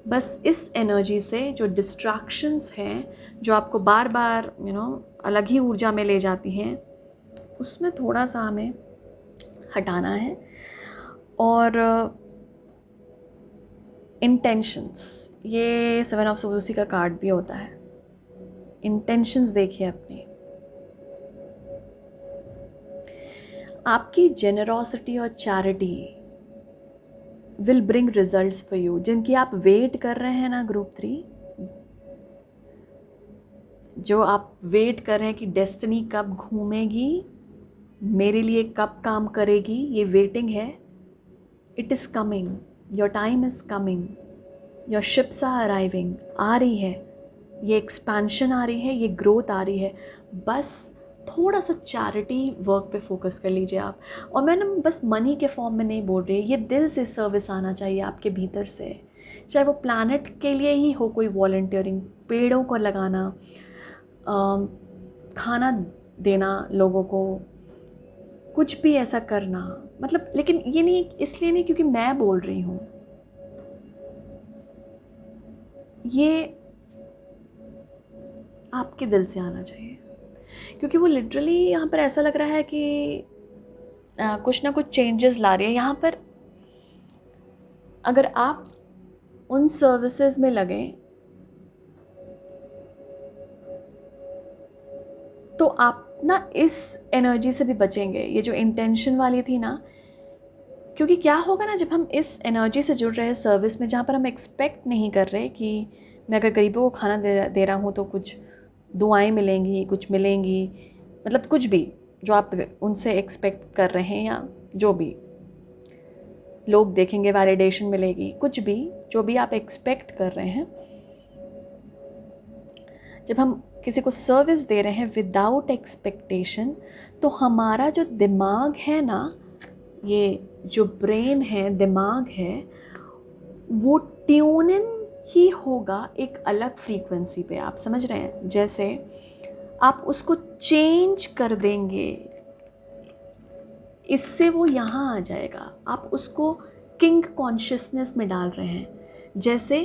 बस इस एनर्जी से जो डिस्ट्रैक्शंस हैं, जो आपको बार बार अलग ही ऊर्जा में ले जाती हैं, उसमें थोड़ा सा हमें हटाना है। और इंटेंशंस, ये 7 ऑफ सोर्स का कार्ड भी होता है। इंटेंशंस देखिए अपनी, आपकी जेनरोसिटी और charity will bring results for you. जिनकी आप वेट कर रहे हैं ना ग्रुप 3, जो आप वेट कर रहे हैं कि डेस्टिनी कब घूमेगी, मेरे लिए कब काम करेगी, ये वेटिंग है। It is coming, your time is coming, your ships are arriving, आ रही है, ये एक्सपेंशन आ रही है, ये ग्रोथ आ रही है। बस थोड़ा सा चैरिटी वर्क पे फोकस कर लीजिए आप। और मैं ना बस मनी के फॉर्म में नहीं बोल रही, ये दिल से सर्विस आना चाहिए आपके भीतर से, चाहे वो प्लैनेट के लिए ही हो, कोई वॉलंटियरिंग, पेड़ों को लगाना, खाना देना लोगों को, कुछ भी ऐसा करना। मतलब लेकिन ये नहीं, इसलिए नहीं क्योंकि मैं बोल रही हूँ, ये आपके दिल से आना चाहिए। क्योंकि वो लिटरली यहाँ पर ऐसा लग रहा है कि कुछ ना कुछ चेंजेस ला रही है यहाँ पर। अगर आप उन सर्विसेज में लगे तो आप ना इस एनर्जी से भी बचेंगे, ये जो इंटेंशन वाली थी ना। क्योंकि क्या होगा ना, जब हम इस एनर्जी से जुड़ रहे हैं सर्विस में, जहाँ पर हम एक्सपेक्ट नहीं कर रहे कि मैं अगर गरीबों को खाना दे रहा हूँ तो कुछ दुआएं मिलेंगी, कुछ मिलेंगी, मतलब कुछ भी जो आप उनसे एक्सपेक्ट कर रहे हैं, या जो भी लोग देखेंगे, वैलिडेशन मिलेगी, कुछ भी जो भी आप एक्सपेक्ट कर रहे हैं, जब हम किसी को सर्विस दे रहे हैं विदाउट एक्सपेक्टेशन, तो हमारा जो दिमाग है ना, ये जो ब्रेन है, दिमाग है, वो ट्यून इन ही होगा एक अलग फ्रीक्वेंसी पे। आप समझ रहे हैं? जैसे आप उसको चेंज कर देंगे, इससे वो यहाँ आ जाएगा। आप उसको किंग कॉन्शियसनेस में डाल रहे हैं। जैसे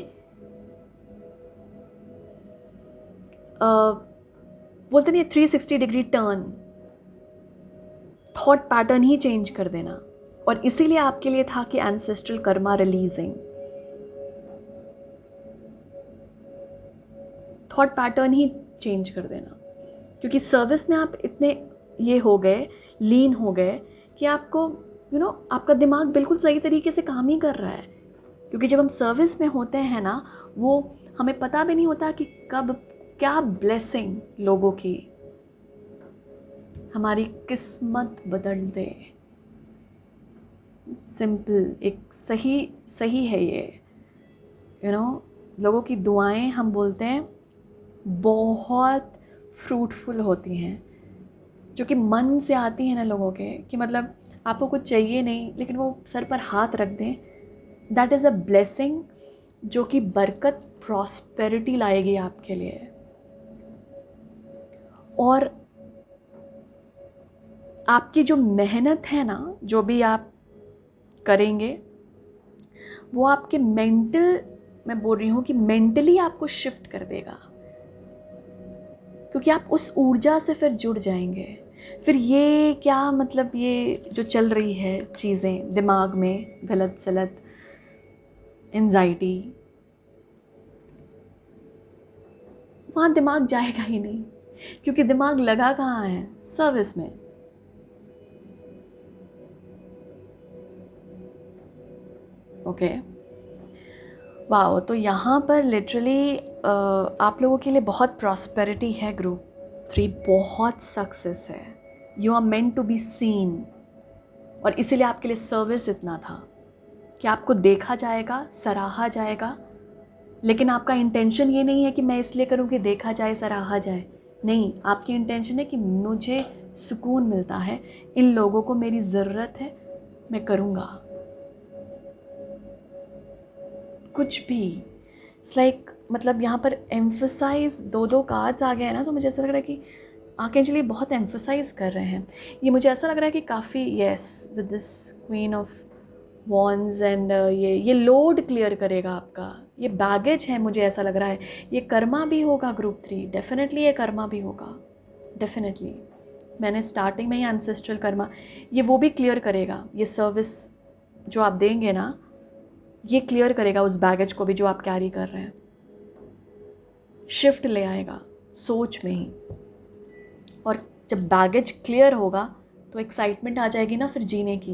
बोलते नहीं, 360 डिग्री टर्न, थॉट पैटर्न ही चेंज कर देना। और इसीलिए आपके लिए था कि ancestral karma releasing, thought pattern ही चेंज कर देना। क्योंकि सर्विस में आप इतने ये हो गए, लीन हो गए कि आपको आपका दिमाग बिल्कुल सही तरीके से काम ही कर रहा है। क्योंकि जब हम सर्विस में होते हैं ना, वो हमें पता भी नहीं होता कि कब क्या ब्लेसिंग लोगों की हमारी किस्मत बदल दे। सिंपल, एक सही है ये। लोगों की दुआएं, हम बोलते हैं, बहुत फ्रूटफुल होती हैं, जो कि मन से आती हैं ना लोगों के, कि मतलब आपको कुछ चाहिए नहीं, लेकिन वो सर पर हाथ रख दें, दैट इज़ अ ब्लेसिंग, जो कि बरकत, प्रॉस्पेरिटी लाएगी आपके लिए। और आपकी जो मेहनत है ना, जो भी आप करेंगे, वो आपके मैं बोल रही हूँ कि मेंटली आपको शिफ्ट कर देगा। क्योंकि आप उस ऊर्जा से फिर जुड़ जाएंगे। फिर ये क्या मतलब, ये जो चल रही है चीज़ें दिमाग में गलत सलत, एंजाइटी, वहाँ दिमाग जाएगा ही नहीं, क्योंकि दिमाग लगा कहाँ है, सर्विस में। ओके वाह, तो यहाँ पर लिटरली आप लोगों के लिए बहुत प्रॉस्पेरिटी है। ग्रुप 3 बहुत सक्सेस है। You are meant to be seen, और इसीलिए आपके लिए सर्विस इतना था कि आपको देखा जाएगा, सराहा जाएगा। लेकिन आपका इंटेंशन ये नहीं है कि मैं इसलिए करूं कि देखा जाए, सराहा जाए। नहीं, आपकी इंटेंशन है कि मुझे सुकून मिलता है, इन लोगों को मेरी ज़रूरत है, मैं करूँगा कुछ भी। इट्स लाइक मतलब यहाँ पर एम्फसाइज दो कार्ड्स आ गए हैं ना, तो मुझे ऐसा लग रहा है कि आर्कएंजल ये बहुत एम्फसाइज कर रहे हैं। ये मुझे ऐसा लग रहा है कि काफ़ी yes with this queen of wands and ये लोड क्लियर करेगा आपका। ये बैगेज है, मुझे ऐसा लग रहा है। ये कर्मा भी होगा ग्रुप 3, डेफिनेटली ये कर्मा भी होगा, डेफिनेटली। मैंने स्टार्टिंग में ही एंसेस्ट्रल कर्मा, ये वो भी क्लियर करेगा। ये सर्विस जो आप देंगे ना, ये क्लियर करेगा उस बैगेज को भी जो आप कैरी कर रहे हैं। शिफ्ट ले आएगा सोच में ही, और जब बैगेज क्लियर होगा तो एक्साइटमेंट आ जाएगी ना फिर जीने की।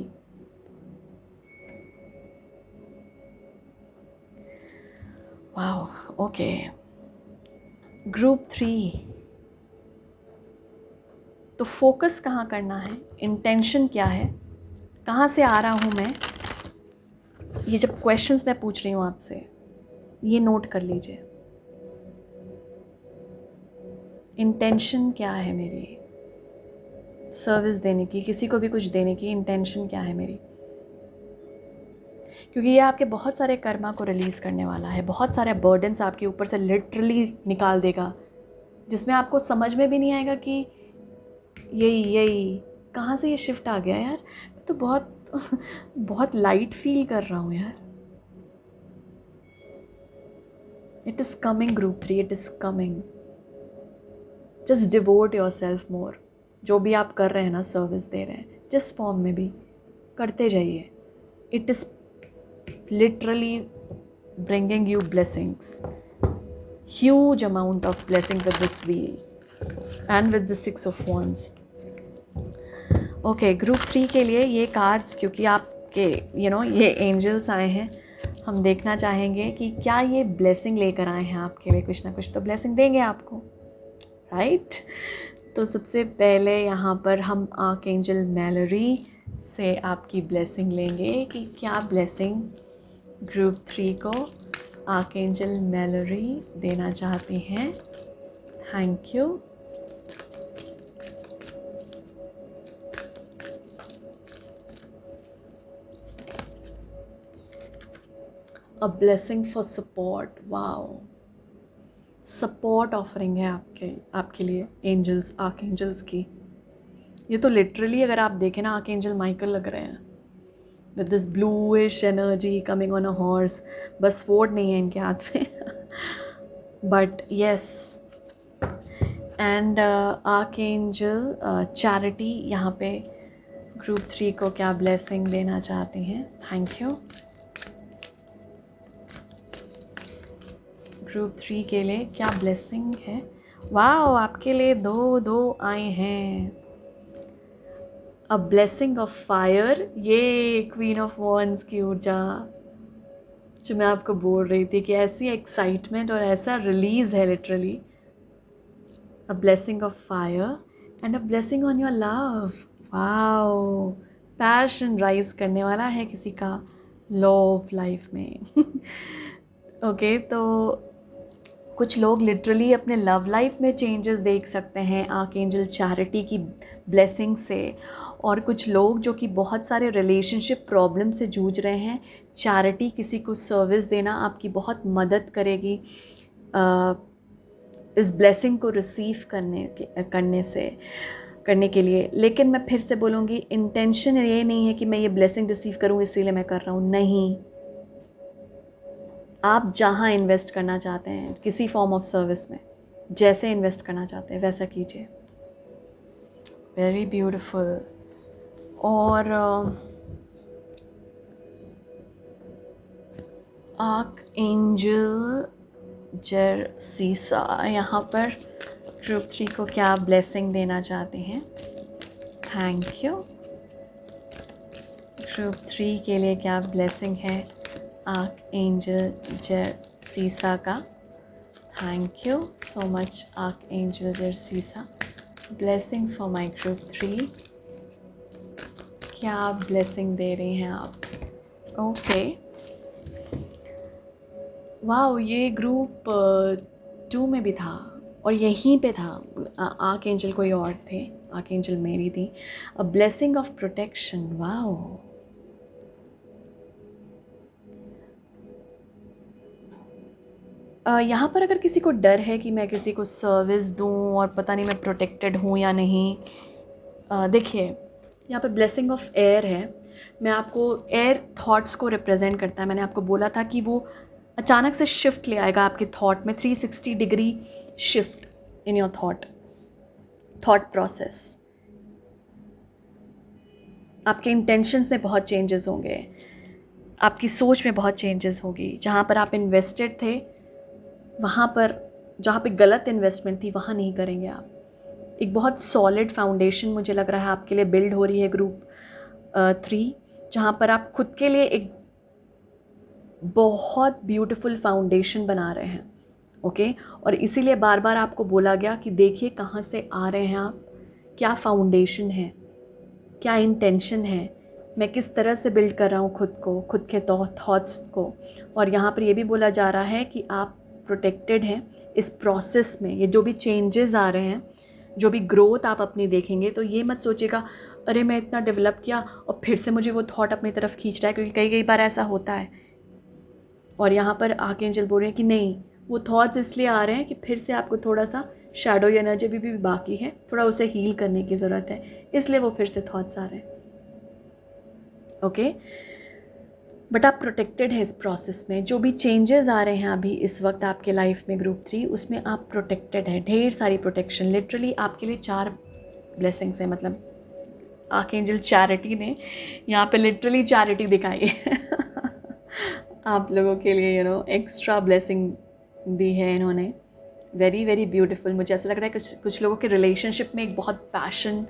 Wow, okay. ग्रुप 3, तो फोकस कहाँ करना है, इंटेंशन क्या है, कहाँ से आ रहा हूँ मैं। ये जब क्वेश्चंस मैं पूछ रही हूँ आपसे, ये नोट कर लीजिए। इंटेंशन क्या है मेरी सर्विस देने की, किसी को भी कुछ देने की इंटेंशन क्या है मेरी। क्योंकि ये आपके बहुत सारे कर्मा को रिलीज करने वाला है, बहुत सारे बर्डन्स आपके ऊपर से लिटरली निकाल देगा, जिसमें आपको समझ में भी नहीं आएगा कि यही कहाँ से ये शिफ्ट आ गया यार। मैं तो बहुत बहुत लाइट फील कर रहा हूँ यार। It is coming group 3, it is coming. Just devote your self मोर। जो भी आप कर रहे हैं ना, सर्विस दे रहे हैं जिस फॉर्म में भी, करते जाइए। It is literally bringing you blessings, huge amount of blessing with this wheel and with the 6 of wands. Okay, group 3 के लिए ये कार्ड्स, क्योंकि आपके ये एंजल्स आए हैं, हम देखना चाहेंगे कि क्या ये ब्लेसिंग लेकर आए हैं आपके लिए। कुछ ना कुछ तो ब्लेसिंग देंगे आपको, राइट? तो सबसे पहले यहाँ पर हम आर्कएंजल मैलरी से आपकी ब्लेसिंग लेंगे कि क्या ब्लेसिंग ग्रुप 3 को आर्कएंजल मैलरी देना चाहती हैं। Thank you. A blessing for support. Wow, support offering है आपके लिए एंजल्स, आर्कएंजल्स की। ये तो लिटरली अगर आप देखें ना, आर्कएंजल माइकल लग रहे हैं with this bluish energy coming on a horse। बस sword नहीं है इनके हाथ में but yes, and archangel charity यहाँ पे ग्रुप 3 को क्या ब्लेसिंग देना चाहती हैं। Thank you. ग्रुप 3 के लिए क्या ब्लेसिंग है। वाओ, आपके लिए दो आए हैं। अ ब्लेसिंग ऑफ फायर, ये क्वीन ऑफ वॉन्ड्स की ऊर्जा जो मैं आपको बोल रही थी कि ऐसी एक्साइटमेंट और ऐसा रिलीज है literally. A blessing of fire and a blessing on your love. Wow, passion rise करने वाला है किसी का लव ऑफ लाइफ में ओके, तो कुछ लोग लिटरली अपने लव लाइफ में चेंजेस देख सकते हैं आर्कएंजल चैरिटी की ब्लेसिंग से। और कुछ लोग जो कि बहुत सारे रिलेशनशिप प्रॉब्लम से जूझ रहे हैं, चैरिटी किसी को सर्विस देना आपकी बहुत मदद करेगी इस ब्लेसिंग को रिसीव करने के लिए। लेकिन मैं फिर से बोलूँगी, इंटेंशन ये नहीं है कि मैं ये ब्लेसिंग रिसीव करूँ इसीलिए मैं कर रहा हूँ। नहीं, आप जहाँ इन्वेस्ट करना चाहते हैं किसी फॉर्म ऑफ सर्विस में, जैसे इन्वेस्ट करना चाहते हैं वैसा कीजिए। Very beautiful. और आर्क एंजल जर्सीसा यहाँ पर ग्रुप 3 को क्या ब्लेसिंग देना चाहते हैं? Thank you. ग्रुप 3 के लिए क्या ब्लेसिंग है आर्क एंजल जर्सीसा का? Thank you so much archangel जर्सीसा। ब्लेसिंग फॉर माय ग्रुप 3, क्या ब्लेसिंग दे रही हैं आप? ओके, वाह, ये ग्रुप 2 में भी था और यहीं पे था। आर्क एंजल कोई और थे, आर्क एंजल मेरी थी। A blessing of protection, wow. यहाँ पर अगर किसी को डर है कि मैं किसी को सर्विस दूँ और पता नहीं मैं प्रोटेक्टेड हूँ या नहीं, देखिए यहाँ पे ब्लेसिंग ऑफ एयर है। मैं आपको, एयर थॉट्स को रिप्रेजेंट करता है। मैंने आपको बोला था कि वो अचानक से शिफ्ट ले आएगा आपके थॉट में, 360 degree shift in your thought process. आपके इंटेंशंस में बहुत चेंजेस होंगे, आपकी सोच में बहुत चेंजेस होगी। जहाँ पर आप इन्वेस्टेड थे वहाँ पर, जहाँ पे गलत इन्वेस्टमेंट थी वहाँ नहीं करेंगे आप। एक बहुत सॉलिड फाउंडेशन मुझे लग रहा है आपके लिए बिल्ड हो रही है ग्रुप 3, जहाँ पर आप खुद के लिए एक बहुत ब्यूटीफुल फाउंडेशन बना रहे हैं। ओके, और इसीलिए बार बार आपको बोला गया कि देखिए कहाँ से आ रहे हैं आप, क्या फाउंडेशन है, क्या इंटेंशन है, मैं किस तरह से बिल्ड कर रहा हूँ खुद को, खुद के थॉट्स को। और यहाँ पर ये भी बोला जा रहा है कि आप प्रोटेक्टेड हैं इस प्रोसेस में। ये जो भी चेंजेस आ रहे हैं, जो भी ग्रोथ आप अपनी देखेंगे, तो ये मत सोचिएगा अरे मैं इतना डेवलप किया और फिर से मुझे वो थॉट अपनी तरफ खींच रहा है, क्योंकि कई बार ऐसा होता है। और यहाँ पर आर्कएंजल बोल रहे हैं कि नहीं, वो थॉट्स इसलिए आ रहे हैं कि फिर से आपको थोड़ा सा शैडो एनर्जी भी बाकी है, थोड़ा उसे हील करने की ज़रूरत है, इसलिए वो फिर से थॉट्स आ रहे हैं। ओके, बट आप प्रोटेक्टेड है इस प्रोसेस में। जो भी चेंजेस आ रहे हैं अभी इस वक्त आपके लाइफ में ग्रुप 3, उसमें आप प्रोटेक्टेड है, ढेर सारी प्रोटेक्शन। लिटरली आपके लिए 4 ब्लेसिंग्स हैं। मतलब आर्कएंजल चैरिटी ने यहाँ पे लिटरली चैरिटी दिखाई है आप लोगों के लिए, एक्स्ट्रा ब्लेसिंग दी है इन्होंने। Very very beautiful. मुझे ऐसा लग रहा है कुछ लोगों के रिलेशनशिप में एक बहुत पैशन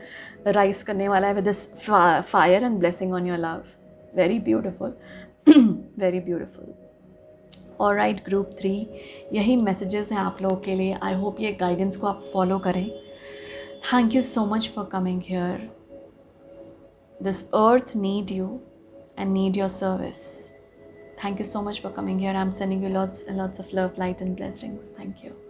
राइज करने वाला है with this fire and blessing on your love. Very beautiful, very beautiful. Alright group 3, यही मैसेजेस हैं आप लोगों के लिए। आई होप ये गाइडेंस को आप फॉलो करें। Thank you so much for coming here. This earth need you and need your service. Thank you so much for coming here. I'm sending you lots and lots of love, light and blessings. Thank you.